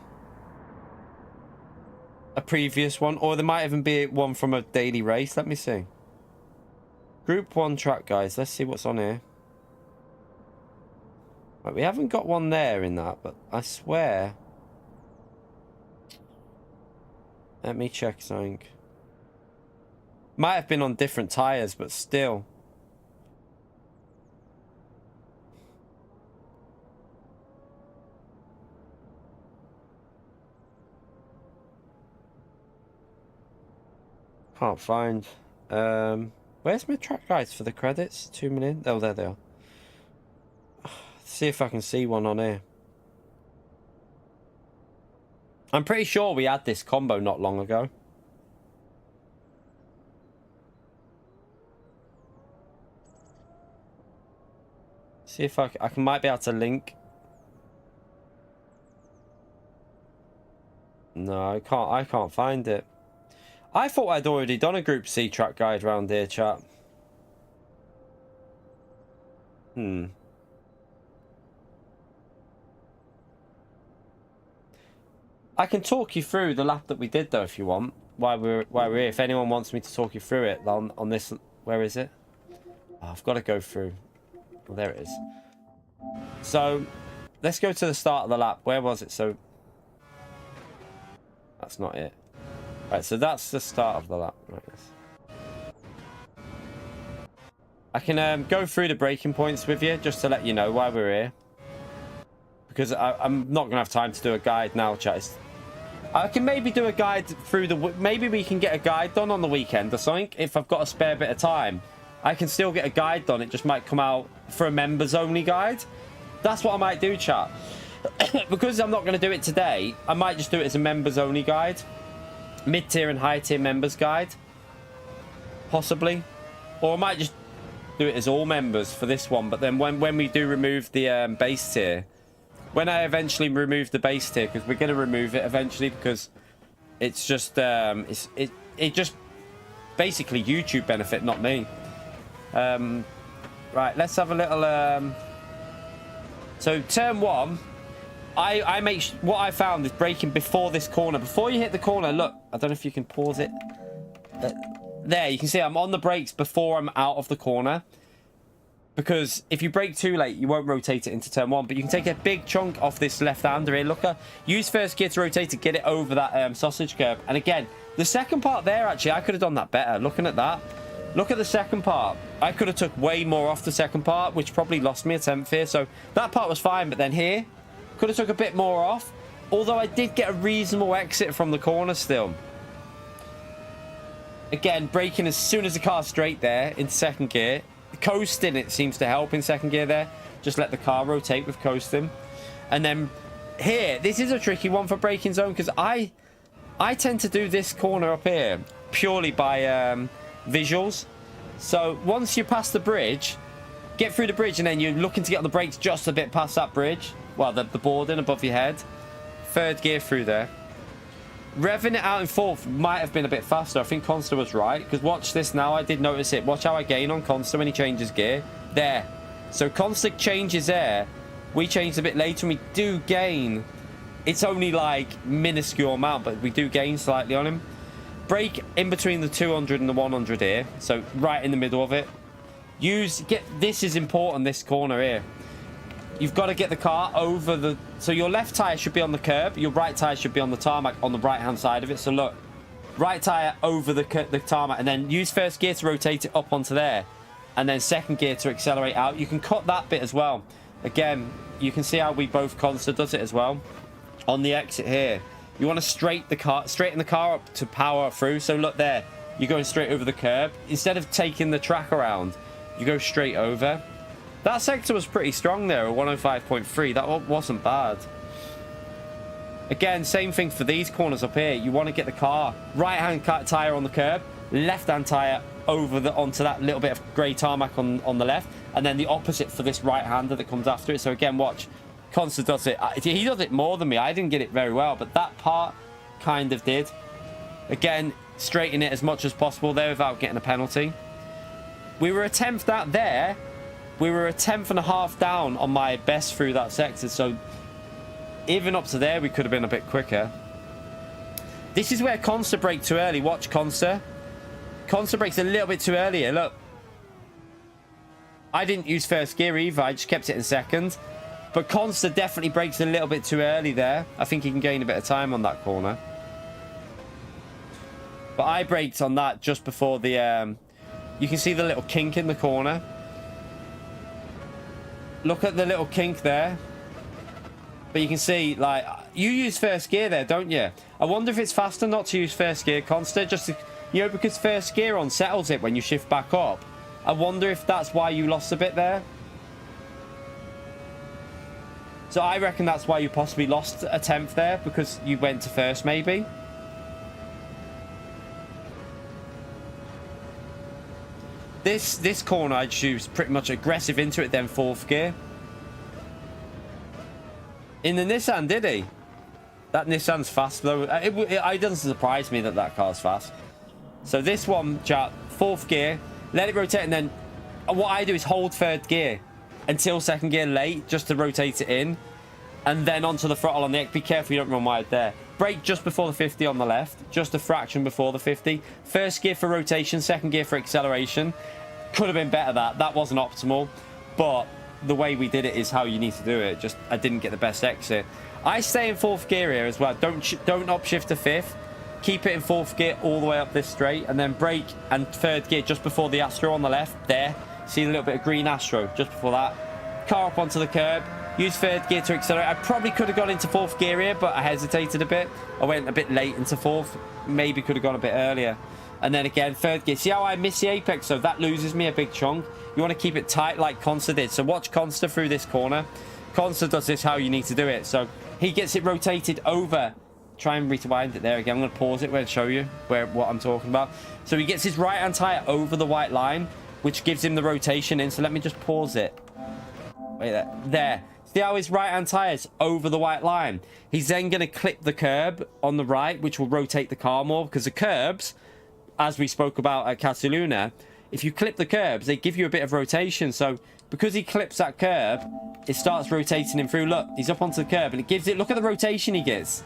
previous one, or there might even be one from a daily race. Let me see. Group 1 track, guys. Let's see what's on here. Right, we haven't got one there in that, but I swear. Let me check something. Might have been on different tires, but still. Can't find. Where's my track guides for the credits? 2 minutes. Oh, there they are. Let's see if I can see one on here. I'm pretty sure we had this combo not long ago. See if I might be able to link. No, I can't find it. I thought I'd already done a Group C track guide round here, chat. I can talk you through the lap that we did though if you want. While we're here. If anyone wants me to talk you through it on this, where is it? Oh, I've got to go through. Well, there it is. So let's go to the start of the lap. Where was it? So that's not it. Right, so that's the start of the lap. Right, I can go through the braking points with you just to let you know why we're here. Because I'm not going to have time to do a guide now, chat. I can maybe do a guide through the... Maybe we can get a guide done on the weekend or something. If I've got a spare bit of time, I can still get a guide done. It just might come out for a members-only guide. That's what I might do, chat. Because I'm not going to do it today, I might just do it as a members-only guide. Mid-tier and high-tier members guide. Possibly. Or I might just do it as all members for this one. But then when we do remove the base tier... When I eventually remove the base tier, because we're going to remove it eventually, because it's just it just basically YouTube benefit, not me. Right, let's have a little. So turn 1, I make what I found is braking before this corner. Before you hit the corner, look, I don't know if you can pause it. There, you can see I'm on the brakes before I'm out of the corner. Because if you brake too late, you won't rotate it into turn 1. But you can take a big chunk off this left-hander here. Look, use first gear to rotate to get it over that sausage curb. And again, the second part there, actually, I could have done that better. Looking at that. Look at the second part. I could have took way more off the second part, which probably lost me a 10th here. So that part was fine. But then here, could have took a bit more off. Although I did get a reasonable exit from the corner still. Again, braking as soon as the car's straight there in second gear. Coasting, it seems to help in second gear there. Just let the car rotate with coasting. And then here, this is a tricky one for braking zone because I tend to do this corner up here purely by visuals. So once you pass the bridge, get through the bridge and then you're looking to get on the brakes just a bit past that bridge. Well, the boarding above your head. Third gear through there. Revving it out in fourth might have been a bit faster. I think Consta was right, because watch this now. I did notice it. Watch how I gain on Consta when he changes gear. There. So Consta changes there. We changed a bit later, and we do gain. It's only like minuscule amount, but we do gain slightly on him. Brake in between the 200 and the 100 here. So right in the middle of it. This is important, this corner here. You've got to get the car over the... So your left tyre should be on the curb. Your right tyre should be on the tarmac on the right-hand side of it. So look, right tyre over the tarmac. And then use first gear to rotate it up onto there. And then second gear to accelerate out. You can cut that bit as well. Again, you can see how we both Consta does it as well. On the exit here. You want to straighten the car up to power through. So look there. You're going straight over the curb. Instead of taking the track around, you go straight over. That sector was pretty strong there, a 105.3. That wasn't bad. Again, same thing for these corners up here. You want to get the car right-hand tyre on the curb, left-hand tyre onto that little bit of grey tarmac on the left, and then the opposite for this right-hander that comes after it. So again, watch. Consta does it. He does it more than me. I didn't get it very well, but that part kind of did. Again, straighten it as much as possible there without getting a penalty. We were a 10th out there. We were a 10th and a half down on my best through that sector. So even up to there, we could have been a bit quicker. This is where Consta braked too early. Watch Consta. Consta brakes a little bit too early here. Look. I didn't use first gear either. I just kept it in second. But Consta definitely brakes a little bit too early there. I think he can gain a bit of time on that corner. But I braked on that just before the... you can see the little kink in the corner. Look at the little kink there. But you can see, like, you use first gear there, don't you? I wonder if it's faster not to use first gear constant. Just to, you know, because first gear unsettles it when you shift back up. I wonder if that's why you lost a bit there. So I reckon that's why you possibly lost a 10th there, because you went to first, maybe. This corner I choose pretty much aggressive into it, then fourth gear. In the Nissan, did he? That Nissan's fast though. It doesn't surprise me that that car's fast. So this one, chat, fourth gear, let it rotate, and then what I do is hold third gear until second gear late, just to rotate it in, and then onto the throttle on the X. Be careful you don't run wide there. Brake just before the 50 on the left, just a fraction before the 50. First gear for rotation, second gear for acceleration. Could have been better that wasn't optimal, but the way we did it is how you need to do it. Just I didn't get the best exit. I stay in fourth gear here as well. Don't upshift to fifth. Keep it in fourth gear all the way up this straight, and then brake and third gear just before the Astro on the left there. See a little bit of green Astro just before that. Car up onto the curb. Use third gear to accelerate. I probably could have gone into fourth gear here, but I hesitated a bit. I went a bit late into fourth. Maybe could have gone a bit earlier. And then again, third gear. See how I miss the apex? So that loses me a big chunk. You want to keep it tight like Consta did. So watch Consta through this corner. Consta does this how you need to do it. So he gets it rotated over. Try and rewind it there again. I'm going to pause it and show you what I'm talking about. So he gets his right-hand tyre over the white line, which gives him the rotation in. So let me just pause it. Wait there. There. See how his right-hand tyre's over the white line? He's then going to clip the curb on the right, which will rotate the car more, because the curbs, as we spoke about at Cataluna, if you clip the curbs, they give you a bit of rotation. So because he clips that curb, it starts rotating him through. Look, he's up onto the curb, and it gives it, look at the rotation he gets.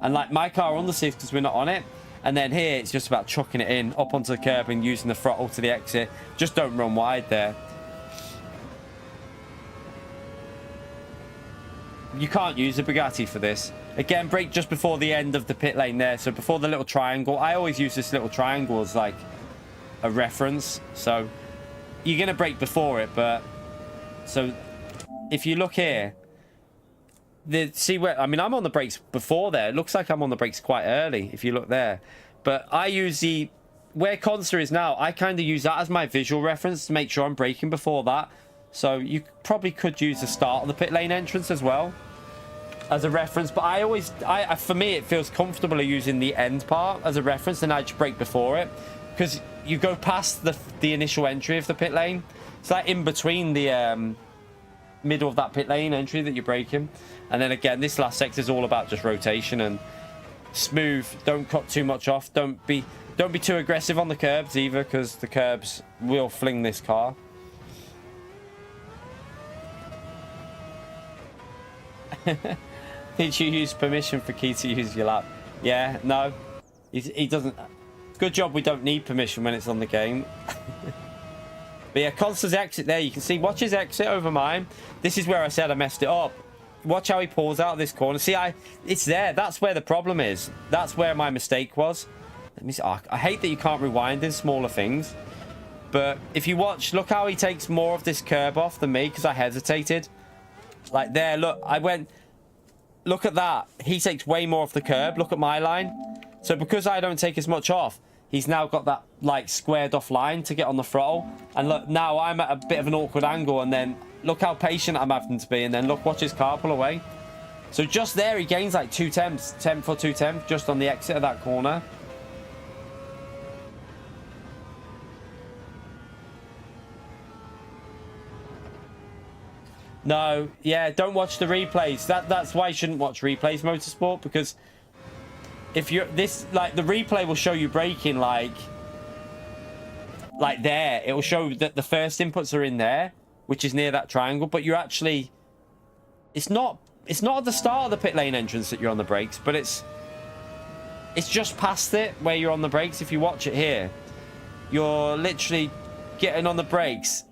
And like my car on the sixth, because we're not on it. And then here, it's just about chucking it in, up onto the curb and using the throttle to the exit. Just don't run wide there. You can't use a Bugatti for this. Again, brake just before the end of the pit lane there. So before the little triangle. I always use this little triangle as like a reference. So you're going to brake before it, but... So if you look here... See where... I mean, I'm on the brakes before there. It looks like I'm on the brakes quite early, if you look there. But I use the... Where Consta is now, I kind of use that as my visual reference to make sure I'm braking before that. So you probably could use the start of the pit lane entrance as well as a reference. But I always... for me, it feels comfortable using the end part as a reference, and I just brake before it. Because you go past the initial entry of the pit lane. It's like in between the... middle of that pit lane entry that you're braking. And then again, this last sector is all about just rotation, and smooth. Don't cut too much off. Don't be too aggressive on the curbs either, because the curbs will fling this car. Did you use permission for Key to use your lap? Yeah, no. He doesn't. Good job we don't need permission when it's on the game. But yeah, Consta's exit there. You can see, watch his exit over mine. This is where I said I messed it up. Watch how he pulls out of this corner. See, it's there. That's where the problem is. That's where my mistake was. Let me see. Oh, I hate that you can't rewind in smaller things. But if you watch, look how he takes more of this curb off than me, because I hesitated. Like there, look, I went... Look at that. He takes way more off the curb. Look at my line. So because I don't take as much off, he's now got that, like, squared off line to get on the throttle. And look, now I'm at a bit of an awkward angle, and then look how patient I'm having to be. And then look, watch his car pull away. So just there, he gains like 2 tenths, 10 for 2 tenths, just on the exit of that corner. No, yeah, don't watch the replays. That's why you shouldn't watch replays, Motorsport, because if you're this, like, the replay will show you braking like there. It will show that the first inputs are in there, which is near that triangle, but you're actually, it's not at the start of the pit lane entrance that you're on the brakes, but it's just past it where you're on the brakes. If you watch it here, you're literally getting on the brakes.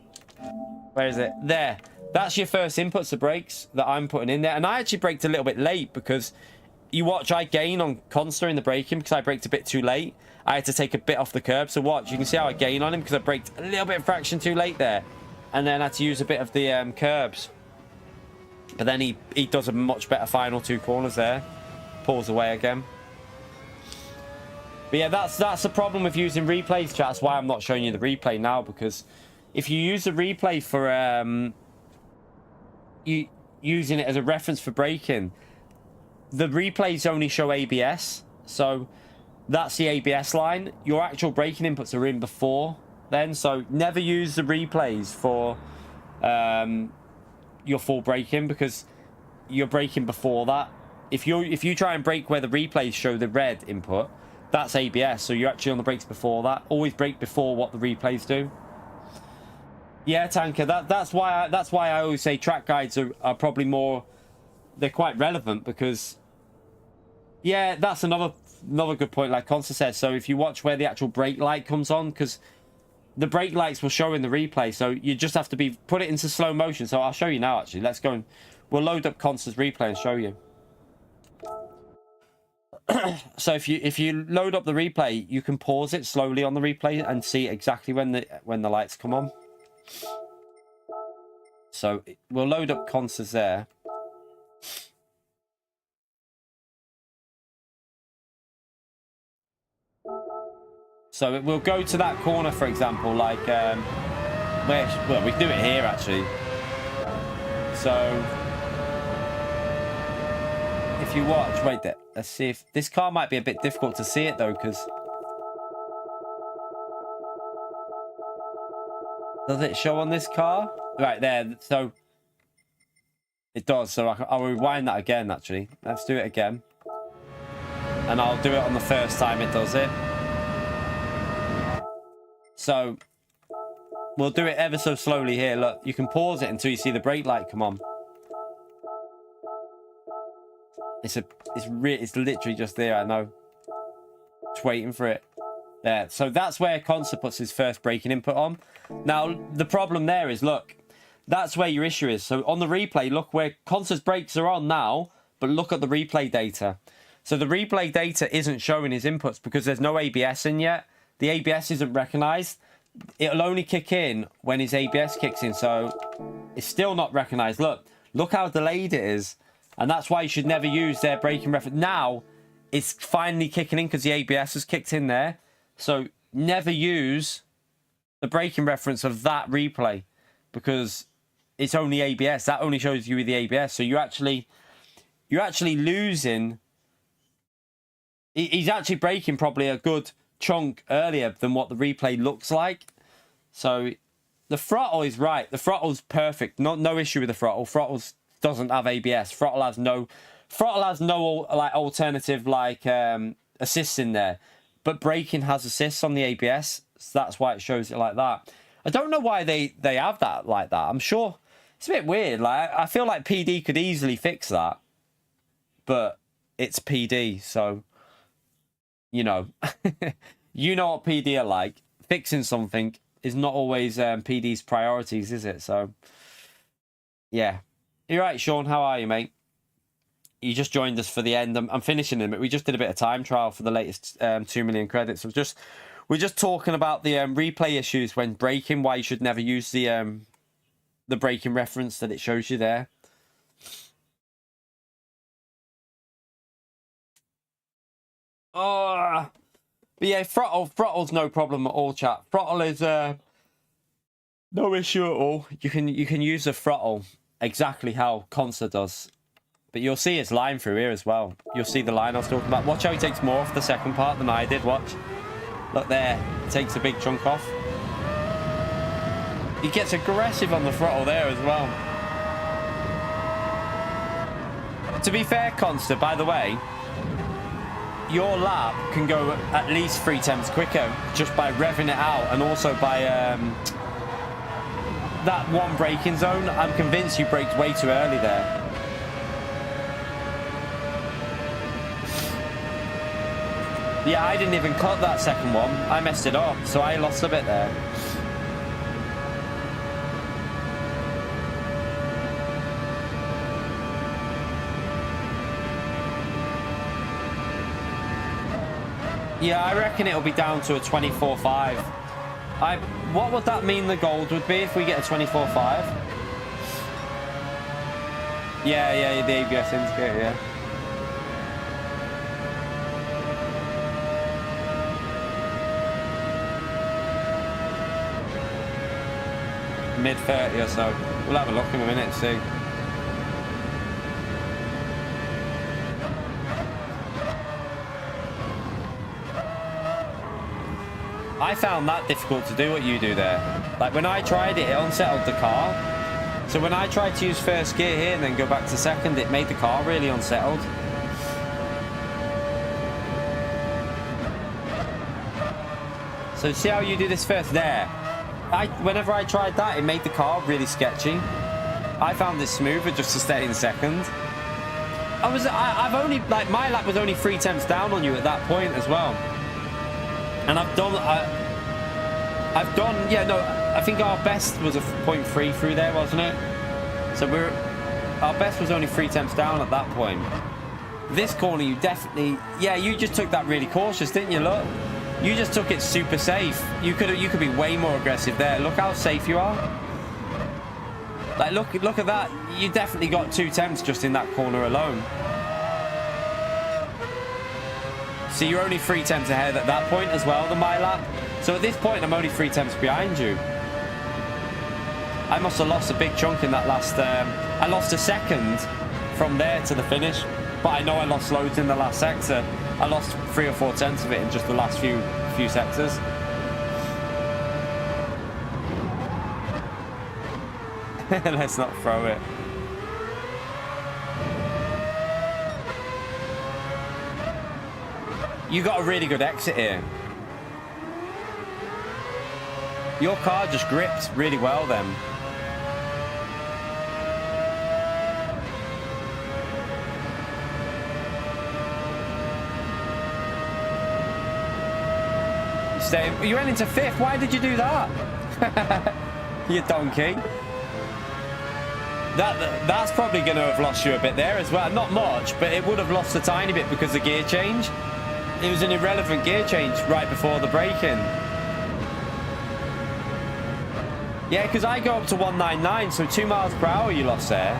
Where is it? There. That's your first inputs of brakes that I'm putting in there. And I actually braked a little bit late, because you watch, I gain on Consta in the braking because I braked a bit too late. I had to take a bit off the curb. So watch, you can see how I gain on him because I braked a little bit fraction too late there. And then I had to use a bit of the curbs. But then he does a much better final 2 corners there. Pulls away again. But yeah, that's the problem with using replays, chat. That's why I'm not showing you the replay now, because if you use the replay for... using it as a reference for braking, the replays only show ABS, so that's the ABS line. Your actual braking inputs are in before then, so never use the replays for your full braking, because you're braking before that. If you try and brake where the replays show the red input, that's ABS, so you're actually on the brakes before that. Always brake before what the replays do. Yeah, Tanker, that's why I always say track guides are probably more, they're quite relevant, because yeah, that's another good point, like Consta said. So if you watch where the actual brake light comes on, because the brake lights will show in the replay, so you just have to put it into slow motion. So I'll show you now, actually. Let's go and we'll load up Consta's replay and show you. So if you load up the replay, you can pause it slowly on the replay and see exactly when the lights come on. So we'll load up Consta's there. So it will go to that corner, for example, like well, we can do it here actually. So if you watch, wait there, let's see if this car might be a bit difficult to see it though, because does it show on this car? Right there, so it does. So I'll rewind that again, actually. Let's do it again. And I'll do it on the first time it does it. So we'll do it ever so slowly here. Look, you can pause it until you see the brake light come on. It's literally just there, I know. Just waiting for it. There. So that's where Consta puts his first braking input on. Now, the problem there is, look, that's where your issue is. So on the replay, look where Consta's brakes are on now, but look at the replay data. So the replay data isn't showing his inputs because there's no ABS in yet. The ABS isn't recognized. It'll only kick in when his ABS kicks in. So it's still not recognized. Look how delayed it is. And that's why you should never use their braking reference. Now, it's finally kicking in because the ABS has kicked in there. So never use the braking reference of that replay because it's only ABS. That only shows you the ABS. So you're actually losing. He's actually braking probably a good chunk earlier than what the replay looks like. So the throttle is right. The throttle's perfect. No issue with the throttle. Throttle doesn't have ABS. Throttle has no Throttle has no like alternative like assists in there, but braking has assists on the ABS, so that's why it shows it like that. I don't know why they have that like that. I'm sure it's a bit weird. Like I feel like PD could easily fix that, but it's PD, so you know, you know what PD are like. Fixing something is not always PD's priorities, is it? So yeah, you're right, Sean. How are you, mate? You just joined us for the end. I'm finishing them. We just did a bit of time trial for the latest 2 million credits. We're just talking about the replay issues when braking. Why you should never use the braking reference that it shows you there. Oh, but yeah, throttle's no problem at all, chat. Throttle is no issue at all. You can use the throttle exactly how Consa does. But you'll see its line through here as well. You'll see the line I was talking about. Watch how he takes more off the second part than I did. Watch. Look there. He takes a big chunk off. He gets aggressive on the throttle there as well. To be fair, Consta, by the way, your lap can go at least 3 times quicker just by revving it out, and also by that one braking zone. I'm convinced you braked way too early there. Yeah, I didn't even cut that second one. I messed it up, so I lost a bit there. Yeah, I reckon it'll be down to a 24.5. What would that mean the gold would be if we get a 24.5? Yeah, the ABS indicator, yeah. Mid 30 or so. We'll have a look in a minute and see. I found that difficult to do what you do there. Like when I tried it, it unsettled the car. So when I tried to use first gear here and then go back to second, it made the car really unsettled. So see how you do this first there. Whenever I tried that, it made the car really sketchy. I found it smoother just to stay in second. I've only, like, my lap was only 3 tenths down on you at that point as well. And I think our best was a 0.3 through there, wasn't it? So our best was only 3 tenths down at that point. This corner, you definitely, yeah, you just took that really cautious, didn't you? Look. You just took it super safe. You could be way more aggressive there. Look how safe you are. Like look at that. You definitely got 2 tenths just in that corner alone. So you're only 3 tenths ahead at that point as well than my lap. So at this point I'm only 3 tenths behind you. I must have lost a big chunk in that last. I lost a second from there to the finish, but I know I lost loads in the last sector. I lost 3 or 4 tenths of it in just the last few sectors. Let's not throw it. You got a really good exit here. Your car just grips really well then. You went into 5th. Why did you do that? You donkey. That's probably going to have lost you a bit there as well. Not much, but it would have lost a tiny bit because of the gear change. It was an irrelevant gear change right before the braking. Yeah, because I go up to 199, so 2 miles per hour you lost there.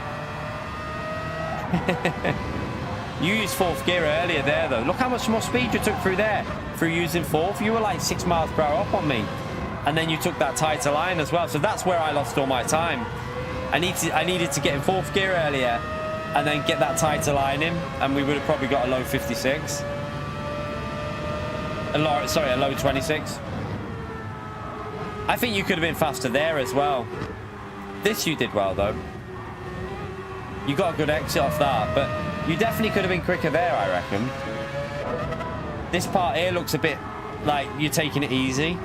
You used 4th gear earlier there, though. Look how much more speed you took through there. Through using 4th, you were like 6 miles per hour up on me. And then you took that tighter line as well. So that's where I lost all my time. I needed to get in 4th gear earlier and then get that tighter line in, and we would have probably got a low 56. A low 26. I think you could have been faster there as well. This you did well, though. You got a good exit off that, but You definitely could have been quicker there, I reckon. This part here looks a bit like you're taking it easy.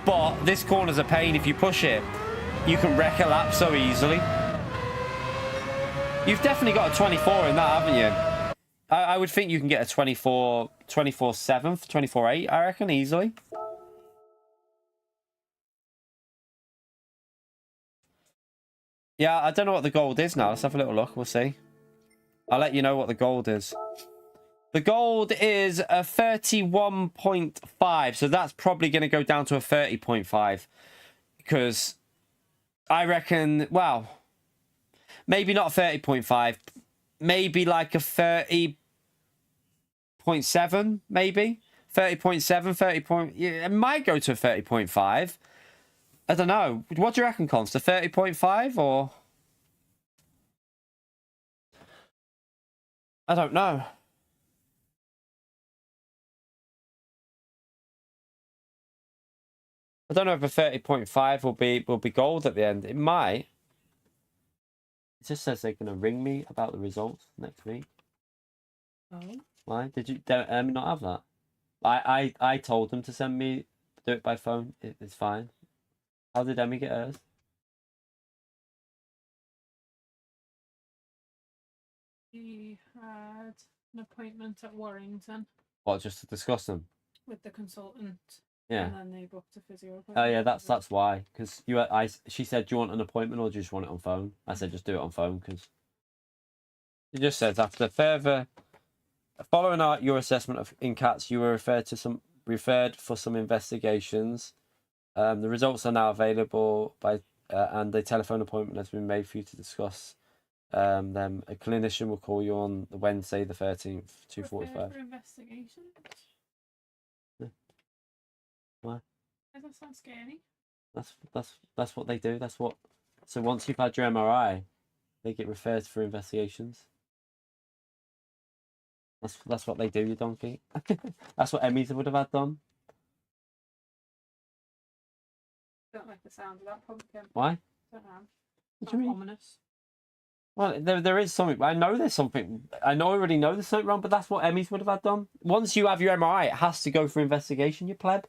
But this corner's a pain. If you push it, you can wreck a lap so easily. You've definitely got a 24 in that, haven't you? I would think you can get a 24, 24/7, 24/8, I reckon, easily. Yeah, I don't know what the gold is now. Let's have a little look. We'll see. I'll let you know what the gold is. The gold is a 31.5, so that's probably going to go down to a 30.5. Because I reckon, well, maybe not 30.5. Maybe like a 30.7, maybe. 30.7, 30 point... Yeah, it might go to a 30.5. I don't know. What do you reckon, Consta? 30.5 or... I don't know. I don't know if a 30.5 will be gold at the end. It might. It just says they're going to ring me about the results next week. Oh. Why? Did you not have that? I told them to send me, do it by phone. It's fine. How did Emmy get hers? He had an appointment at Warrington. What, just to discuss them? With the consultant. Yeah. And then they booked a physio appointment. Oh yeah, that's why. Because she said, do you want an appointment or do you just want it on phone? I said, just do it on phone because it just says after further following your assessment of in cats, you were referred for some investigations. The results are now available and a telephone appointment has been made for you to discuss them. A clinician will call you on Wednesday the 13th, 2:45. For investigations? Yeah. Why? Does that sound scary? That's what they do. That's what. So once you've had your MRI, they get referred for investigations. That's what they do, you donkey. That's what Emmys would have had done. Don't like the sound of that pumpkin. Why? Don't know. What do you mean? Ominous. Well, there is something. I know there's something. I already know there's something wrong, but that's what Emmys would have had done. Once you have your MRI, it has to go for investigation, you pleb.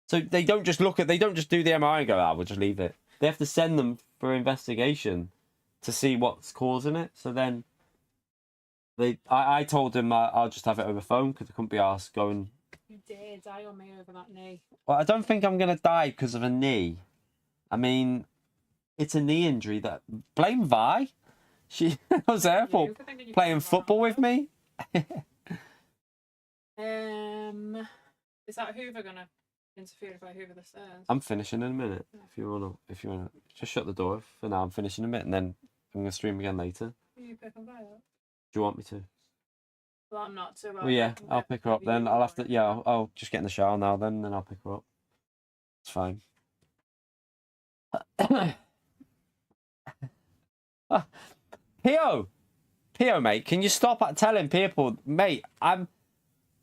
So they don't just they don't just do the MRI and go, we'll just leave it. They have to send them for investigation to see what's causing it. So then I told them I'll just have it over phone because I couldn't be asked going. You dare die on me over that knee. Well, I don't think I'm going to die because of a knee. I mean, it's a knee injury that... Blame Vi. She was there for playing football with me. Is that Hoover going to interfere if I hoover the stairs? I'm finishing in a minute. If you wanna just shut the door for now. I'm finishing in a minute and then I'm going to stream again later. Will you pick on Violet? Do you want me to? Well, I'm not, so... Well, yeah, I'll pick her up then. I'll have to... Yeah, I'll just get in the shower now then, and then I'll pick her up. It's fine. Pio, mate, can you stop telling people, mate?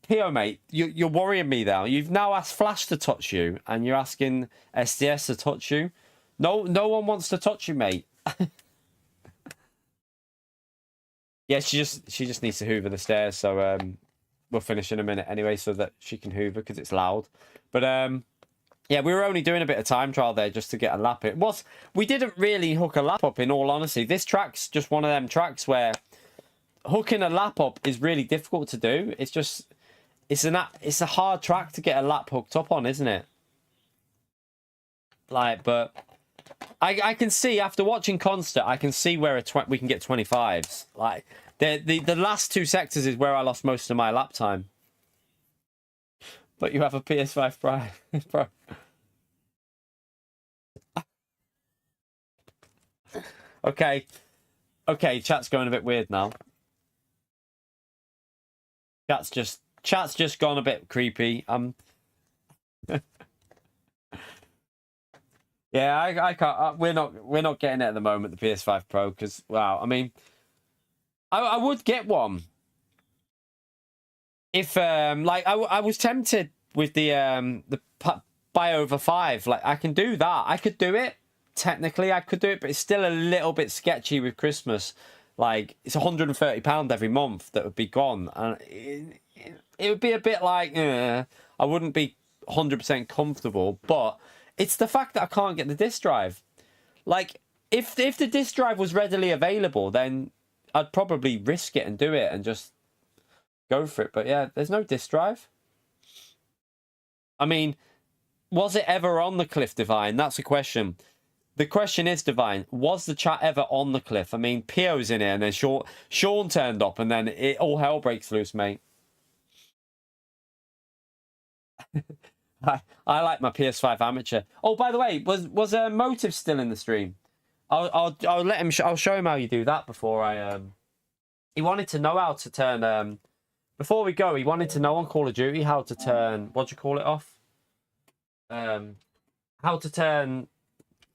Pio, mate. You're worrying me now. You've now asked Flash to touch you, and you're asking SDS to touch you. No one wants to touch you, mate. Yeah, she just needs to hoover the stairs. So we'll finish in a minute anyway, so that she can hoover because it's loud. But yeah, we were only doing a bit of time trial there just to get a lap. We didn't really hook a lap up, in all honesty. This track's just one of them tracks where hooking a lap up is really difficult to do. It's a hard track to get a lap hooked up on, isn't it? Like, but I can see after watching Consta, I can see where we can get 25s. Like the last two sectors is where I lost most of my lap time. But you have a PS5 Pro. Okay, chat's going a bit weird now. Chat's just gone a bit creepy. Yeah, I can't. We're not getting it at the moment, the PS5 Pro, because wow, I mean, I would get one if like I was tempted with the buy over 5. Like I can do that. I could do it technically. I could do it, but it's still a little bit sketchy with Christmas. Like, it's £130 every month that would be gone. And it would be a bit like, I wouldn't be 100% comfortable. But it's the fact that I can't get the disk drive. Like, if the disk drive was readily available, then I'd probably risk it and do it and just go for it. But yeah, there's no disk drive. I mean, was it ever on the cliff, Divine? That's the question. The question is, Divine, was the chat ever on the cliff? I mean, Pio's in here, and then Sean turned up, and then all hell breaks loose, mate. I like my PS5 Amateur. Oh, by the way, was Motive still in the stream? I'll let him. I'll show him how you do that before I. He wanted to know how to turn. Before we go, he wanted to know on Call of Duty how to turn. What do you call it off? How to turn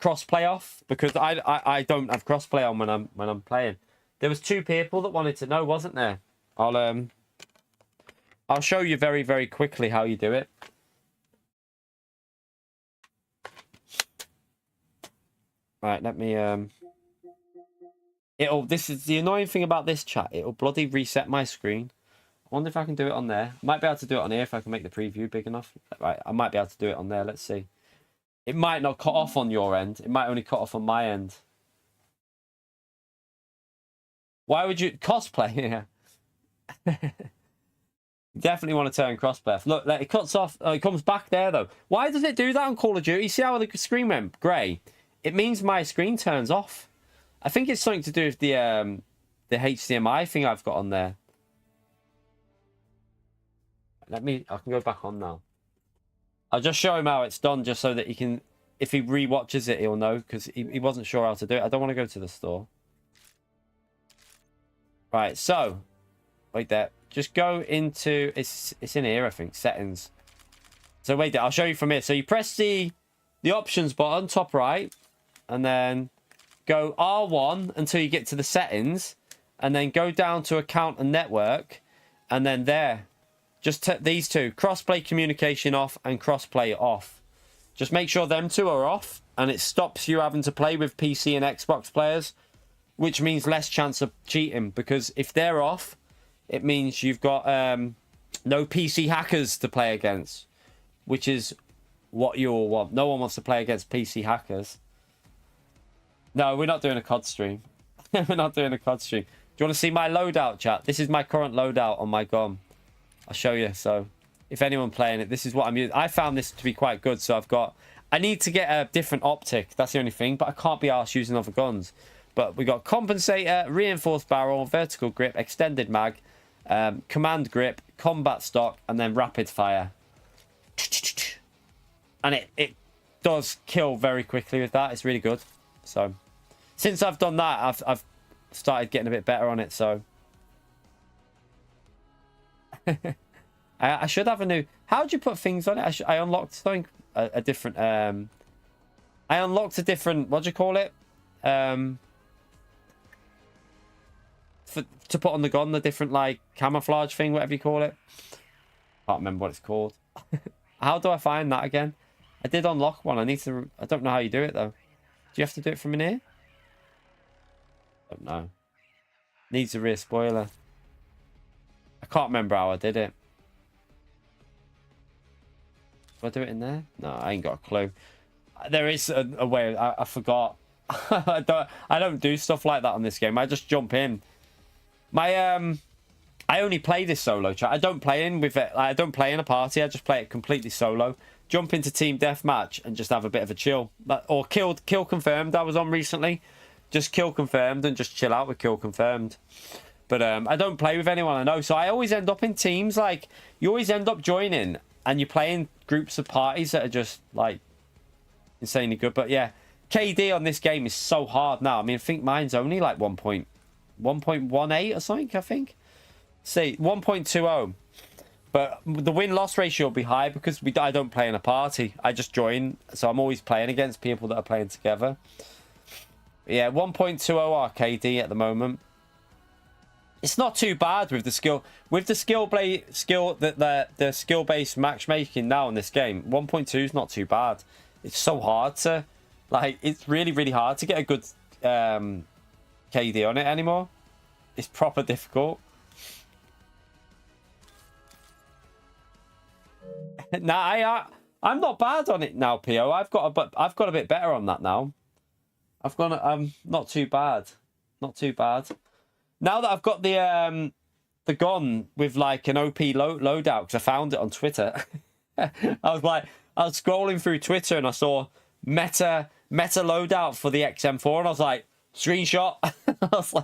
crossplay off, because I don't have crossplay on when I'm playing. There was 2 people that wanted to know, wasn't there? I'll show you very, very quickly how you do it. Right, let me this is the annoying thing about this chat, it'll bloody reset my screen. I wonder if I can do it on there. Might be able to do it on here if I can make the preview big enough. Right, I might be able to do it on there. Let's see. It might not cut off on your end. It might only cut off on my end. Why would you cosplay? Yeah. Definitely want to turn crossplay off. Look, it cuts off. It comes back there though. Why does it do that on Call of Duty? See how the screen went grey? It means my screen turns off. I think it's something to do with the HDMI thing I've got on there. I can go back on now. I'll just show him how it's done, just so that he can, if he re-watches it, he'll know, because he wasn't sure how to do it. I don't want to go to the store. Right, so, wait there. Just go into, it's in here, I think, settings. So wait there, I'll show you from here. So you press the options button, top right, and then go R1 until you get to the settings, and then go down to account and network, and then there. Just these 2, crossplay communication off and crossplay off. Just make sure them 2 are off, and it stops you having to play with PC and Xbox players, which means less chance of cheating, because if they're off, it means you've got no PC hackers to play against, which is what you all want. No one wants to play against PC hackers. No, we're not doing a COD stream. We're not doing a COD stream. Do you want to see my loadout, chat? This is my current loadout on my gun. I'll show you. So if anyone playing it, this is what I'm using. I found this to be quite good. So I need to get a different optic. That's the only thing, but I can't be arsed using other guns. But we got compensator, reinforced barrel, vertical grip, extended mag, command grip, combat stock, and then rapid fire. And it does kill very quickly with that. It's really good. So since I've done that, I've started getting a bit better on it. So I should have a new. How do you put things on it? I unlocked something a different. I unlocked a different. What do you call it? To put on the gun, the different like camouflage thing, whatever you call it. Can't remember what it's called. How do I find that again? I did unlock one. I don't know how you do it though. Do you have to do it from in here? Don't know. Needs a rear spoiler. I can't remember how I did it. Do I do it in there? No, I ain't got a clue. There is a way. I forgot. I don't do stuff like that on this game. I just jump in. I only play this solo chat. I don't play in with it. I don't play in a party. I just play it completely solo. Jump into team deathmatch and just have a bit of a chill. Or kill confirmed. I was on recently. Just kill confirmed and just chill out with kill confirmed. But I don't play with anyone I know. So I always end up in teams. Like, you always end up joining and you play in groups of parties that are just like insanely good. But yeah, KD on this game is so hard now. I mean, I think mine's only like 1.18 or something, I think. See, 1.20. But the win-loss ratio will be high because I don't play in a party. I just join. So I'm always playing against people that are playing together. Yeah, 1.20 RKD at the moment. It's not too bad with the skill. With the the skill-based matchmaking now in this game, 1.2 is not too bad. It's so hard to, like, it's really, really hard to get a good KD on it anymore. It's proper difficult. Now I'm not bad on it now, PO. I've got a bit better on that now. I've gone not too bad. Not too bad. Now that I've got the gun with like an OP loadout, because I found it on Twitter. I was scrolling through Twitter and I saw meta loadout for the XM4 and I was like, screenshot. I was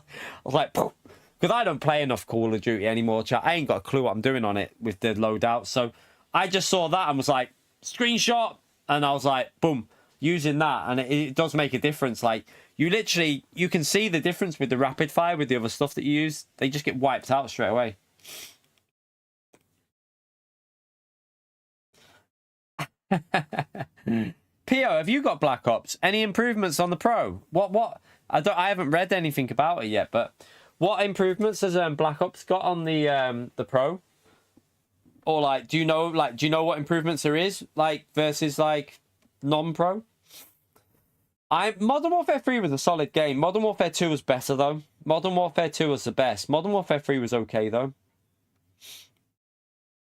like, because I don't play enough Call of Duty anymore, chat. I ain't got a clue what I'm doing on it with the loadout. So I just saw that and was like, screenshot, and I was like, boom, using that, and it does make a difference. Like you can see the difference with the rapid fire with the other stuff that you use. They just get wiped out straight away. Pio, have you got Black Ops? Any improvements on the Pro? What? I haven't read anything about it yet, but what improvements has Black Ops got on the Pro? Or like, do you know what improvements there is like versus like non-pro? Modern Warfare 3 was a solid game. Modern Warfare 2 was better though. Modern Warfare 2 was the best. Modern Warfare 3 was okay though.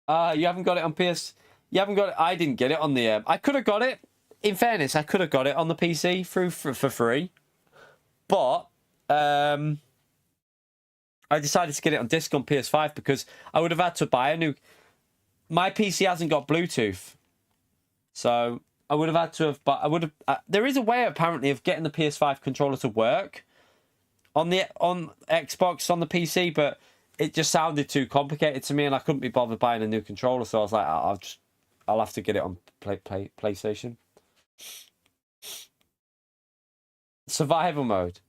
You haven't got it on PS. You haven't got it. I didn't get it on the. I could have got it. In fairness, I could have got it on the PC for free, but I decided to get it on disc on PS5 because I would have had to buy a new. My PC hasn't got Bluetooth, so I would have had to have. But I would have. There is a way apparently of getting the PS5 controller to work on Xbox on the PC, but it just sounded too complicated to me, and I couldn't be bothered buying a new controller. So I was like, I'll have to get it on PlayStation. Survival mode.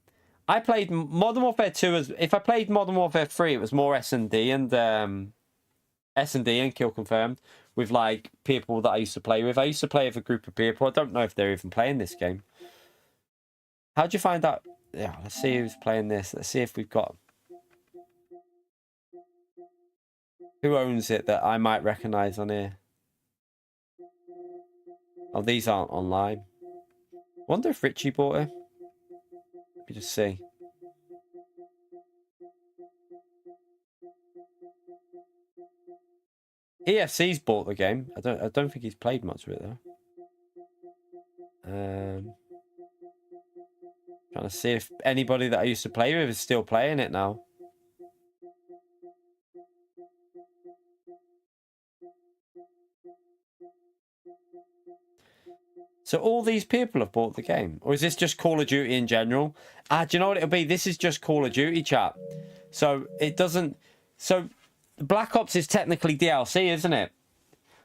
I played Modern Warfare 2 if I played Modern Warfare 3, it was more S&D and kill confirmed with like people that I used to play with. I used to play with a group of people. I don't know if they're even playing this game. How'd you find out? Yeah, let's see who's playing this. Let's see if we've got who owns it that I might recognize on here. Oh, these aren't online. Wonder if Richie bought it. Let me just see. EFC's bought the game. I don't think he's played much of it though. Trying to see if anybody that I used to play with is still playing it now. So all these people have bought the game, or is this just Call of Duty in general? Do you know what it'll be? This is just Call of Duty, chat. So it doesn't. So Black Ops is technically DLC, isn't it?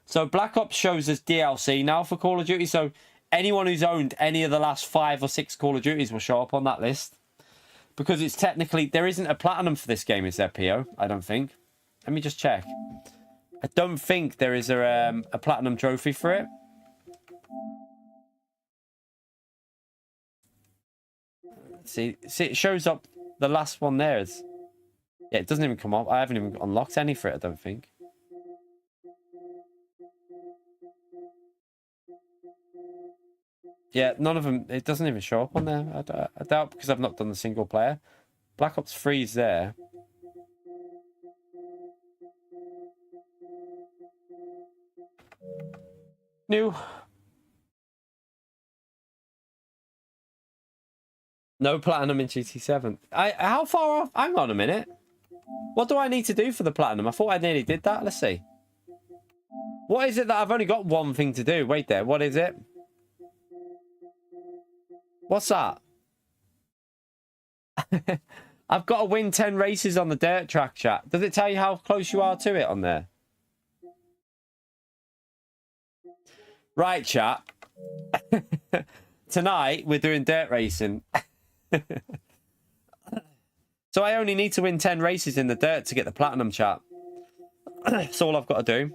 So Black Ops shows as DLC now for Call of Duty. So anyone who's owned any of the last 5 or 6 Call of Duties will show up on that list. Because it's technically, there isn't a platinum for this game, is there, PO? I don't think. Let me just check. I don't think there is a platinum trophy for it. See, it shows up, the last one there is... Yeah, it doesn't even come up. I haven't even unlocked any for it, I don't think. Yeah, none of them, it doesn't even show up on there. I doubt because I've not done the single player. Black Ops 3 is there. New. No platinum in GT7. How far off? Hang on a minute. What do I need to do for the platinum? I thought I nearly did that. Let's see. What is it that I've only got one thing to do? Wait there. What is it? What's that? I've got to win 10 races on the dirt track, chat. Does it tell you how close you are to it on there? Right, chat. Tonight, we're doing dirt racing. So I only need to win 10 races in the dirt to get the platinum, chat. That's all I've got to do.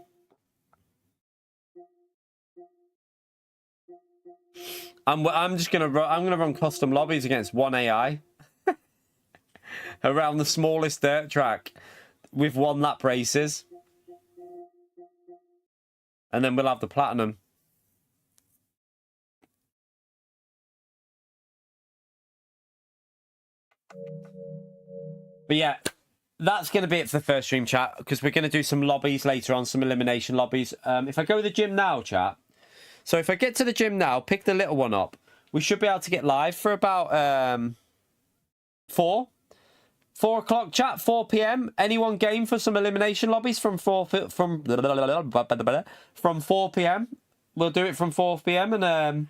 I'm just gonna run custom lobbies against one AI around the smallest dirt track with 1 lap races, and then we'll have the platinum. But yeah, that's going to be it for the first stream, chat, because we're going to do some lobbies later on, some elimination lobbies. If I go to the gym now, chat, so if I get to the gym now, pick the little one up, we should be able to get live for about 4 o'clock, chat, 4 p.m. Anyone game for some elimination lobbies from 4 p.m. We'll do it from 4 p.m. and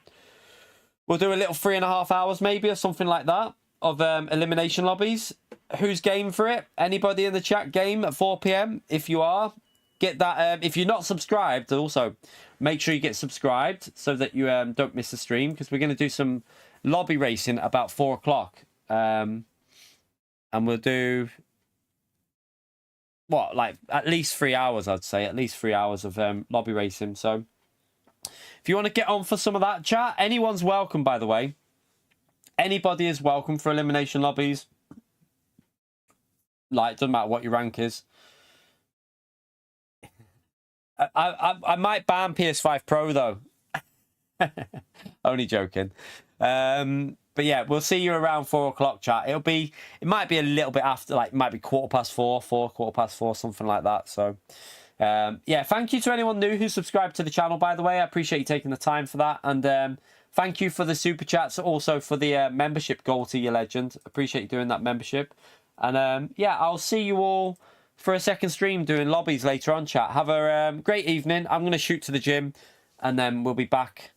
we'll do a little 3.5 hours maybe or something like that of elimination lobbies. Who's game for it? Anybody in the chat game at 4 p.m? If you are, get that. If you're not subscribed, also make sure you get subscribed so that you don't miss the stream, because we're going to do some lobby racing about 4 o'clock. And we'll do what, like at least 3 hours, I'd say, at least 3 hours of lobby racing. So if you want to get on for some of that, chat, anyone's welcome, by the way. Anybody is welcome for elimination lobbies. Like, doesn't matter what your rank is. I might ban PS5 Pro though. Only joking. But yeah, we'll see you around 4 o'clock, chat. It might be a little bit after, like, it might be 4:15, something like that. So yeah, thank you to anyone new who subscribed to the channel, by the way. I appreciate you taking the time for that. And thank you for the super chats, also for the membership goal to your legend. Appreciate you doing that membership. And yeah, I'll see you all for a second stream doing lobbies later on, chat. Have a great evening. I'm going to shoot to the gym and then we'll be back.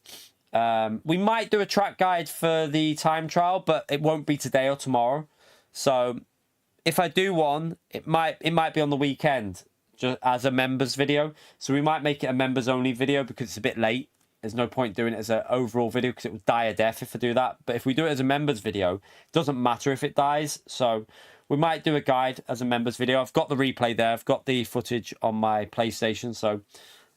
We might do a track guide for the time trial, but it won't be today or tomorrow. So if I do one, it might be on the weekend, just as a members video. So we might make it a members only video because it's a bit late. There's no point doing it as an overall video because it would die a death if I do that. But if we do it as a members video, it doesn't matter if it dies. So we might do a guide as a members video. I've got the replay there. I've got the footage on my PlayStation, so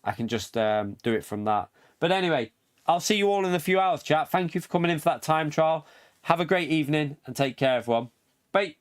I can just do it from that. But anyway, I'll see you all in a few hours, chat. Thank you for coming in for that time trial. Have a great evening and take care, everyone. Bye.